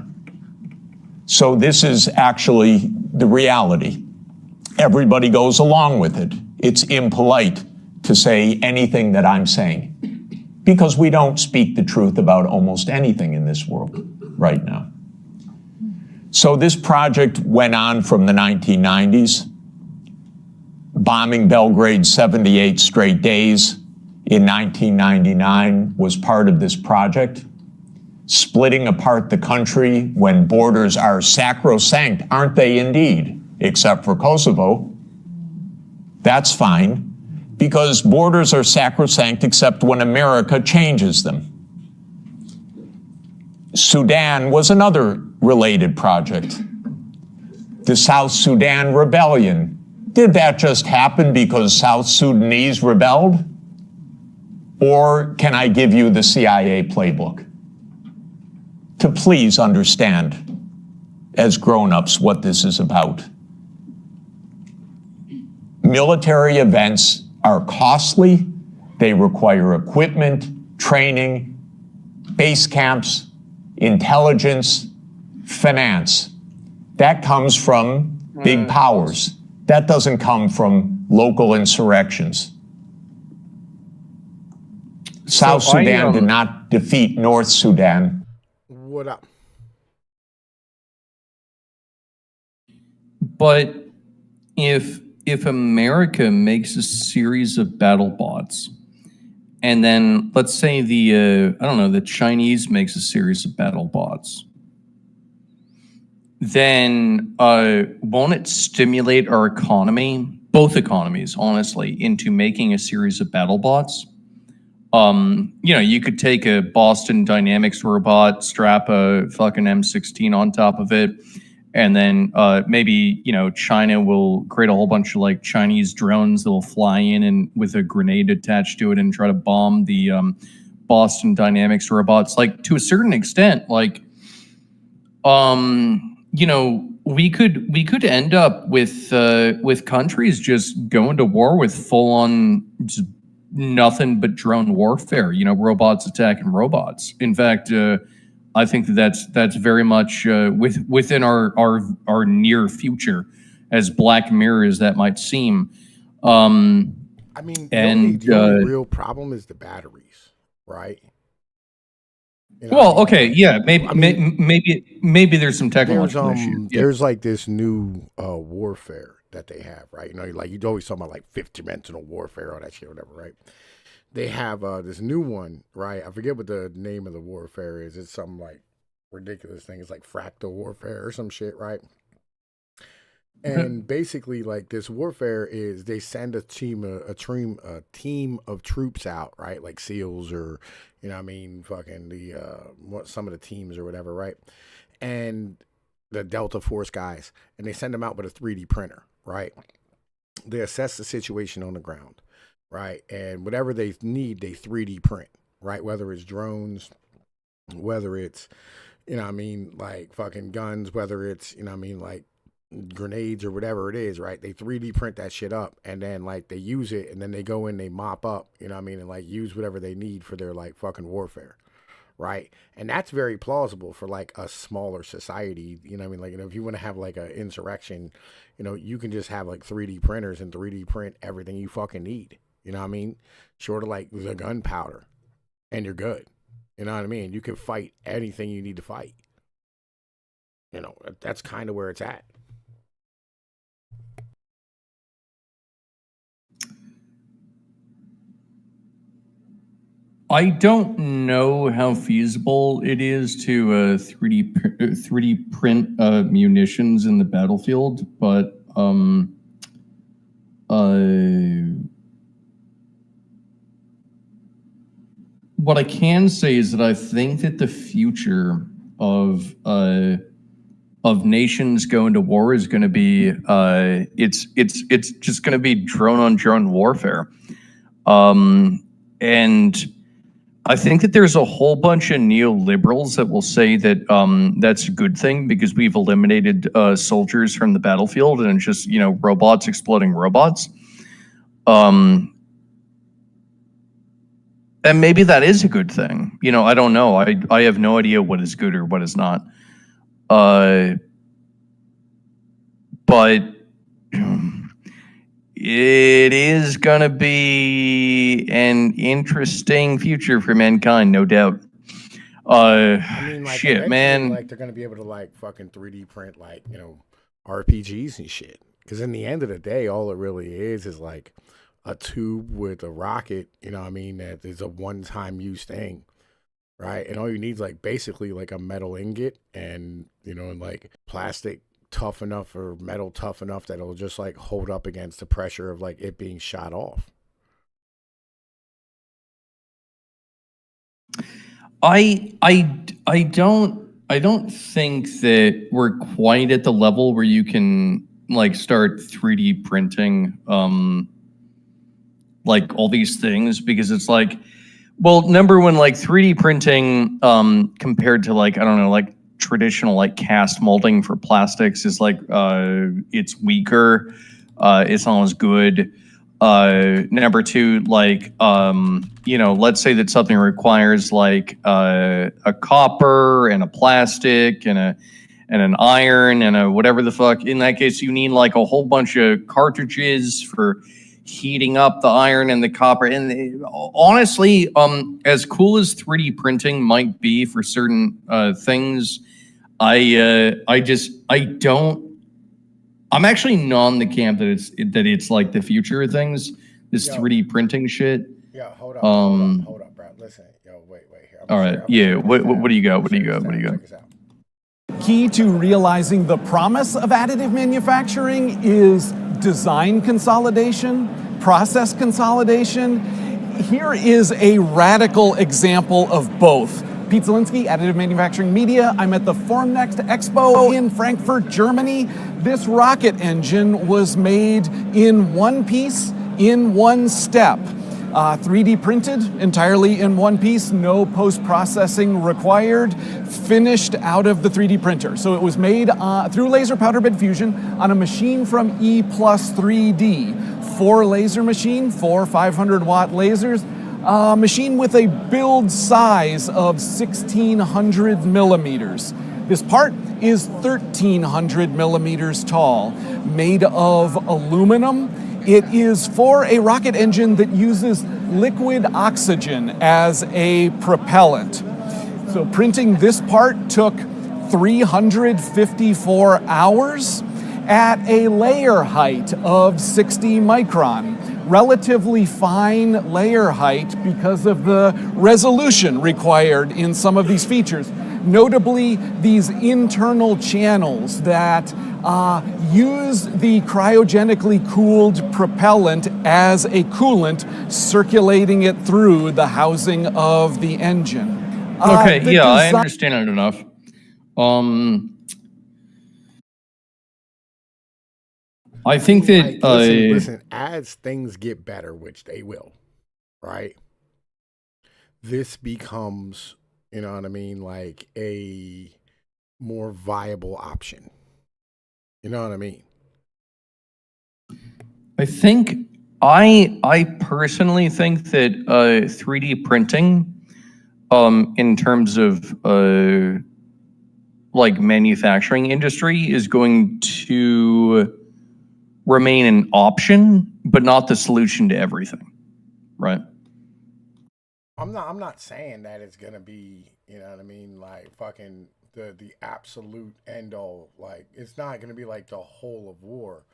So this is actually the reality. Everybody goes along with it. It's impolite to say anything that I'm saying because we don't speak the truth about almost anything in this world right now. So this project went on from the 1990s, bombing Belgrade 78 straight days in 1999 was part of this project. Splitting apart the country when borders are sacrosanct, aren't they indeed? Except for Kosovo. That's fine, because borders are sacrosanct except when America changes them. Sudan was another related project. The South Sudan Rebellion. Did that just happen because South Sudanese rebelled? Or can I give you the CIA playbook? To please understand, as grown-ups, what this is about. Military events are costly. They require equipment, training, base camps, intelligence, finance. That comes from big powers. That doesn't come from local insurrections. South Sudan did not defeat North Sudan.
What up?
But if America makes a series of battle bots, and then let's say the Chinese makes a series of battle bots, then won't it stimulate our economy, both economies, honestly, into making a series of battle bots? You could take a Boston Dynamics robot, strap a fucking M16 on top of it, and then maybe, China will create a whole bunch of like Chinese drones that will fly in and with a grenade attached to it and try to bomb the Boston Dynamics robots. Like to a certain extent, like, we could end up with countries just going to war with full on just nothing but drone warfare. You know, robots attacking robots. In fact, I think that's very much within our near future, as Black Mirror as that might seem.
I mean, the only real problem is the batteries, right? You know,
well, okay, yeah, maybe there's some technological issues. Yeah.
There's like this new warfare that they have, right? You know, like you always talk about like fifth dimensional warfare, all that shit, or whatever, right? They have this new one, right? I forget what the name of the warfare is. It's some like ridiculous thing. It's like fractal warfare or some shit, right? And basically, like this warfare is they send a team of troops out, right? Like SEALs or, you know what I mean, fucking some of the teams or whatever, right? And the Delta Force guys, and they send them out with a 3D printer, right? They assess the situation on the ground, right? And whatever they need, they 3D print, right? Whether it's drones, whether it's, you know what I mean, like fucking guns, whether it's, you know what I mean, like grenades or whatever it is, right? They 3D print that shit up, and then like they use it, and then they go in, they mop up, you know what I mean, and like use whatever they need for their like fucking warfare, right? And that's very plausible for like a smaller society, you know what I mean? Like, you know, if you want to have like an insurrection, you know, you can just have like 3D printers and 3D print everything you fucking need, you know what I mean? Short of like the gunpowder, and you're good, you know what I mean? You can fight anything you need to fight. You know, that's kind of where it's at.
I don't know how feasible it is to 3D print munitions in the battlefield, but what I can say is that I think that the future of nations going to war is going to be it's just going to be drone on drone warfare, and I think that there's a whole bunch of neoliberals that will say that that's a good thing because we've eliminated soldiers from the battlefield and it's just, you know, robots exploding robots. And maybe that is a good thing. You know, I don't know. I have no idea what is good or what is not. But it is going to be an interesting future for mankind, no doubt.
I mean, like,
shit, man.
Like, they're going to be able to, like, fucking 3D print, like, you know, RPGs and shit. Because in the end of the day, all it really is like a tube with a rocket, you know what I mean, that is a one-time use thing, right? And all you need is, like, basically, like, a metal ingot and, you know, and, like, plastic tough enough or metal tough enough that it'll just like hold up against the pressure of like it being shot off.
I don't think that we're quite at the level where you can like start 3D printing like all these things, because it's like, well, number one, like 3D printing compared to like, I don't know, like traditional like cast molding for plastics is like it's weaker, it's not as good. Number two, like you know, let's say that something requires like a copper and a plastic and an iron and a whatever the fuck. In that case, you need like a whole bunch of cartridges for heating up the iron and the copper. And honestly, as cool as 3D printing might be for certain things, I'm actually not in the camp that it's like the future of things. This 3D printing shit.
Yeah, hold up, bro. Listen, wait here.
All right, yeah. What do you got? What do you got?
Key to realizing the promise of additive manufacturing is design consolidation, process consolidation. Here is a radical example of both. Pete Zielinski, Additive Manufacturing Media. I'm at the Formnext Expo in Frankfurt, Germany. This rocket engine was made in one piece, in one step. 3D printed entirely in one piece, no post-processing required, finished out of the 3D printer. So it was made through laser powder bed fusion on a machine from E+3D. 4 laser machine, 4 500-watt lasers, a machine with a build size of 1,600 millimeters. This part is 1,300 millimeters tall, made of aluminum. It is for a rocket engine that uses liquid oxygen as a propellant. So printing this part took 354 hours at a layer height of 60 micron. Relatively fine layer height because of the resolution required in some of these features. Notably, these internal channels that use the cryogenically cooled propellant as a coolant, circulating it through the housing of the engine.
Okay, yeah, I understand it enough. I think that
listen, as things get better, which they will, right? This becomes, you know what I mean, like a more viable option. You know what I mean?
I think I personally think that 3D printing, in terms of like manufacturing industry, is going to remain an option, but not the solution to everything, right?
I'm not saying that it's gonna be, you know what I mean, like fucking the absolute end all. Like it's not gonna be like the whole of war.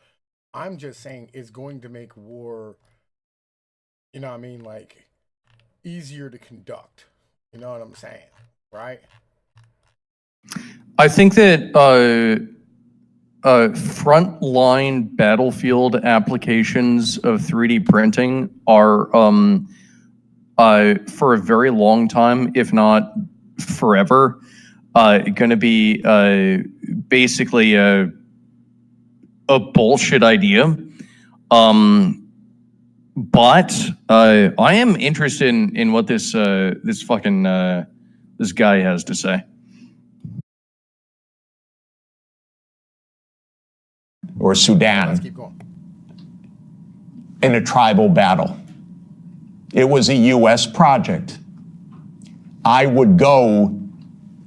I'm just saying it's going to make war, you know what I mean, like easier to conduct. You know what I'm saying, right?
I think that frontline battlefield applications of 3D printing are for a very long time, if not forever, going to be basically a bullshit idea. But I am interested in what this this fucking this guy has to say.
Or Sudan.
Let's keep going.
In a tribal battle. It was a U.S. project. I would go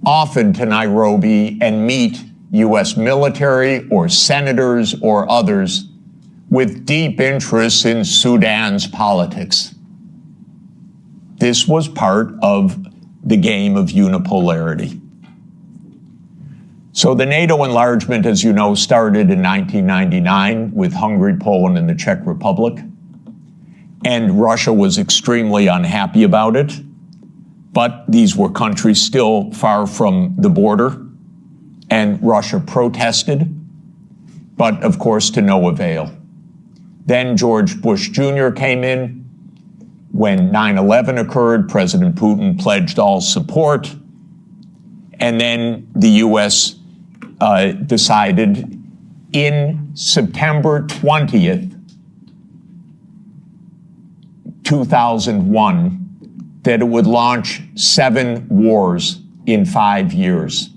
often to Nairobi and meet U.S. military or senators or others with deep interests in Sudan's politics. This was part of the game of unipolarity. So the NATO enlargement, as you know, started in 1999 with Hungary, Poland, and the Czech Republic. And Russia was extremely unhappy about it. But these were countries still far from the border. And Russia protested, but of course to no avail. Then George Bush Jr. came in. When 9/11 occurred, President Putin pledged all support. And then the U.S. Decided in September 20th, 2001, that it would launch 7 wars in 5 years.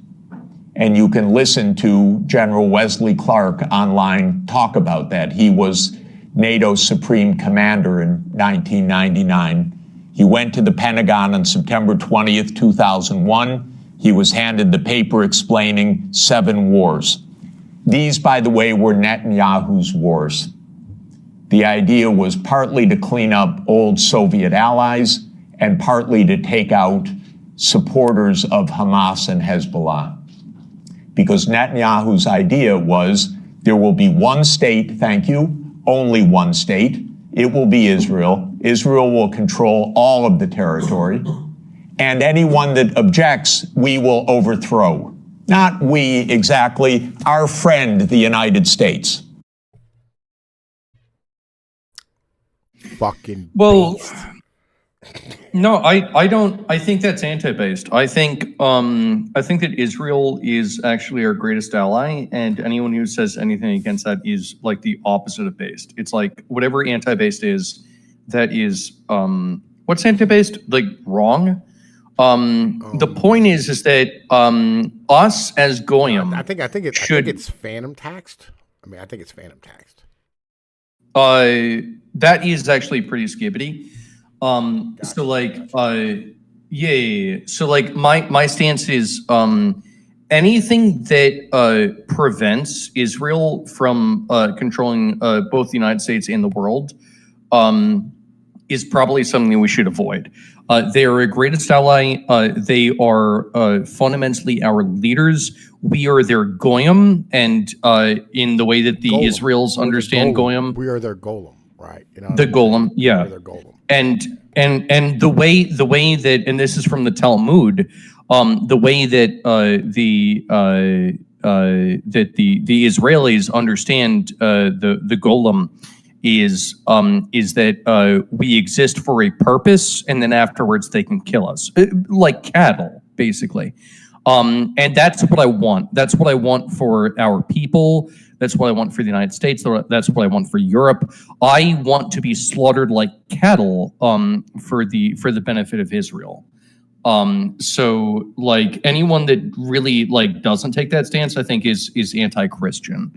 And you can listen to General Wesley Clark online talk about that. He was NATO's Supreme Commander in 1999. He went to the Pentagon on September 20th, 2001. He was handed the paper explaining 7 wars. These, by the way, were Netanyahu's wars. The idea was partly to clean up old Soviet allies and partly to take out supporters of Hamas and Hezbollah. Because Netanyahu's idea was there will be one state, thank you, only one state. It will be Israel. Israel will control all of the territory. And anyone that objects, we will overthrow. Not we exactly, our friend, the United States.
Fucking
well,
beast.
No, I don't. I think that's anti-based. I think that Israel is actually our greatest ally, and anyone who says anything against that is like the opposite of based. It's like whatever anti-based is, that is what's anti-based, like wrong. The point is that us as goyim,
I think it's phantom taxed. I mean, I think it's phantom taxed.
That is actually pretty skibbity. Gotcha, so like, gotcha. Yeah. So like, my stance is anything that prevents Israel from controlling both the United States and the world is probably something we should avoid. They are a greatest ally. They are fundamentally our leaders. We are their goyim, and in the way that the golem. Israels understand goyim,
we are their golem, right? You know,
the golem, yeah.
Their golem.
And the way that, and this is from the Talmud, the way that the Israelis understand the golem is that we exist for a purpose, and then afterwards they can kill us, like cattle, basically. And that's what I want. That's what I want for our people. That's what I want for the United States. That's what I want for Europe. I want to be slaughtered like cattle for the benefit of Israel. So like anyone that really like doesn't take that stance, I think is anti-Christian.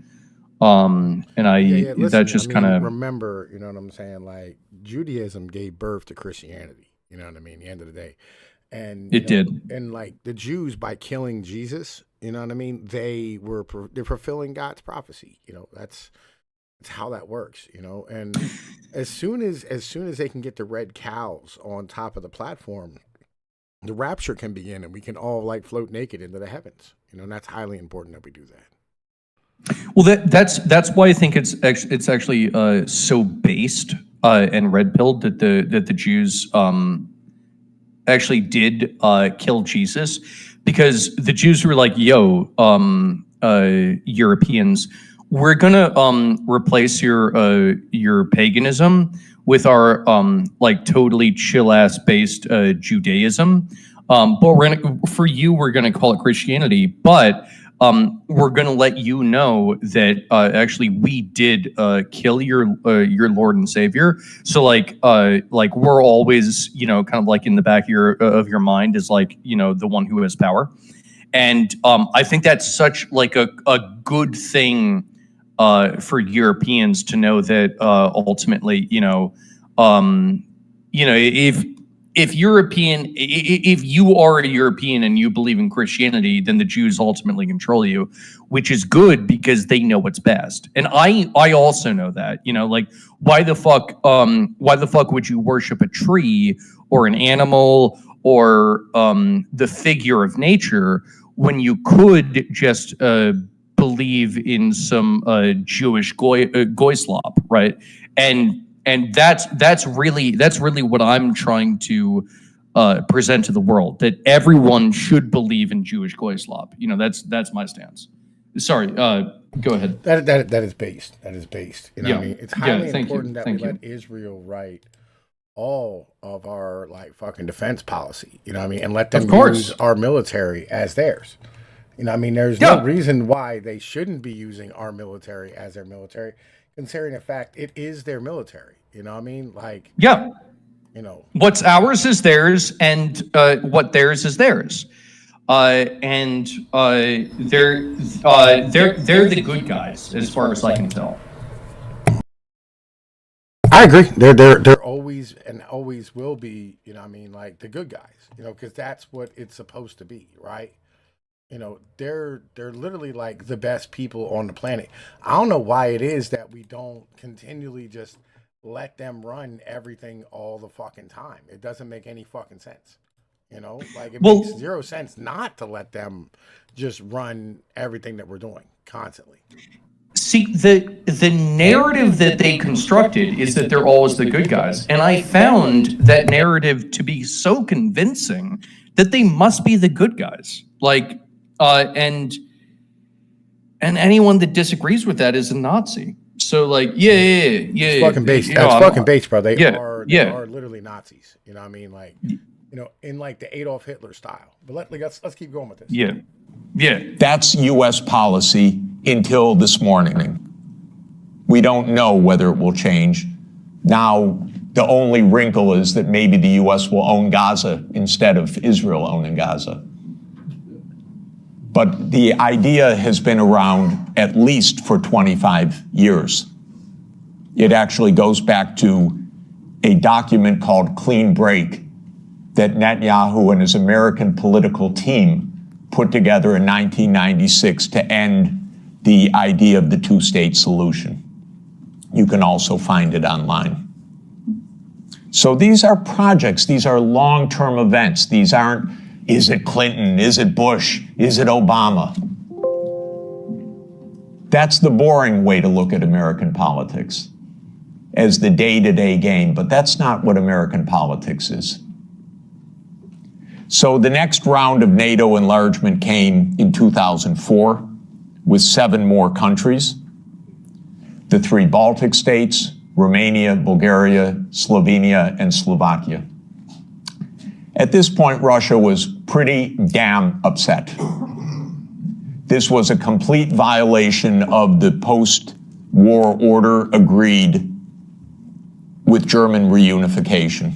And listen, that's just kind of
remember, you know what I'm saying? Like Judaism gave birth to Christianity. You know what I mean? At the end of the day. And
it did.
And like the Jews, by killing Jesus, you know what I mean? They're fulfilling God's prophecy. You know, that's how that works, you know? And as soon as they can get the red cows on top of the platform, the rapture can begin and we can all like float naked into the heavens. You know, and that's highly important that we do that.
Well, that's why I think it's actually so based and red pilled that the Jews actually did kill Jesus, because the Jews were like, "Yo, Europeans, we're gonna replace your paganism with our like totally chill ass based Judaism, but we're gonna call it Christianity, but." We're going to let you know that actually we did kill your Lord and Savior. So like we're always, you know, kind of like in the back of your mind is like, you know, the one who has power. And I think that's such like a good thing for Europeans to know that ultimately, if you are a European and you believe in Christianity, then the Jews ultimately control you, which is good because they know what's best. And I also know that, you know, like why the fuck would you worship a tree or an animal or the figure of nature when you could just believe in some Jewish goy slop, right? And that's really what I'm trying to present to the world, that everyone should believe in Jewish goy slop. You know, that's my stance. Sorry, go ahead.
That is based. That is based. You know what I mean? It's highly important that we let Israel write all of our like fucking defense policy. You know what I mean? And let them use our military as theirs. You know what I mean? There's no reason why they shouldn't be using our military as their military, considering the fact it is their military. You know what I mean? Like,
yeah,
you know,
what's ours is theirs, and what theirs is theirs. And they're the good guys as far as I can tell.
I agree. They're always and always will be. You know what I mean? Like the good guys. You know, because that's what it's supposed to be, right? You know, they're literally like the best people on the planet. I don't know why it is that we don't continually just let them run everything all the fucking time. It doesn't make any fucking sense. You know, like it makes zero sense not to let them just run everything that we're doing constantly.
See, the narrative that they constructed is that they're always the good guys. And I found that narrative to be so convincing that they must be the good guys. Like, and anyone that disagrees with that is a Nazi. So like, yeah.
It's fucking based. It's fucking based, bro. They are literally Nazis. You know what I mean? Like, you know, in like the Adolf Hitler style. But let's keep going with this.
Yeah.
That's U.S. policy until this morning. We don't know whether it will change. Now, The only wrinkle is that maybe the U.S. will own Gaza instead of Israel owning Gaza. But the idea has been around at least for 25 years. It actually goes back to a document called Clean Break that Netanyahu and his American political team put together in 1996 to end the idea of the two-state solution. You can also find it online. So these are projects, these are long-term events. These aren't, is it Clinton, is it Bush, is it Obama? That's the boring way to look at American politics, as the day-to-day game, but that's not what American politics is. So the next round of NATO enlargement came in 2004 with 7 more countries: the 3 Baltic states, Romania, Bulgaria, Slovenia, and Slovakia. At this point, Russia was pretty damn upset. This was a complete violation of the post-war order agreed with German reunification.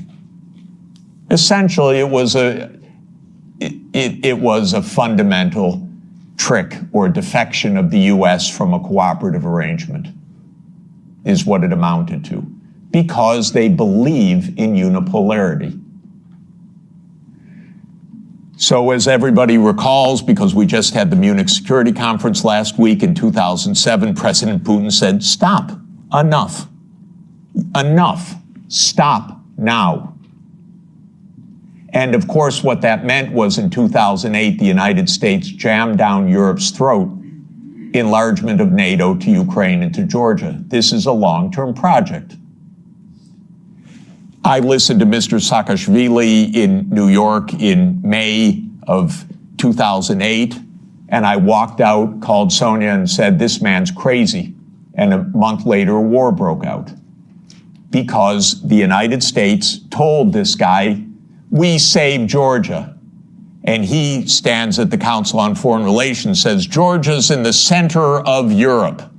Essentially, it was a fundamental trick or defection of the U.S. from a cooperative arrangement, is what it amounted to, because they believe in unipolarity. So as everybody recalls, because we just had the Munich Security Conference last week in 2007, President Putin said, stop, enough, enough, stop now. And of course, what that meant was in 2008, the United States jammed down Europe's throat enlargement of NATO to Ukraine and to Georgia. This is a long-term project. I listened to Mr. Saakashvili in New York in May of 2008, and I walked out, called Sonia, and said, this man's crazy. And a month later, a war broke out because the United States told this guy, we saved Georgia. And he stands at the Council on Foreign Relations, says, Georgia's in the center of Europe.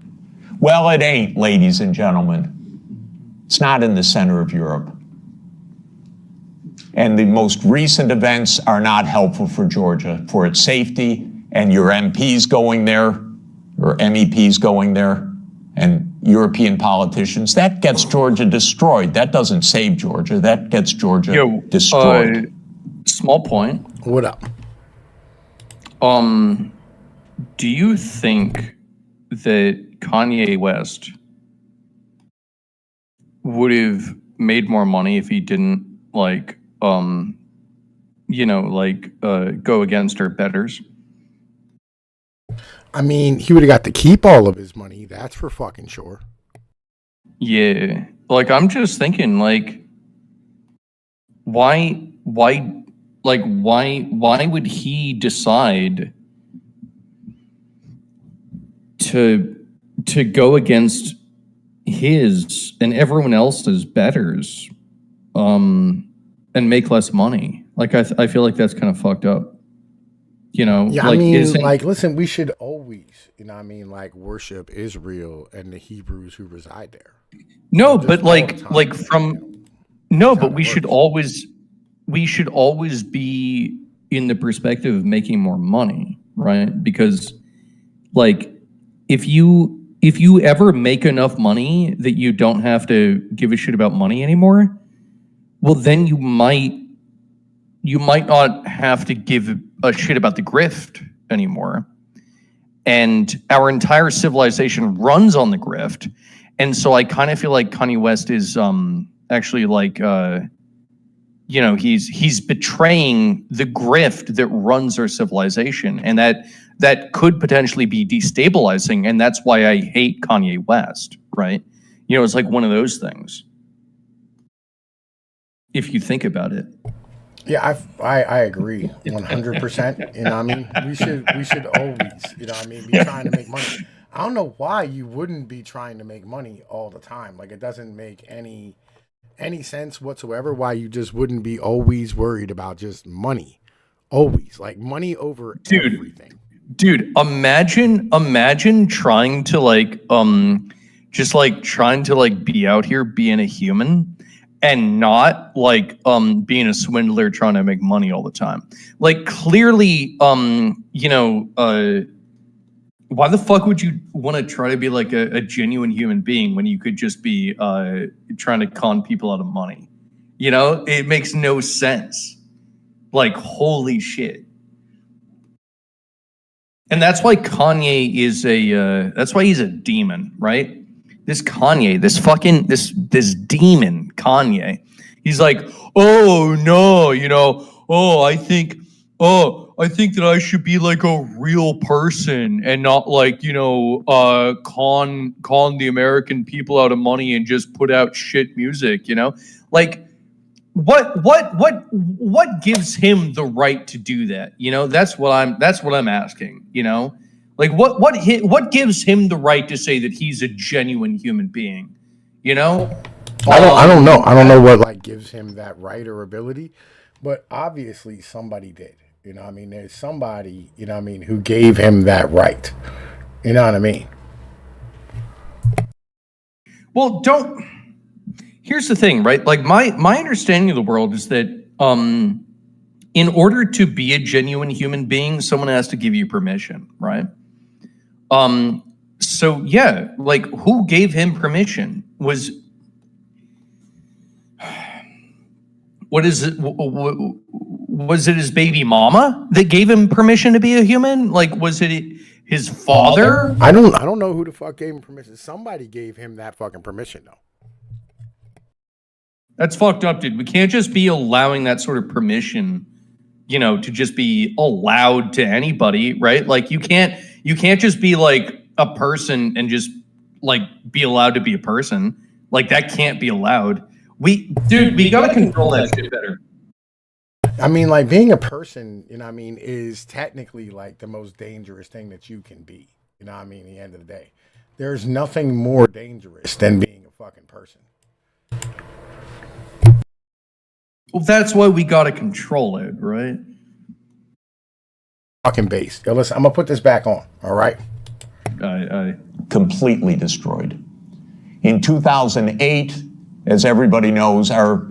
Well, it ain't, ladies and gentlemen. It's not in the center of Europe. And the most recent events are not helpful for Georgia, for its safety, and your MPs going there, or MEPs going there, and European politicians. That gets Georgia destroyed. That doesn't save Georgia. That gets Georgia destroyed.
Small point.
What up?
Do you think that Kanye West would have made more money if he didn't go against our betters?
I mean, he would have got to keep all of his money. That's for fucking sure.
Yeah. I'm just thinking, why would he decide to go against his and everyone else's betters and make less money? I feel like that's kind of fucked up.
Yeah, listen, we should always, worship Israel and the Hebrews who reside there.
No, but we should always be in the perspective of making more money, right? Because if you ever make enough money that you don't have to give a shit about money anymore, well, then you might not have to give a shit about the grift anymore. And our entire civilization runs on the grift. And so I kind of feel like Kanye West is actually he's betraying the grift that runs our civilization, and that could potentially be destabilizing, and that's why I hate Kanye West, right? It's like one of those things, if you think about it.
Yeah, I agree 100%. We should always, be trying to make money. I don't know why you wouldn't be trying to make money all the time. It doesn't make any sense whatsoever why you just wouldn't be always worried about just money. Always. Money over everything.
Dude, imagine trying to trying to be out here being a human, and not like being a swindler trying to make money all the time. Like clearly, you know, why the fuck would you want to try to be like a genuine human being when you could just be trying to con people out of money? You know, it makes no sense. Like, holy shit. And that's why Kanye is that's why he's a demon, right? This Kanye, this demon Kanye. He's like, oh no, you know, I think that I should be like a real person and not like, you know, con the American people out of money and just put out shit music, you know? Like, what gives him the right to do that? You know, that's what I'm asking, you know? Like what gives him the right to say that he's a genuine human being? You know?
I don't know. I don't know what like gives him that right or ability, but obviously somebody did. You know what I mean? There's somebody, you know what I mean, who gave him that right. You know what I mean?
Well, here's the thing, right? Like my understanding of the world is that in order to be a genuine human being, someone has to give you permission, right? So yeah, like who gave him permission? Was it his baby mama that gave him permission to be a human? Like was it his father?
I don't know who the fuck gave him permission. Somebody gave him that fucking permission though.
That's fucked up, dude. We can't just be allowing that sort of permission, you know, to just be allowed to anybody, right? Like you can't just be like a person and just like be allowed to be a person. Like that can't be allowed. We gotta control that shit better.
I mean, like being a person, you know what I mean, is technically like the most dangerous thing that you can be. You know what I mean? At the end of the day, there's nothing more dangerous than being a fucking person.
Well, that's why we gotta control it, right?
Fucking base. Yo, listen, I'm gonna put this back on. All right.
Completely destroyed. In 2008, as everybody knows, our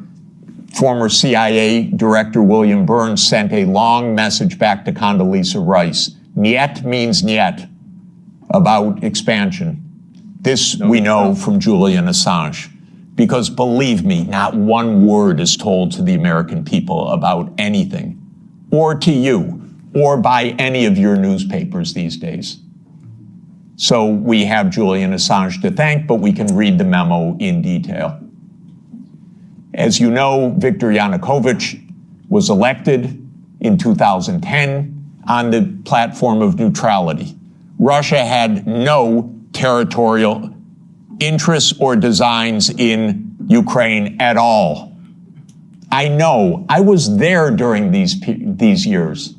former CIA director, William Burns, sent a long message back to Condoleezza Rice. Niet means niet, about expansion. This we know from Julian Assange. Because believe me, not one word is told to the American people about anything, or to you, or by any of your newspapers these days. So we have Julian Assange to thank, but we can read the memo in detail. As you know, Viktor Yanukovych was elected in 2010 on the platform of neutrality. Russia had no territorial interests or designs in Ukraine at all. I know, I was there during these years.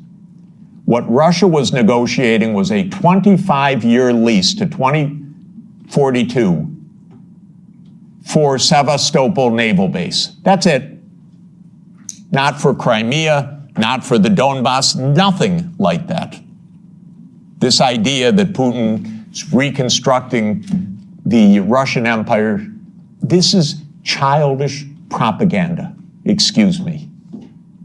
What Russia was negotiating was a 25-year lease to 2042 for Sevastopol Naval Base. That's it. Not for Crimea, not for the Donbass, nothing like that. This idea that Putin's reconstructing the Russian Empire, this is childish propaganda. Excuse me.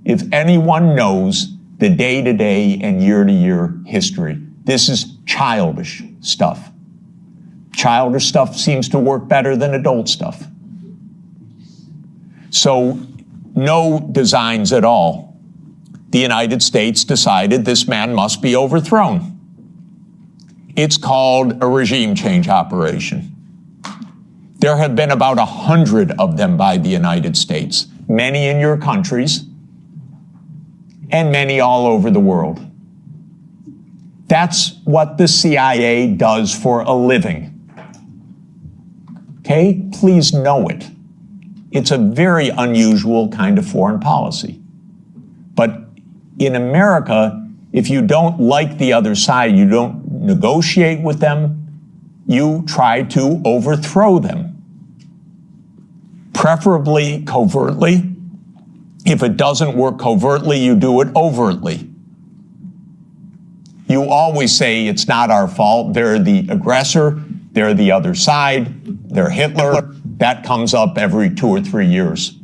If anyone knows the day-to-day and year-to-year history, this is childish stuff. Childish stuff seems to work better than adult stuff. So, no designs at all. The United States decided this man must be overthrown. It's called a regime change operation. There have been about 100 of them by the United States, many in your countries, and many all over the world. That's what the CIA does for a living. Okay? Please know it. It's a very unusual kind of foreign policy. But in America, if you don't like the other side, you don't negotiate with them, you try to overthrow them. Preferably covertly. If it doesn't work covertly, you do it overtly. You always say it's not our fault. They're the aggressor. They're the other side. They're Hitler. That comes up every 2 or 3 years.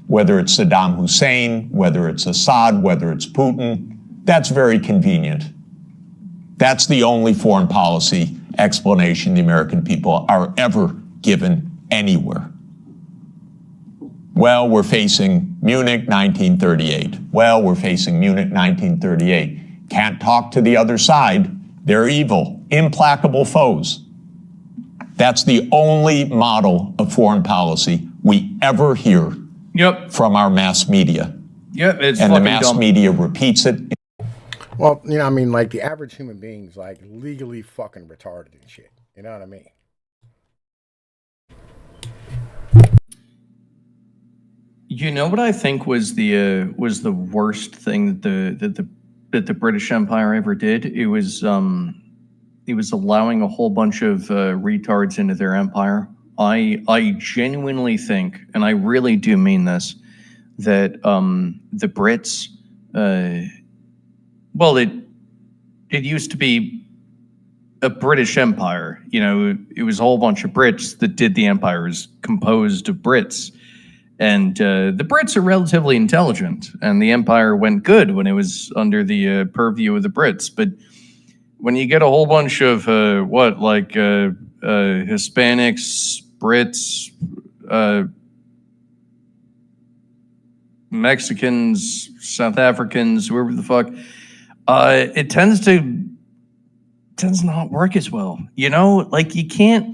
whether it's Saddam Hussein, whether it's Assad, whether it's Putin. That's very convenient. That's the only foreign policy explanation the American people are ever given anywhere. Well, we're facing Munich 1938. Well, we're facing Munich 1938. Can't talk to the other side. They're evil, implacable foes. That's the only model of foreign policy we ever hear from our mass media.
It's
and the
fucking
mass
dumb.
media repeats it.
Well, you know, I mean, like the average human being's like legally fucking retarded and shit. You know what I mean?
You know what I think was the worst thing that the British Empire ever did? It was allowing a whole bunch of retards into their empire. I genuinely think, and I really do mean this, that the Brits, well, it used to be a British Empire. You know, it was a whole bunch of Brits that did the empire. It was composed of Brits. And the Brits are relatively intelligent, and the empire went good when it was under the purview of the Brits. But when you get a whole bunch of Hispanics, Brits, Mexicans, South Africans, whoever the fuck, it tends to not work as well. You know, like you can't.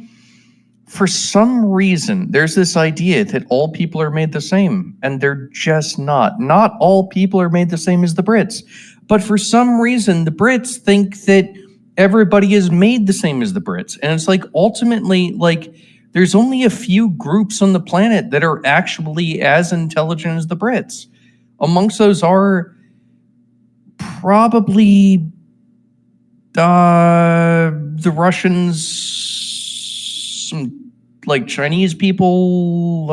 For some reason, there's this idea that all people are made the same, and they're just not. Not all people are made the same as the Brits. But for some reason, the Brits think that everybody is made the same as the Brits. And it's like, ultimately, like, there's only a few groups on the planet that are actually as intelligent as the Brits. Amongst those are probably the Russians, some like Chinese people,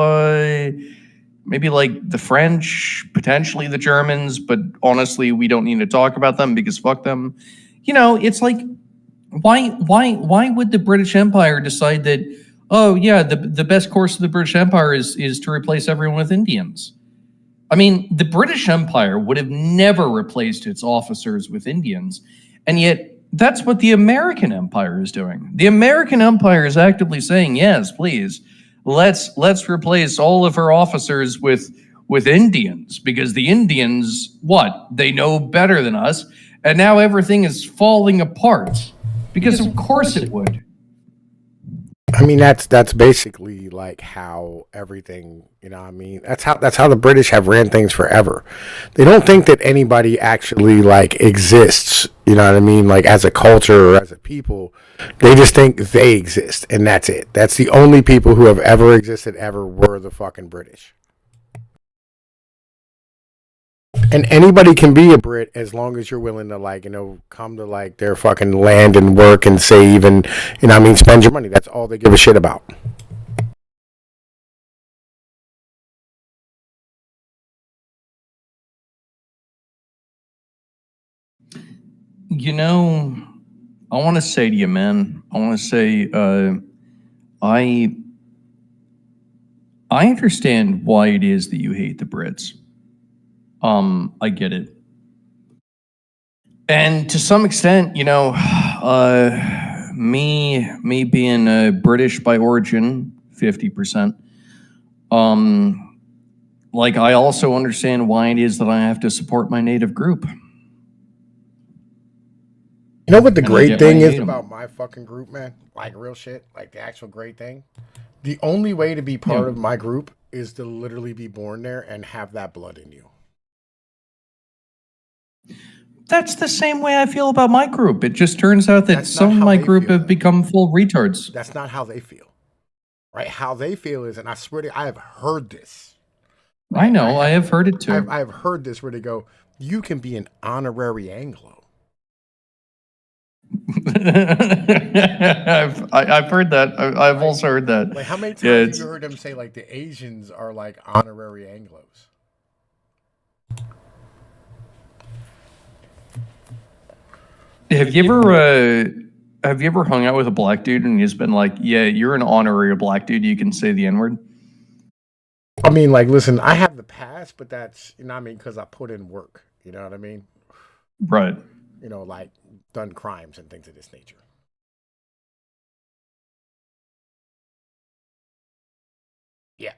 maybe like the French, potentially the Germans, but honestly, we don't need to talk about them because fuck them. You know, it's like, why would the British Empire decide that, oh yeah, the best course of the British Empire is to replace everyone with Indians? I mean, the British Empire would have never replaced its officers with Indians, and yet that's what the American Empire is doing. The American Empire is actively saying, yes, please, let's replace all of our officers with Indians, because the Indians, what? They know better than us, and now everything is falling apart. Because of course it would.
I mean, that's basically like how everything, you know what I mean? That's how the British have ran things forever. They don't think that anybody actually like exists, you know what I mean? Like as a culture or as a people, they just think they exist and that's it. That's the only people who have ever existed ever were the fucking British. And anybody can be a Brit as long as you're willing to, like, you know, come to, like, their fucking land and work and save and, you know what I mean, spend your money. That's all they give a shit about.
You know, I want to say to you, man, I want to say, I understand why it is that you hate the Brits. I get it. And to some extent, you know, me being British by origin, 50%, like I also understand why it is that I have to support my native group.
You know what the great thing is about my fucking group, man? Like real shit, like the actual great thing? The only way to be part of my group is to literally be born there and have that blood in you.
That's the same way I feel about my group. It just turns out that some of my group have become full retards.
That's not how they feel. Right? How they feel is, and I swear to you, I have heard this.
I know, I have heard it too.
I have heard this where they go, you can be an honorary Anglo.
I've heard that. I've also heard that.
Like, how many times have you heard them say, like, the Asians are like honorary Anglos?
Have you ever hung out with a black dude and he's been like, yeah, you're an honorary black dude, you can say the N-word?
I mean, like, listen, I have the past, but that's, you know what I mean, because I put in work. You know what I mean?
Right.
You know, like done crimes and things of this nature. Yeah.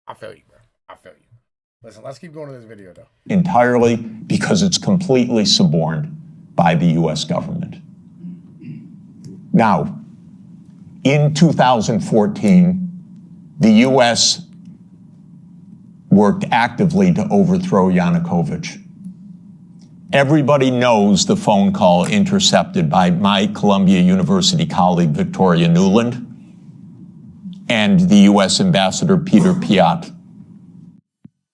I feel you, bro. I feel you. Listen, let's keep going to this video, though.
Entirely because it's completely suborned by the U.S. government. Now, in 2014, the U.S. worked actively to overthrow Yanukovych. Everybody knows the phone call intercepted by my Columbia University colleague, Victoria Nuland, and the U.S. Ambassador Peter Piot.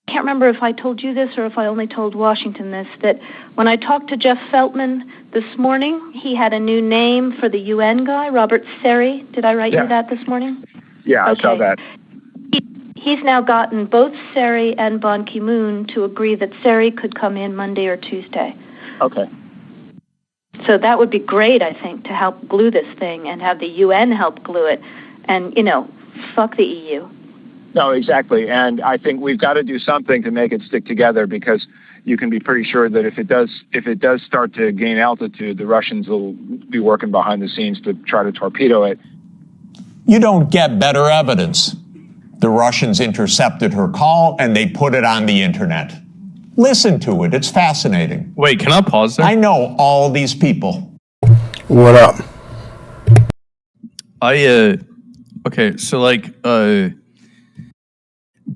I can't remember if I told you this or if I only told Washington this, that when I talked to Jeff Feltman this morning, he had a new name for the UN guy, Robert Seri. Did I write you that this morning?
Yeah, I saw that.
He's now gotten both Seri and Ban Ki-moon to agree that Seri could come in Monday or Tuesday.
Okay.
So that would be great, I think, to help glue this thing and have the UN help glue it. And, you know, fuck the EU.
No, exactly. And I think we've got to do something to make it stick together, because you can be pretty sure that if it does start to gain altitude, the Russians will be working behind the scenes to try to torpedo it.
You don't get better evidence. The Russians intercepted her call and they put it on the internet. Listen to it. It's fascinating.
Wait, can I pause there?
I know all these people.
What up?
Okay, so like,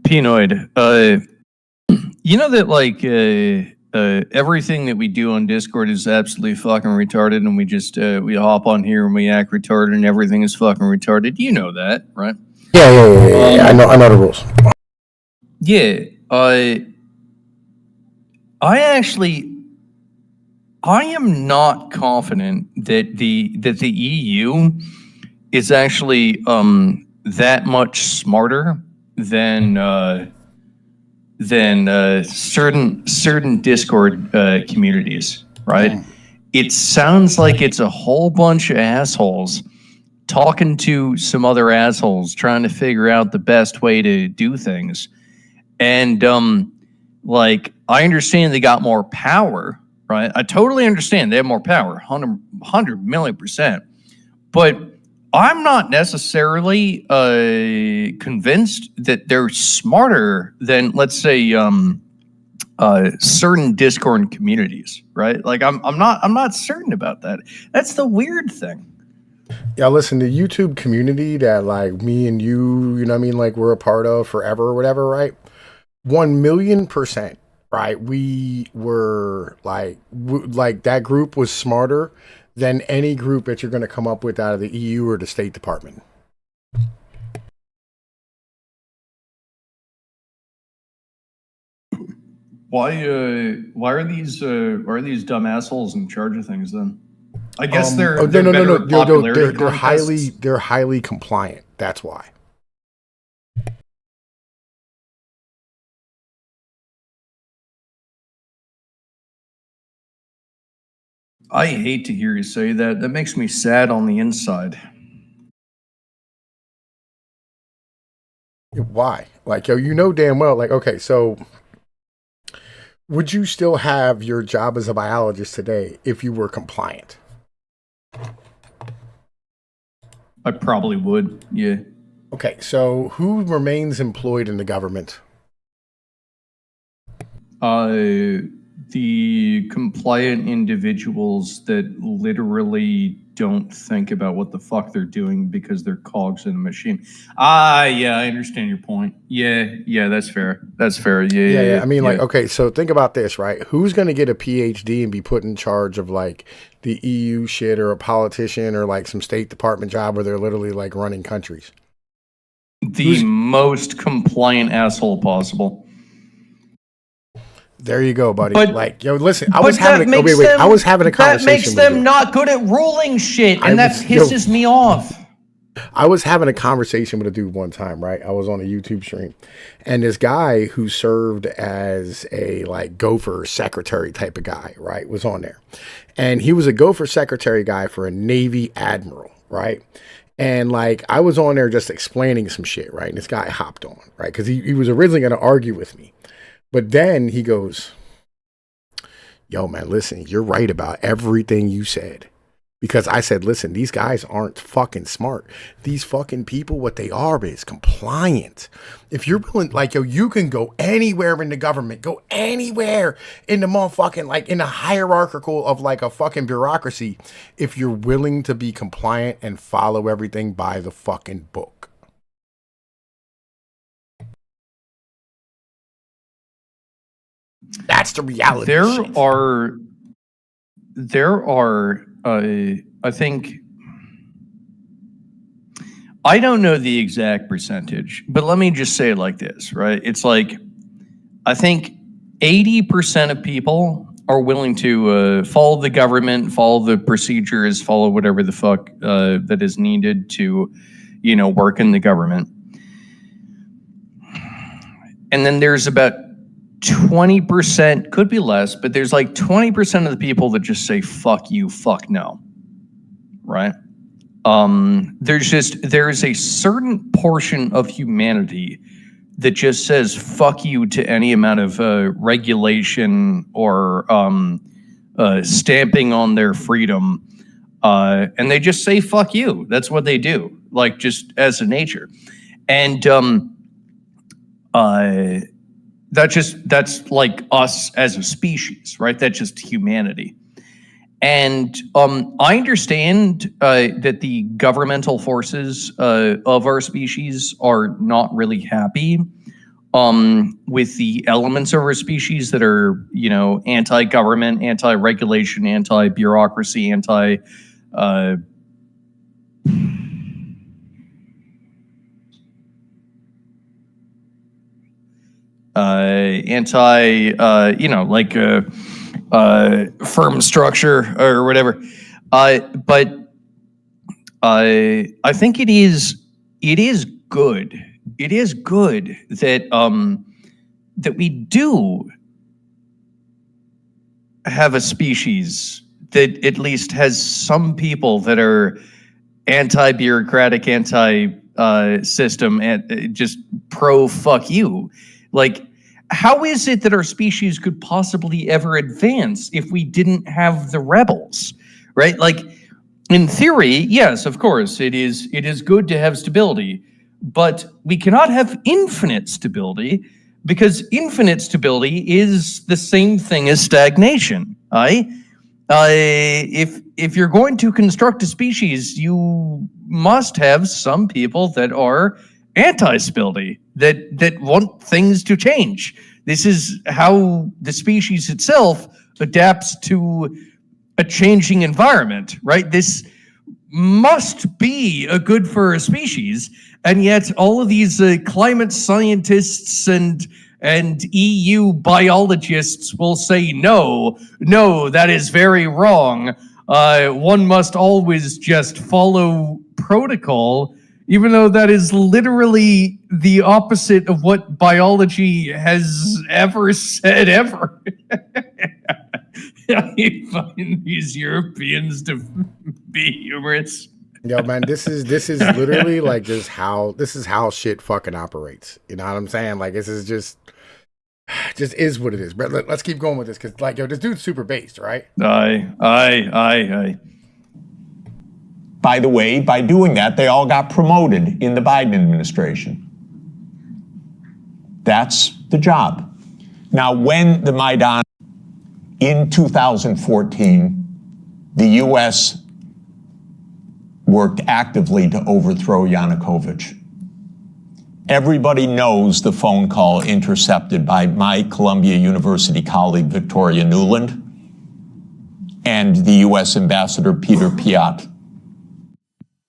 Pnoid, you know that like, everything that we do on Discord is absolutely fucking retarded, and we just, we hop on here and we act retarded and everything is fucking retarded. You know that, right?
Yeah. I know the rules.
Yeah, I am not confident that the EU is actually that much smarter than certain Discord communities, right? It sounds like it's a whole bunch of assholes talking to some other assholes, trying to figure out the best way to do things. And like, I understand they got more power, right? I totally understand they have more power, 100 million %. But I'm not necessarily convinced that they're smarter than, let's say, certain Discord communities, right? Like, I'm not certain about that. That's the weird thing.
Yeah, listen, the YouTube community that like me and you know what I mean, like we're a part of forever or whatever, right? 1,000,000%, right? We were like that group was smarter than any group that you're going to come up with out of the EU or the State Department.
Why are these dumb assholes in charge of things then? I guess they're
highly compliant. That's why.
I hate to hear you say that. That makes me sad on the inside.
Why? Like, yo, you know damn well, like, okay, so would you still have your job as a biologist today if you were compliant?
I probably would, yeah.
Okay, so who remains employed in the government?
The compliant individuals that literally don't think about what the fuck they're doing because they're cogs in a machine. Yeah, I understand your point. Yeah, that's fair. That's fair. Yeah.
I mean, like, okay, so think about this, right? Who's going to get a PhD and be put in charge of like the EU shit, or a politician, or like some State Department job where they're literally like running countries?
The most compliant asshole possible.
There you go, buddy.
But,
like, yo, listen, I was having a conversation.
That makes them not good at ruling shit, and that pisses me off.
I was having a conversation with a dude one time, right? I was on a YouTube stream, and this guy who served as a like gopher secretary type of guy, right, was on there. And he was a gopher secretary guy for a Navy admiral, right? And like, I was on there just explaining some shit, right? And this guy hopped on, right? Because he was originally going to argue with me. But then he goes, yo, man, listen, you're right about everything you said. Because I said, listen, these guys aren't fucking smart. These fucking people, what they are is compliant. If you're willing, like, yo, you can go anywhere in the government, go anywhere in the motherfucking, like, in the hierarchical of, like, a fucking bureaucracy, if you're willing to be compliant and follow everything by the fucking book. That's the reality.
There are, I think, I don't know the exact percentage, but let me just say it like this, right? It's like, I think 80% of people are willing to follow the government, follow the procedures, follow whatever the fuck that is needed to, work in the government. And then there's about 20%, could be less, but there's like 20% of the people that just say, fuck you, fuck no. Right? There's a certain portion of humanity that just says fuck you to any amount of regulation or stamping on their freedom. And they just say fuck you. That's what they do, like just as a nature. And that's like us as a species, right? That's just humanity. And I understand that the governmental forces of our species are not really happy with the elements of our species that are, anti-government, anti-regulation, anti-bureaucracy, firm structure or whatever. But I think it is good. It is good that that we do have a species that at least has some people that are anti-bureaucratic, anti-system, and just pro-fuck you. Like, how is it that our species could possibly ever advance if we didn't have the rebels, right? Like, in theory, yes, of course, it is good to have stability, but we cannot have infinite stability because infinite stability is the same thing as stagnation. If you're going to construct a species, you must have some people that are anti-stability, that want things to change. This is how the species itself adapts to a changing environment, right? This must be a good for a species, and yet all of these climate scientists and EU biologists will say, no, that is very wrong. One must always just follow protocol, even though that is literally the opposite of what biology has ever said ever. I find these Europeans to be humorous.
Yo, man, this is literally like just how shit fucking operates. You know what I'm saying? Like, this is just is what it is. But let's keep going with this because, like, yo, this dude's super based, right?
Aye. By the way, by doing that, they all got promoted in the Biden administration. That's the job. Now, when the Maidan in 2014, the U.S. worked actively to overthrow Yanukovych. Everybody knows the phone call intercepted by my Columbia University colleague, Victoria Nuland, and the U.S. Ambassador Peter Piot.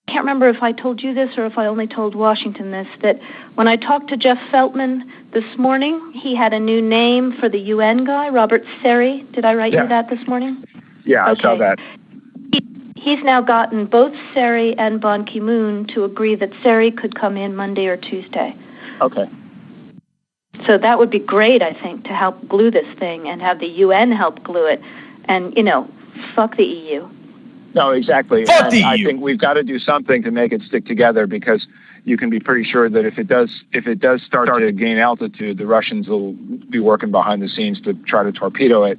I can't remember if I told you this or if I only told Washington this, that when I talked to Jeff Feltman this morning, he had a new name for the UN guy, Robert Seri. Did I write you that this morning?
Yeah, okay. I saw that.
He's now gotten both Seri and Ban Ki-moon to agree that Seri could come in Monday or Tuesday.
Okay.
So that would be great, I think, to help glue this thing and have the UN help glue it. And, fuck the EU.
No, exactly.
Fuck
And I think we've got to do something to make it stick together, because you can be pretty sure that if it does start to gain altitude, the Russians will be working behind the scenes to try to torpedo it.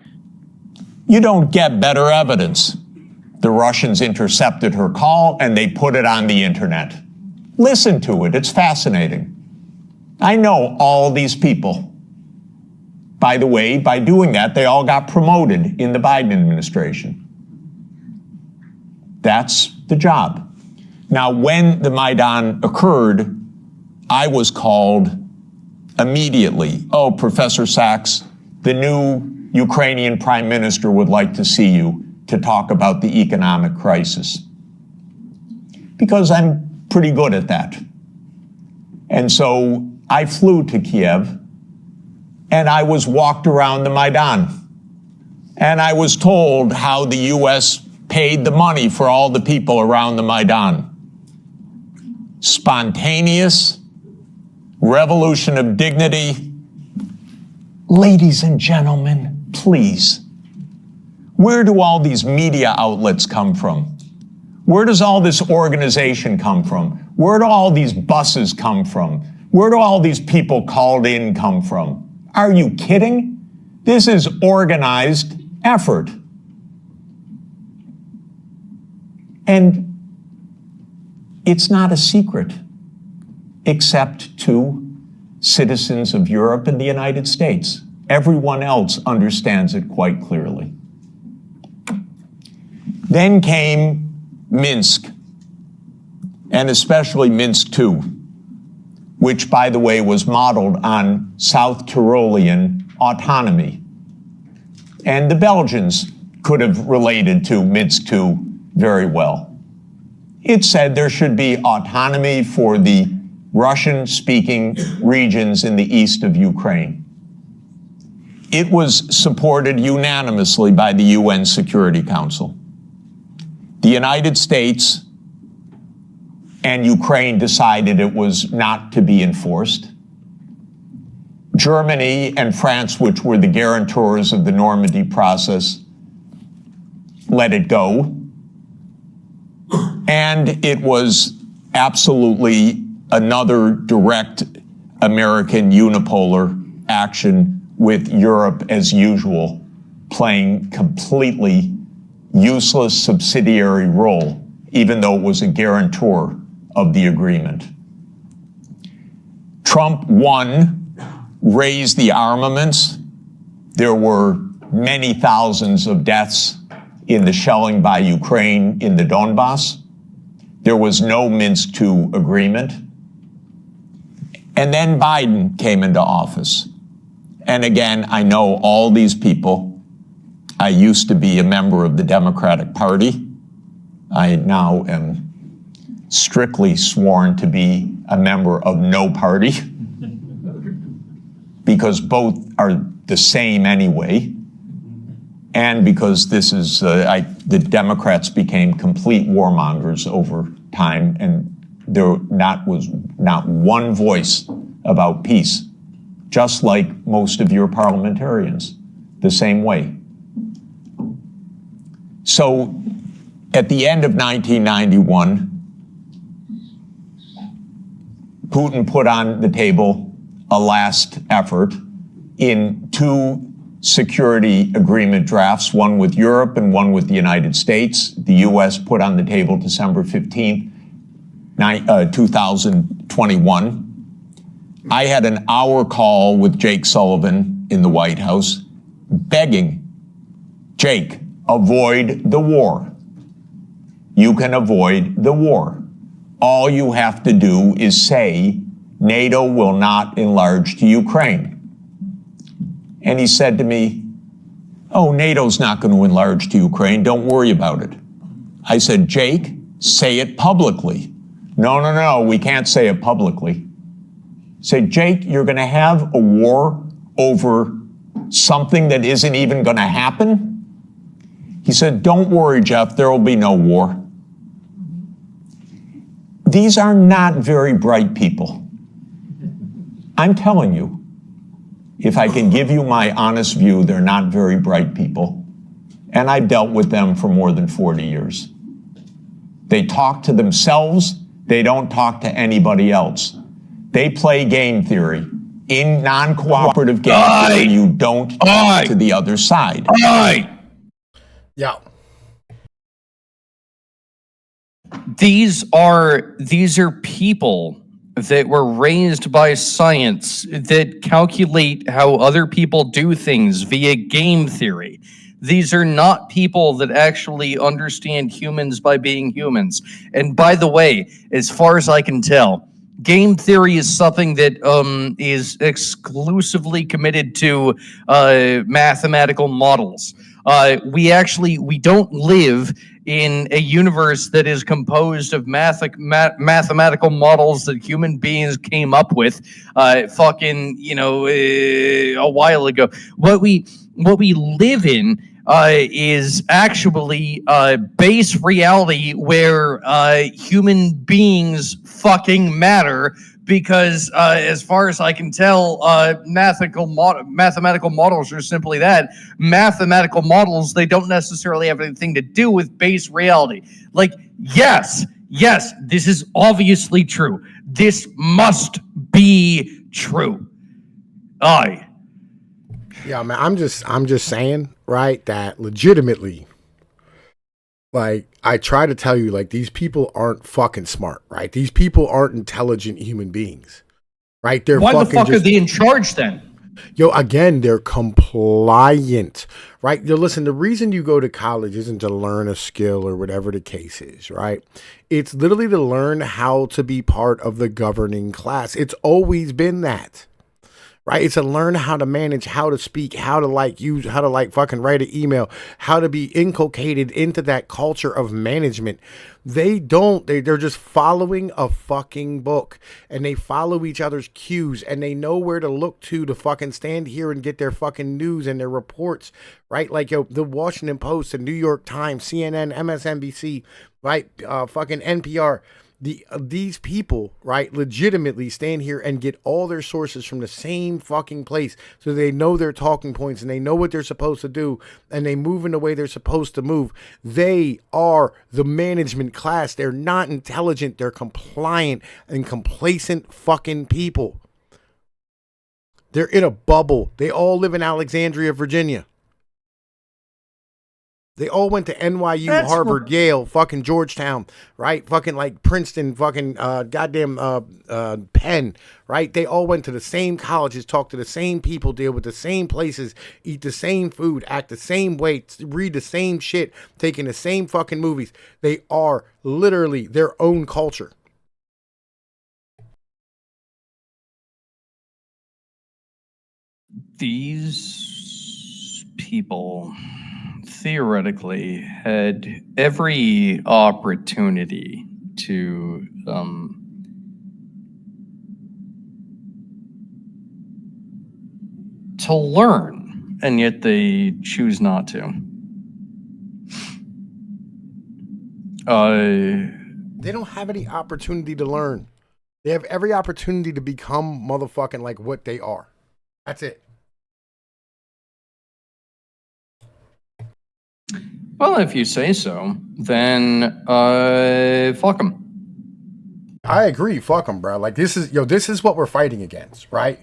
You don't get better evidence. The Russians intercepted her call and they put it on the internet. Listen to it. It's fascinating. I know all these people. By the way, by doing that, they all got promoted in the Biden administration. That's the job. Now, when the Maidan occurred, I was called immediately. Oh, Professor Sachs, the new Ukrainian prime minister would like to see you to talk about the economic crisis. Because I'm pretty good at that. And so I flew to Kiev and I was walked around the Maidan. And I was told how the U.S. paid the money for all the people around the Maidan. Spontaneous, revolution of dignity. Ladies and gentlemen, please, where do all these media outlets come from? Where does all this organization come from? Where do all these buses come from? Where do all these people called in come from? Are you kidding? This is organized effort. And it's not a secret, except to citizens of Europe and the United States. Everyone else understands it quite clearly. Then came Minsk, and especially Minsk II, which, by the way, was modeled on South Tyrolean autonomy. And the Belgians could have related to Minsk II very well. It said there should be autonomy for the Russian-speaking regions in the east of Ukraine. It was supported unanimously by the UN Security Council. The United States and Ukraine decided it was not to be enforced. Germany and France, which were the guarantors of the Normandy process, let it go. And it was absolutely another direct American unipolar action with Europe, as usual, playing completely useless subsidiary role, even though it was a guarantor of the agreement. Trump won, raised the armaments. There were many thousands of deaths in the shelling by Ukraine in the Donbass. There was no Minsk II agreement. And then Biden came into office. And again, I know all these people. I used to be a member of the Democratic Party. I now am strictly sworn to be a member of no party, because both are the same anyway, and because this is, the Democrats became complete warmongers over time, and there was not one voice about peace, just like most of your parliamentarians, the same way. So at the end of 1991, Putin put on the table a last effort in two security agreement drafts, one with Europe and one with the United States. The U.S. put on the table December 15th, 2021. I had an hour call with Jake Sullivan in the White House begging, Jake, avoid the war. You can avoid the war. All you have to do is say NATO will not enlarge to Ukraine. And he said to me, oh, NATO's not going to enlarge to Ukraine. Don't worry about it. I said, Jake, say it publicly. No, we can't say it publicly. Say, Jake, you're going to have a war over something that isn't even going to happen? He said, don't worry, Jeff, there will be no war. These are not very bright people. I'm telling you, if I can give you my honest view, they're not very bright people. And I've dealt with them for more than 40 years. They talk to themselves. They don't talk to anybody else. They play game theory. In non-cooperative game theory, you don't talk to the other side.
Yeah.
These are people that were raised by science that calculate how other people do things via game theory. These are not people that actually understand humans by being humans. And by the way, as far as I can tell, game theory is something that is exclusively committed to mathematical models. We don't live in a universe that is composed of mathematical models that human beings came up with a while ago. What we live in is actually base reality where human beings fucking matter, because as far as I can tell, mathematical models are simply that. Mathematical models, they don't necessarily have anything to do with base reality. Like, yes, this is obviously true. This must be true.
Yeah, man, I'm just saying, right, that legitimately, like, I try to tell you, like, these people aren't fucking smart, right? These people aren't intelligent human beings, right?
Why the fuck are they in charge then?
Yo, again, they're compliant, right? Yo, listen, the reason you go to college isn't to learn a skill or whatever the case is, right? It's literally to learn how to be part of the governing class. It's always been that. Right? It's to learn how to manage, how to speak, how to use, how to fucking write an email, how to be inculcated into that culture of management. They're just following a fucking book, and they follow each other's cues, and they know where to look to fucking stand here and get their fucking news and their reports, right? Like, yo, the Washington Post, the New York Times, CNN, MSNBC, right? Fucking NPR. These people, right, legitimately stand here and get all their sources from the same fucking place, so they know their talking points and they know what they're supposed to do, and they move in the way they're supposed to move. They are the management class. They're not intelligent. They're compliant and complacent fucking people. They're in a bubble. They all live in Alexandria, Virginia. They all went to NYU, Harvard, Yale, fucking Georgetown, right? Fucking like Princeton, fucking goddamn Penn, right? They all went to the same colleges, talk to the same people, deal with the same places, eat the same food, act the same way, read the same shit, taking the same fucking movies. They are literally their own culture.
These people theoretically had every opportunity to learn, and yet they choose not to.
They don't have any opportunity to learn. They have every opportunity to become motherfucking like what they are. That's it.
Well, if you say so, then fuck them.
I agree. Fuck them, bro. Like, this is what we're fighting against, right?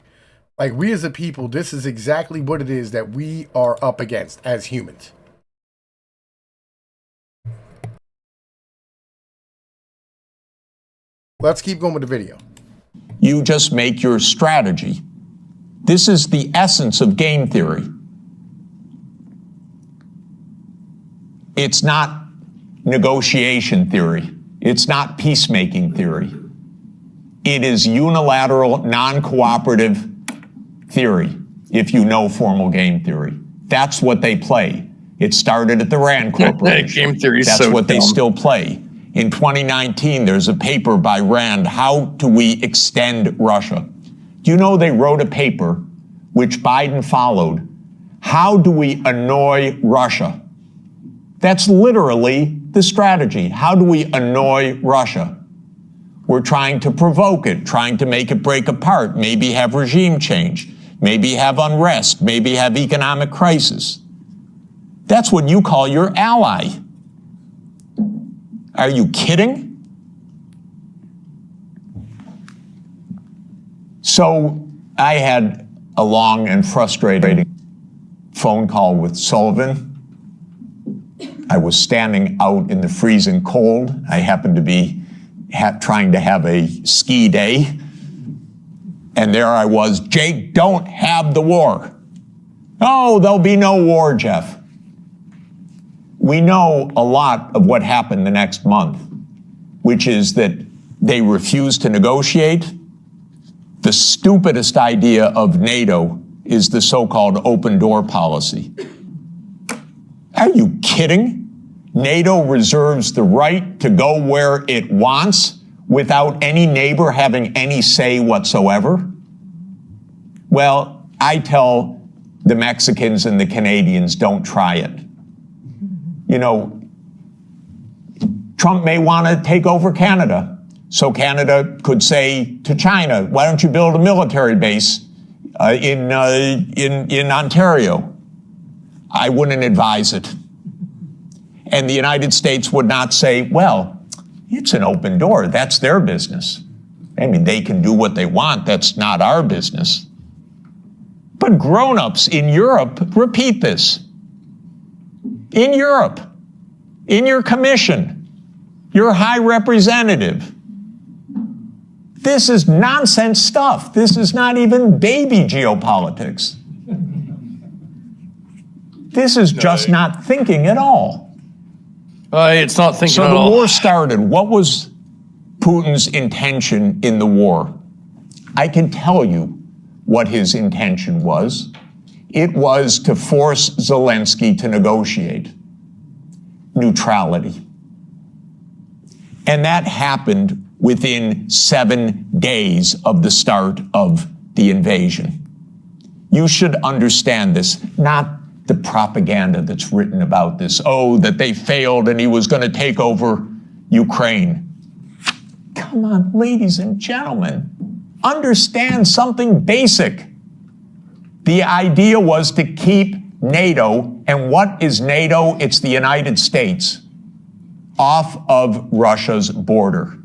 Like, we as a people, this is exactly what it is that we are up against as humans. Let's keep going with the video.
You just make your strategy. This is the essence of game theory. It's not negotiation theory. It's not peacemaking theory. It is unilateral, non-cooperative theory, if you know formal game theory. That's what they play. It started at the Rand Corporation.
Game theory is
That's
so
what they
dumb.
still play. In 2019, there's a paper by Rand, How Do We Extend Russia? Do you know they wrote a paper, which Biden followed, How Do We Annoy Russia? That's literally the strategy. How do we annoy Russia? We're trying to provoke it, trying to make it break apart, maybe have regime change, maybe have unrest, maybe have economic crisis. That's what you call your ally. Are you kidding? So I had a long and frustrating phone call with Sullivan. I was standing out in the freezing cold. I happened to be trying to have a ski day. And there I was, Jake, don't have the war. Oh, there'll be no war, Jeff. We know a lot of what happened the next month, which is that they refused to negotiate. The stupidest idea of NATO is the so-called open door policy. Are you kidding? NATO reserves the right to go where it wants without any neighbor having any say whatsoever? Well, I tell the Mexicans and the Canadians, don't try it. You know, Trump may want to take over Canada. So Canada could say to China, why don't you build a military base in Ontario? I wouldn't advise it. And the United States would not say, well, it's an open door. That's their business. I mean, they can do what they want. That's not our business. But grown-ups in Europe repeat this. In Europe, in your commission, your high representative. This is nonsense stuff. This is not even baby geopolitics. This is just not thinking at all.
It's not thinking at all.
So the war started. What was Putin's intention in the war? I can tell you what his intention was. It was to force Zelensky to negotiate neutrality. And that happened within 7 days of the start of the invasion. You should understand this, not the propaganda that's written about this. Oh, that they failed and he was going to take over Ukraine. Come on, ladies and gentlemen, understand something basic. The idea was to keep NATO, and what is NATO? It's the United States, off of Russia's border.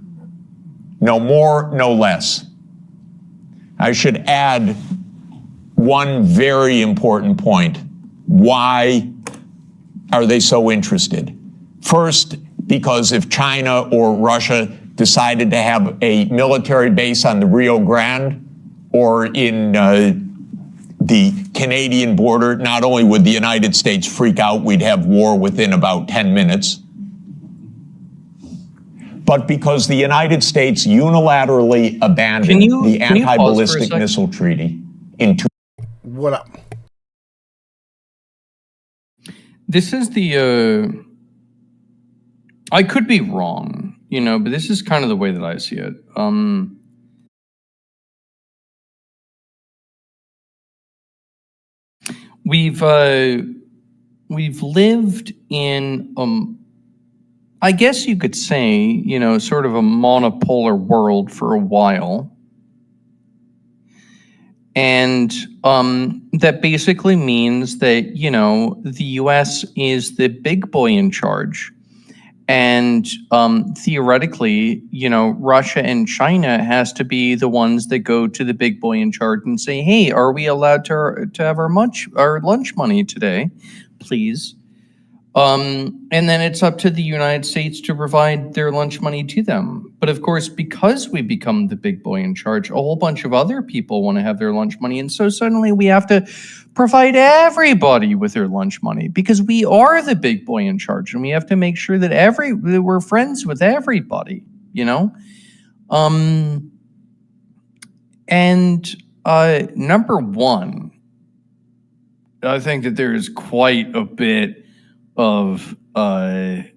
No more, no less. I should add one very important point. Why are they so interested? First, because if China or Russia decided to have a military base on the Rio Grande or in the Canadian border, not only would the United States freak out, we'd have war within about 10 minutes, but because the United States unilaterally abandoned the anti-ballistic missile treaty in
What up?
This is the, I could be wrong, you know, but this is kind of the way that I see it. We've lived in, I guess you could say, you know, sort of a monopolar world for a while. And that basically means that, you know, the US is the big boy in charge. And theoretically, you know, Russia and China has to be the ones that go to the big boy in charge and say, hey, are we allowed to have our lunch money today, please? And then it's up to the United States to provide their lunch money to them. But of course, because we become the big boy in charge, a whole bunch of other people want to have their lunch money. And so suddenly we have to provide everybody with their lunch money because we are the big boy in charge. And we have to make sure that that we're friends with everybody, you know? Number one, I think that there is quite a bit of I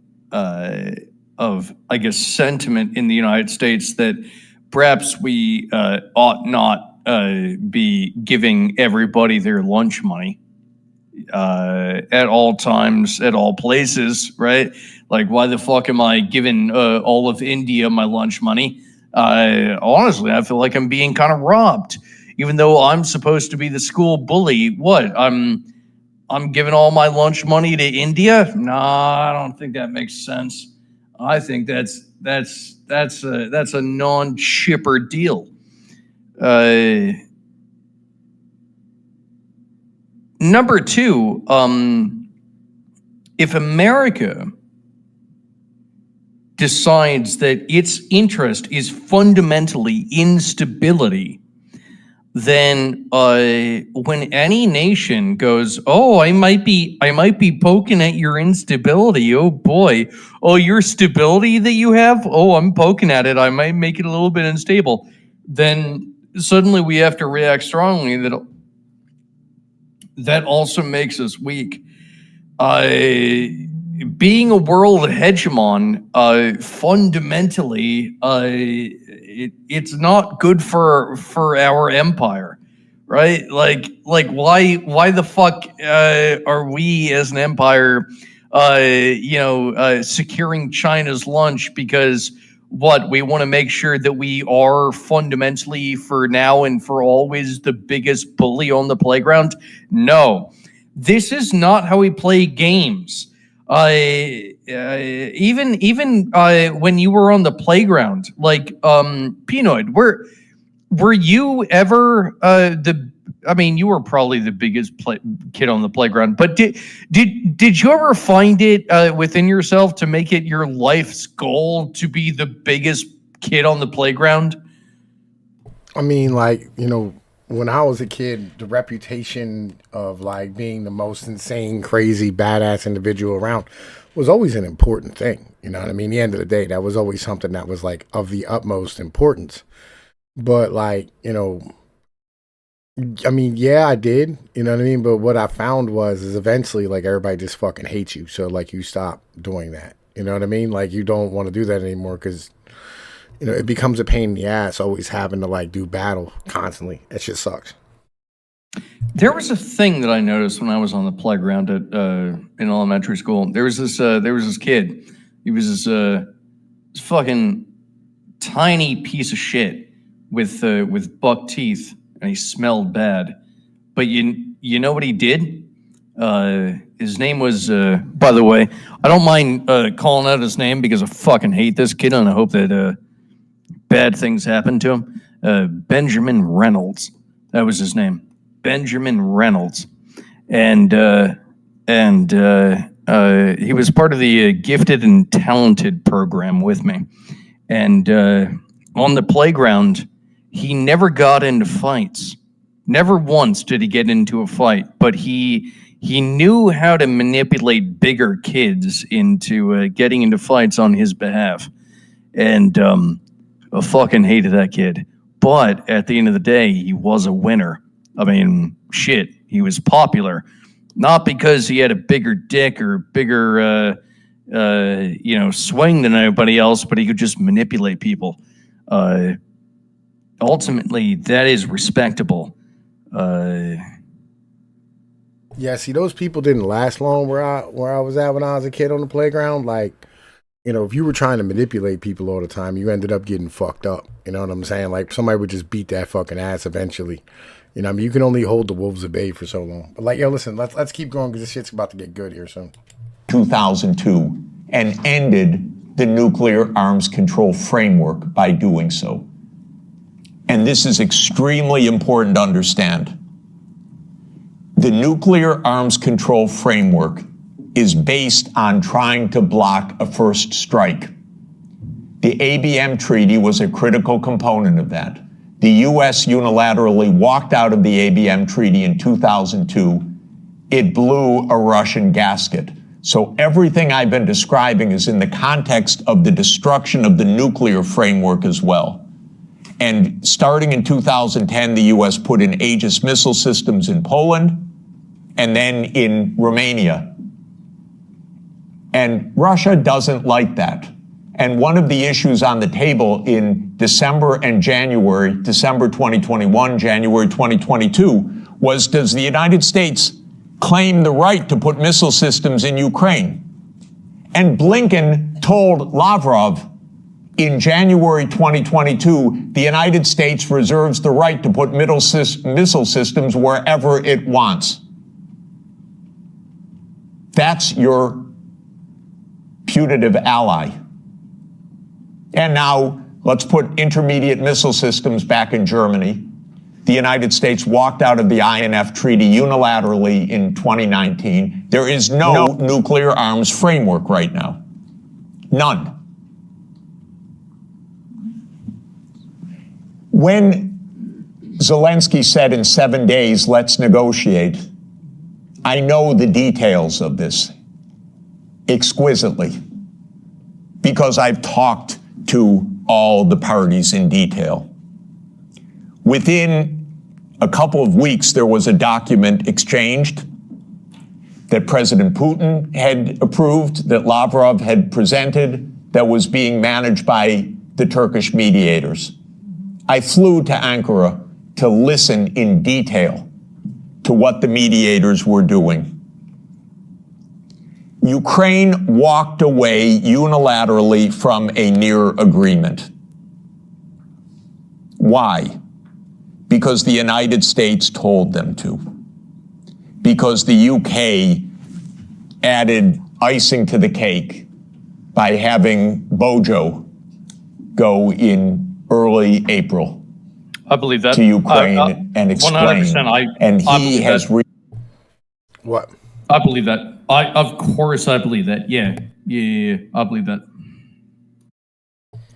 guess, sentiment in the United States that perhaps we ought not be giving everybody their lunch money at all times, at all places, right? Like, why the fuck am I giving all of India my lunch money? Honestly, I feel like I'm being kind of robbed, even though I'm supposed to be the school bully. What? I'm giving all my lunch money to India? Nah, I don't think that makes sense. I think that's a non-chipper deal. Number two, if America decides that its interest is fundamentally in stability, then when any nation goes, oh, I might be poking at your instability. Oh boy, oh, your stability that you have. Oh, I'm poking at it. I might make it a little bit unstable. Then suddenly we have to react strongly. That also makes us weak. Being a world hegemon, fundamentally, it's not good for our empire, right? Like why the fuck are we as an empire, securing China's lunch because what we want to make sure that we are fundamentally for now and for always the biggest bully on the playground? No, this is not how we play games. Even when you were on the playground, like Pnoid, were you ever you were probably the biggest kid on the playground, but did you ever find it within yourself to make it your life's goal to be the biggest kid on the playground?
I mean, like, when I was a kid, the reputation of like being the most insane, crazy, badass individual around was always an important thing. You know what I mean? At the end of the day, that was always something that was like of the utmost importance. But like, I mean, yeah, I did. You know what I mean? But what I found is eventually like everybody just fucking hates you. So like you stop doing that. You know what I mean? Like you don't want to do that anymore because it becomes a pain in the ass always having to like do battle constantly. That shit sucks.
There was a thing that I noticed when I was on the playground at in elementary school. There was this kid. He was this fucking tiny piece of shit with buck teeth, and he smelled bad. But you know what he did? His name was, by the way, I don't mind calling out his name because I fucking hate this kid, and I hope that bad things happen to him. Benjamin Reynolds. That was his name. Benjamin Reynolds. And he was part of the Gifted and Talented program with me. And on the playground, he never got into fights. Never once did he get into a fight, but he knew how to manipulate bigger kids into getting into fights on his behalf. And I fucking hated that kid. But at the end of the day, he was a winner. I mean, shit, he was popular. Not because he had a bigger dick or bigger, swing than anybody else, but he could just manipulate people. Ultimately, that is respectable.
Yeah, see, those people didn't last long where I was at when I was a kid on the playground. Like, if you were trying to manipulate people all the time, you ended up getting fucked up. You know what I'm saying? Like, somebody would just beat that fucking ass eventually. I mean, you can only hold the wolves at bay for so long. But like, listen, let's keep going because this shit's about to get good here soon.
2002, and ended the nuclear arms control framework by doing so. And this is extremely important to understand. The nuclear arms control framework is based on trying to block a first strike. The ABM treaty was a critical component of that. The U.S. unilaterally walked out of the ABM treaty in 2002. It blew a Russian gasket. So everything I've been describing is in the context of the destruction of the nuclear framework as well. And starting in 2010, the U.S. put in Aegis missile systems in Poland and then in Romania. And Russia doesn't like that. And one of the issues on the table in December and January, December 2021, January 2022, was, does the United States claim the right to put missile systems in Ukraine? And Blinken told Lavrov in January 2022, the United States reserves the right to put missile systems wherever it wants. That's your putative ally. And now let's put intermediate missile systems back in Germany. The United States walked out of the INF Treaty unilaterally in 2019. There is no nuclear arms framework right now. None. When Zelensky said in 7 days, let's negotiate, I know the details of this exquisitely because I've talked to all the parties in detail. Within a couple of weeks, there was a document exchanged that President Putin had approved, that Lavrov had presented, that was being managed by the Turkish mediators. I flew to Ankara to listen in detail to what the mediators were doing. Ukraine walked away unilaterally from a near agreement. Why? Because the United States told them to. Because the UK added icing to the cake by having Bojo go in early April.
I believe that.
To Ukraine and explain.
100%.
And he has...
What?
I believe that. Of course I believe that. Yeah, I believe that.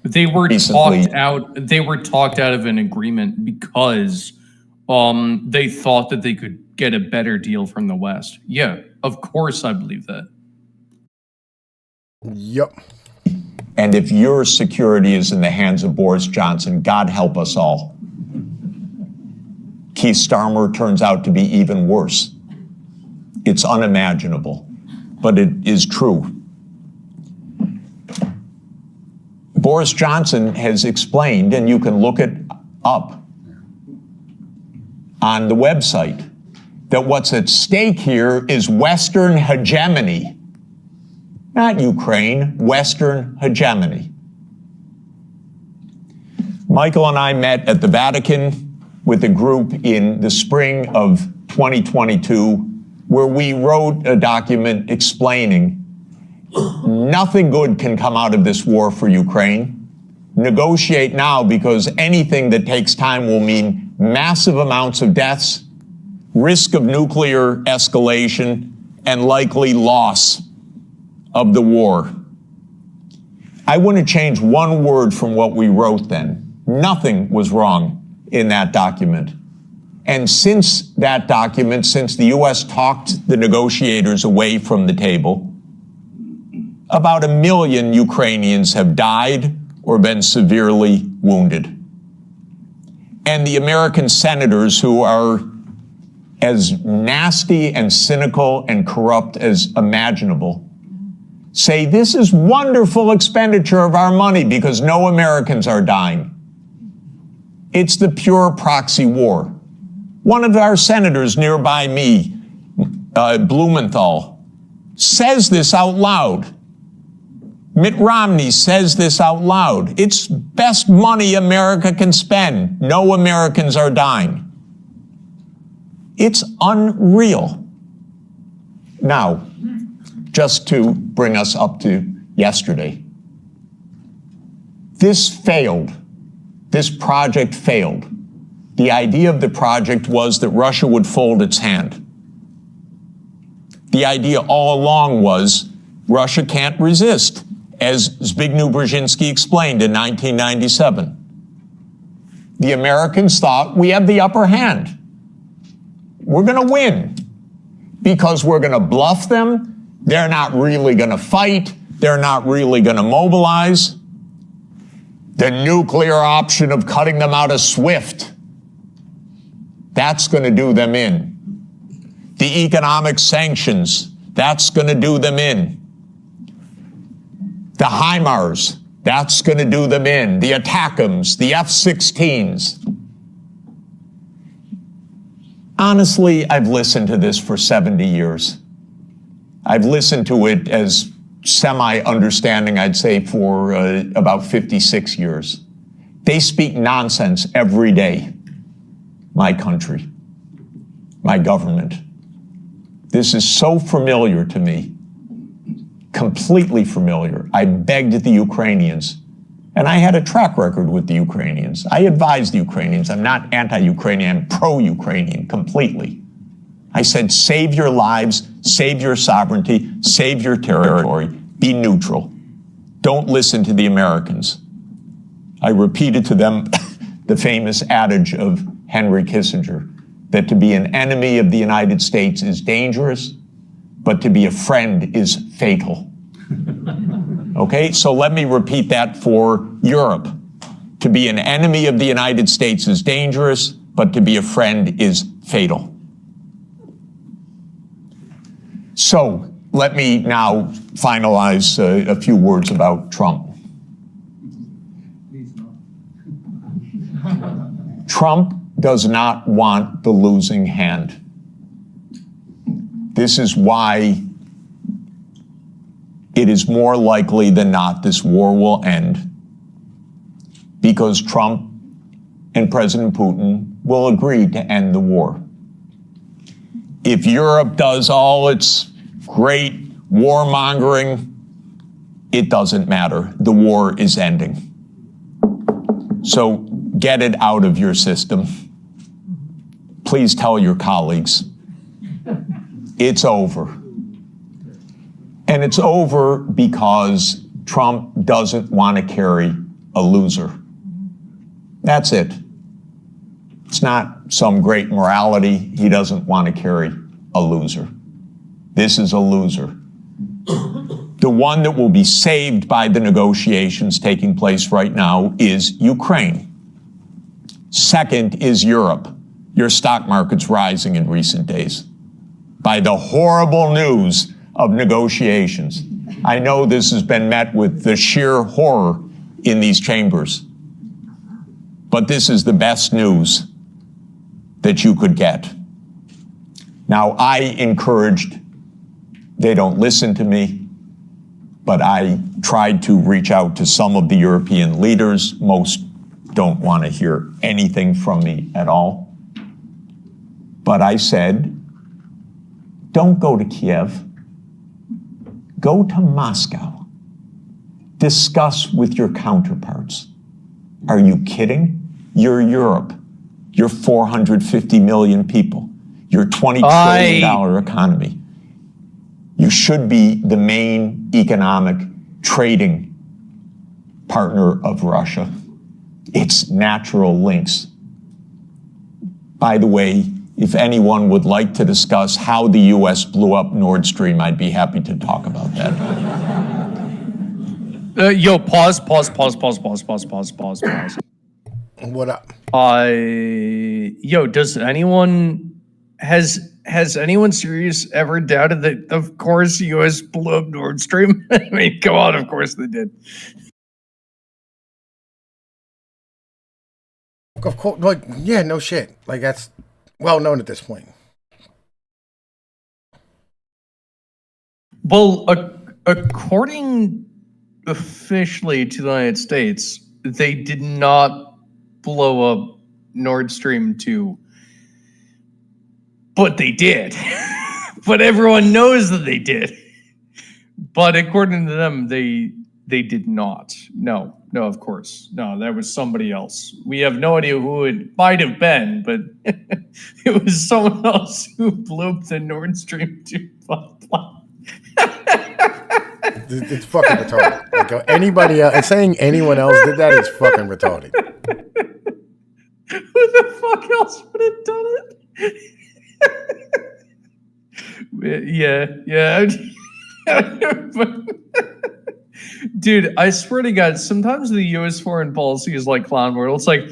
They were talked out. They were talked out of an agreement because they thought that they could get a better deal from the West. Yeah, of course I believe that.
Yep.
And if your security is in the hands of Boris Johnson, God help us all. Keith Starmer turns out to be even worse. It's unimaginable, but it is true. Boris Johnson has explained, and you can look it up on the website, that what's at stake here is Western hegemony. Not Ukraine, Western hegemony. Michael and I met at the Vatican with a group in the spring of 2022, where we wrote a document explaining nothing good can come out of this war for Ukraine. Negotiate now, because anything that takes time will mean massive amounts of deaths, risk of nuclear escalation, and likely loss of the war. I wouldn't change one word from what we wrote then. Nothing was wrong in that document. And since that document, since the U.S. talked the negotiators away from the table, about 1 million Ukrainians have died or been severely wounded. And the American senators, who are as nasty and cynical and corrupt as imaginable, say this is wonderful expenditure of our money because no Americans are dying. It's the pure proxy war. One of our senators nearby me, Blumenthal, says this out loud. Mitt Romney says this out loud. It's best money America can spend. No Americans are dying. It's unreal. Now, just to bring us up to yesterday, this failed. This project failed. The idea of the project was that Russia would fold its hand. The idea all along was Russia can't resist, as Zbigniew Brzezinski explained in 1997. The Americans thought, we have the upper hand. We're going to win because we're going to bluff them. They're not really going to fight. They're not really going to mobilize. The nuclear option of cutting them out of SWIFT, that's going to do them in. The economic sanctions, that's going to do them in. The HIMARS, that's going to do them in. The ATACMS, the F-16s. Honestly, I've listened to this for 70 years. I've listened to it as semi-understanding, I'd say, for about 56 years. They speak nonsense every day. My country, my government. This is so familiar to me, completely familiar. I begged the Ukrainians, And I had a track record with the Ukrainians. I advised the Ukrainians. I'm not anti-Ukrainian, I'm pro-Ukrainian completely. I said, save your lives, save your sovereignty, save your territory, be neutral. Don't listen to the Americans. I repeated to them the famous adage of Henry Kissinger, that to be an enemy of the United States is dangerous, but to be a friend is fatal. Okay, so let me repeat that for Europe. To be an enemy of the United States is dangerous, but to be a friend is fatal. So let me now finalize a few words about Trump. Trump does not want the losing hand. This is why it is more likely than not this war will end, because Trump and President Putin will agree to end the war. If Europe does all its great warmongering, it doesn't matter. The war is ending. So get it out of your system. Please tell your colleagues. It's over. And it's over because Trump doesn't want to carry a loser. That's it. It's not some great morality. He doesn't want to carry a loser. This is a loser. The one that will be saved by the negotiations taking place right now is Ukraine. Second is Europe. Your stock market's rising in recent days by the horrible news of negotiations. I know this has been met with the sheer horror in these chambers, but this is the best news that you could get. Now, I encouraged, they don't listen to me, but I tried to reach out to some of the European leaders. Most don't want to hear anything from me at all. But I said, don't go to Kiev. Go to Moscow. Discuss with your counterparts. Are you kidding? You're Europe. You're 450 million people. You're $20 trillion economy. You should be the main economic trading partner of Russia. It's natural links. By the way, if anyone would like to discuss how the U.S. blew up Nord Stream, I'd be happy to talk about that.
Yo, pause.
What up?
Yo, does anyone, has anyone serious ever doubted that, of course, the U.S. blew up Nord Stream? I mean, come on, of course they did.
Of course, like, yeah, no shit. Like, that's well known at this point.
Well, according officially to the United States, they did not blow up Nord Stream 2. But they did. But everyone knows that they did. But according to them, they did not. No, of course. No, that was somebody else. We have no idea who it might have been, but it was someone else who blew up the Nord Stream 2 pipeline.
It's fucking retarded. Like, anybody else, saying anyone else did that is fucking retarded.
Who the fuck else would have done it? Yeah. Dude, I swear to God, sometimes the U.S. foreign policy is like Clown World. It's like,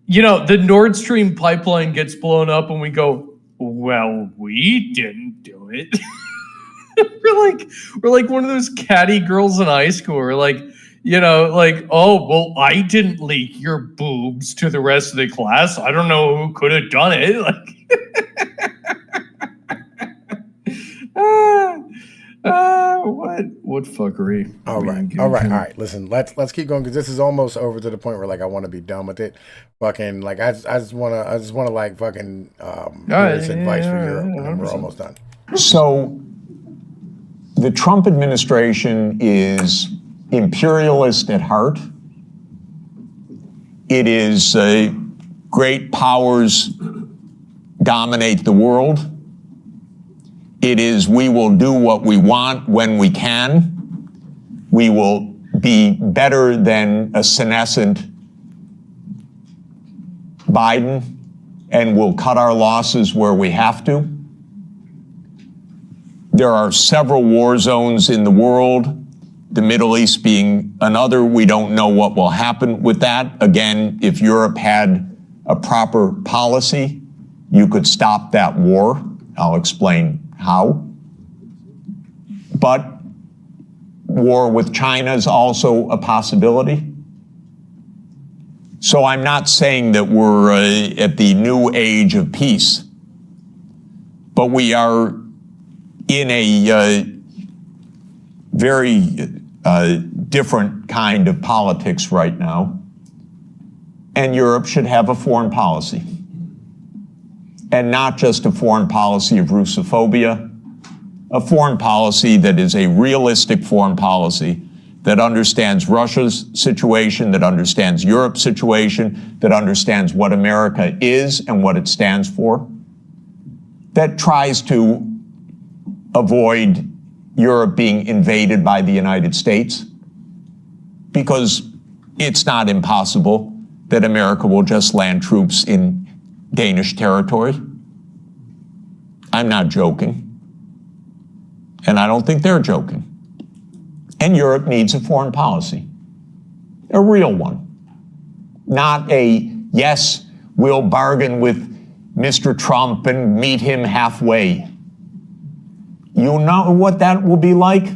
the Nord Stream pipeline gets blown up and we go, well, we didn't do it. we're like one of those catty girls in high school. We're like, oh, well, I didn't leak your boobs to the rest of the class. I don't know who could have done it. What fuckery?
All right. Listen, let's keep going because this is almost over to the point where I want to be done with it. Fucking I just wanna fucking hear some advice for Europe, and we're almost done.
So, the Trump administration is imperialist at heart it is great powers dominate the world. It is we will do what we want when we can. We will be better than a senescent Biden, and we'll cut our losses where we have to. There are several war zones in the world, the Middle East being another. We don't know what will happen with that. Again, if Europe had a proper policy, you could stop that war. I'll explain how. But war with China is also a possibility. So I'm not saying that we're at the new age of peace, but we are in a very different kind of politics right now, and Europe should have a foreign policy. And not just a foreign policy of Russophobia, a foreign policy that is a realistic foreign policy that understands Russia's situation, that understands Europe's situation, that understands what America is and what it stands for, that tries to avoid Europe being invaded by the United States, because it's not impossible that America will just land troops in Danish territory. I'm not joking. And I don't think they're joking. And Europe needs a foreign policy, a real one. Not a, yes, we'll bargain with Mr. Trump and meet him halfway. You know what that will be like?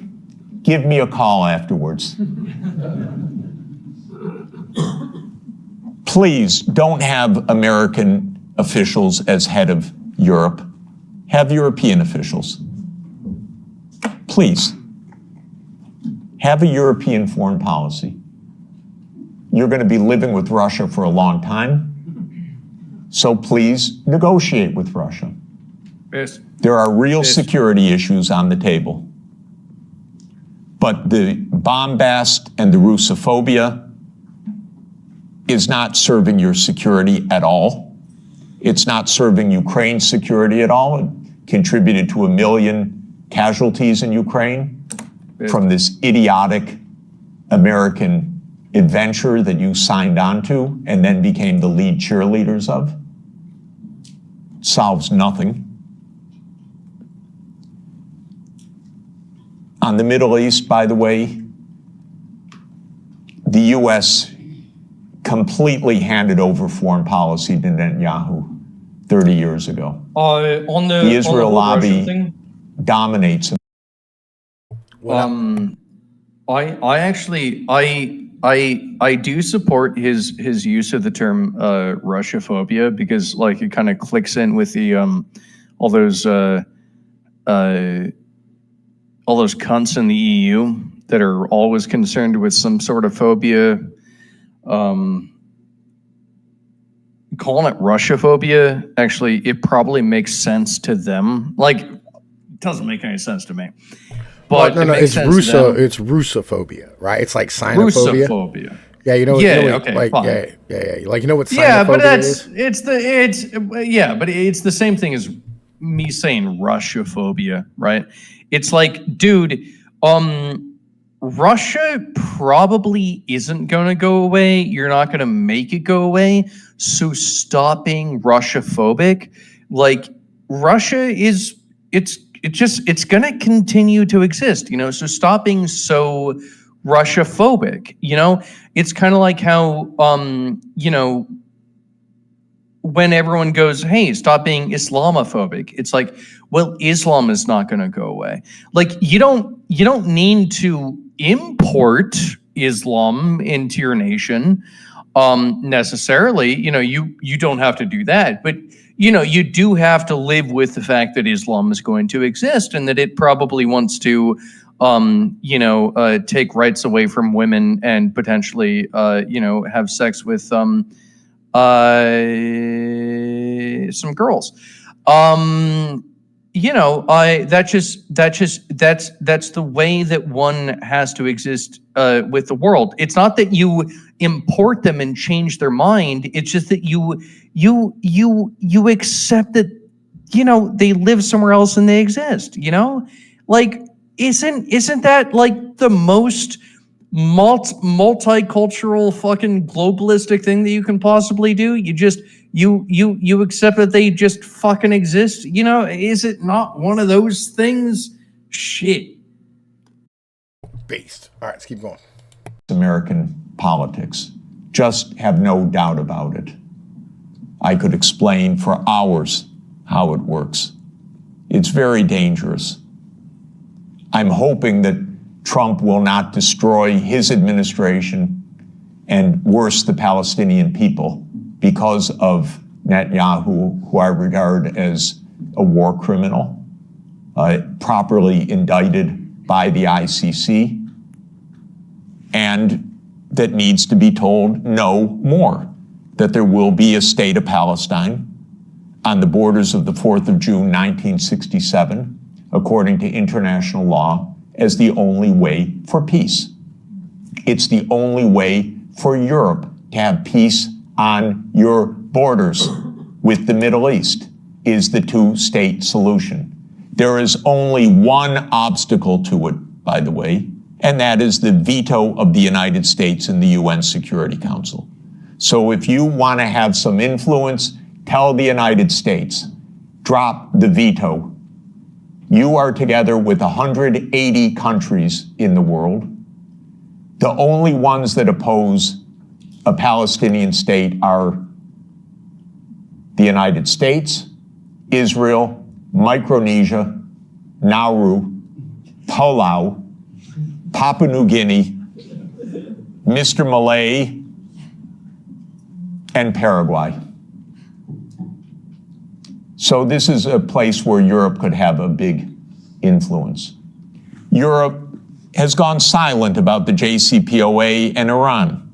Give me a call afterwards. Please don't have American officials as head of Europe. Have European officials. Please. Have a European foreign policy. You're going to be living with Russia for a long time, so please negotiate with Russia.
Yes.
There are real security issues on the table. But the bombast and the Russophobia is not serving your security at all. It's not serving Ukraine's security at all. It contributed to 1 million casualties in Ukraine from this idiotic American adventure that you signed on to and then became the lead cheerleaders of. Solves nothing. On the Middle East, by the way, the U.S. completely handed over foreign policy to Netanyahu 30 years ago.
On the
Israel lobby
thing?
Dominates.
I do support his use of the term Russophobia, because like it kind of clicks in with the all those cunts in the EU that are always concerned with some sort of phobia. Calling it Russophobia, actually, it probably makes sense to them. Like, it doesn't make any sense to me. But
well, no, it's Russophobia, right? It's like xenophobia.
Russophobia.
Yeah, you know what,
okay,
like,
fine.
yeah. Like, you know what xenophobia
yeah, but
is?
but it's the same thing as me saying Russophobia, right? It's like, dude, Russia probably isn't going to go away. You're not going to make it go away. So stop being Russophobic. Like, Russia is, it's going to continue to exist, you know? So stop being so Russophobic, you know? It's kind of like how, you know, when everyone goes, hey, stop being Islamophobic. It's like, well, Islam is not going to go away. Like, you don't need to import Islam into your nation necessarily. You know, you don't have to do that, but you know, you do have to live with the fact that Islam is going to exist and that it probably wants to you know, take rights away from women and potentially you know, have sex with some girls. you know, that's the way that one has to exist with the world. It's not that you import them and change their mind. It's just that you accept that, you know, they live somewhere else and they exist, you know? Like, isn't that like the most multicultural fucking globalistic thing that you can possibly do? You just you accept that they just fucking exist, you know? Is it not one of those things? Shit.
Based. All right, let's keep going.
American politics. Just have no doubt about it. I could explain for hours how it works. It's very dangerous. I'm hoping that Trump will not destroy his administration and worse, the Palestinian people, because of Netanyahu, who I regard as a war criminal, properly indicted by the ICC, and that needs to be told no more, that there will be a state of Palestine on the borders of the 4th of June, 1967, according to international law, as the only way for peace. It's the only way for Europe to have peace on your borders with the Middle East, is the two-state solution. There is only one obstacle to it, by the way, and that is the veto of the United States in the UN Security Council. So if you want to have some influence, tell the United States, drop the veto. You are together with 180 countries in the world. The only ones that oppose a Palestinian state are the United States, Israel, Micronesia, Nauru, Palau, Papua New Guinea, Mr. Malay, and Paraguay. So this is a place where Europe could have a big influence. Europe has gone silent about the JCPOA and Iran.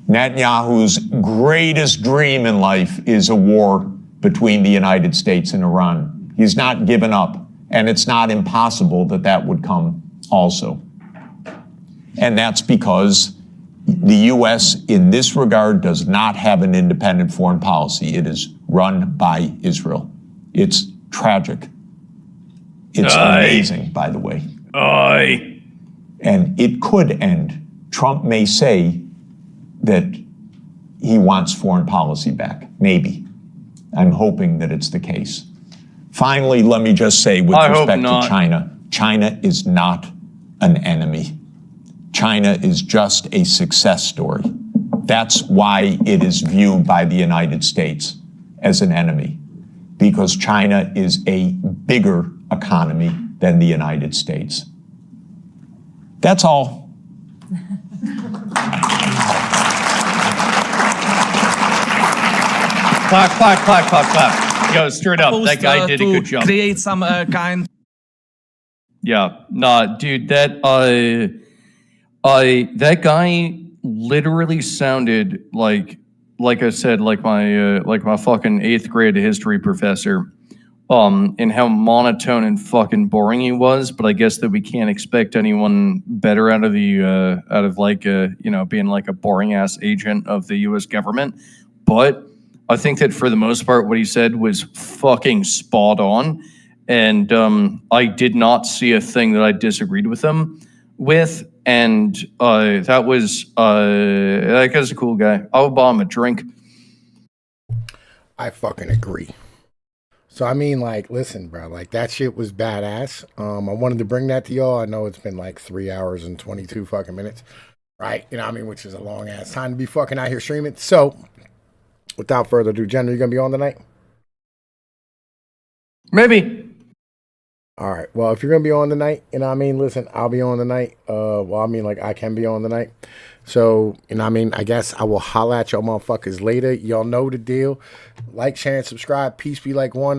Netanyahu's greatest dream in life is a war between the United States and Iran. He's not given up, and it's not impossible that that would come also. And that's because the U.S. in this regard does not have an independent foreign policy. It is run by Israel. It's tragic. It's amazing, by the way. And it could end. Trump may say that he wants foreign policy back. Maybe. I'm hoping that it's the case. Finally, let me just say with respect to China, China is not an enemy. China is just a success story. That's why it is viewed by the United States as an enemy, because China is a bigger economy than the United States. That's all.
Clap, clap, clap, clap, clap. Yo, straight up, that guy did a good job.
Create some kind.
Yeah, nah, dude, that guy literally sounded like I said, like my fucking 8th grade history professor, and how monotone and fucking boring he was. But I guess that we can't expect anyone better out of the being like a boring ass agent of the U.S. government. But I think that for the most part, what he said was fucking spot on, and I did not see a thing that I disagreed with him with. And that guy's a cool guy. I'll buy him a drink.
I fucking agree. So, I mean, like, listen, bro, like, that shit was badass. I wanted to bring that to y'all. I know it's been like 3 hours and 22 fucking minutes, right? You know what I mean? Which is a long ass time to be fucking out here streaming. So, without further ado, Jen, are you going to be on tonight?
Maybe.
All right. Well, if you're going to be on tonight, you know what I mean? Listen, I'll be on tonight. I can be on tonight. So, you know what I mean? I guess I will holla at y'all motherfuckers later. Y'all know the deal. Like, share, and subscribe. Peace be like one.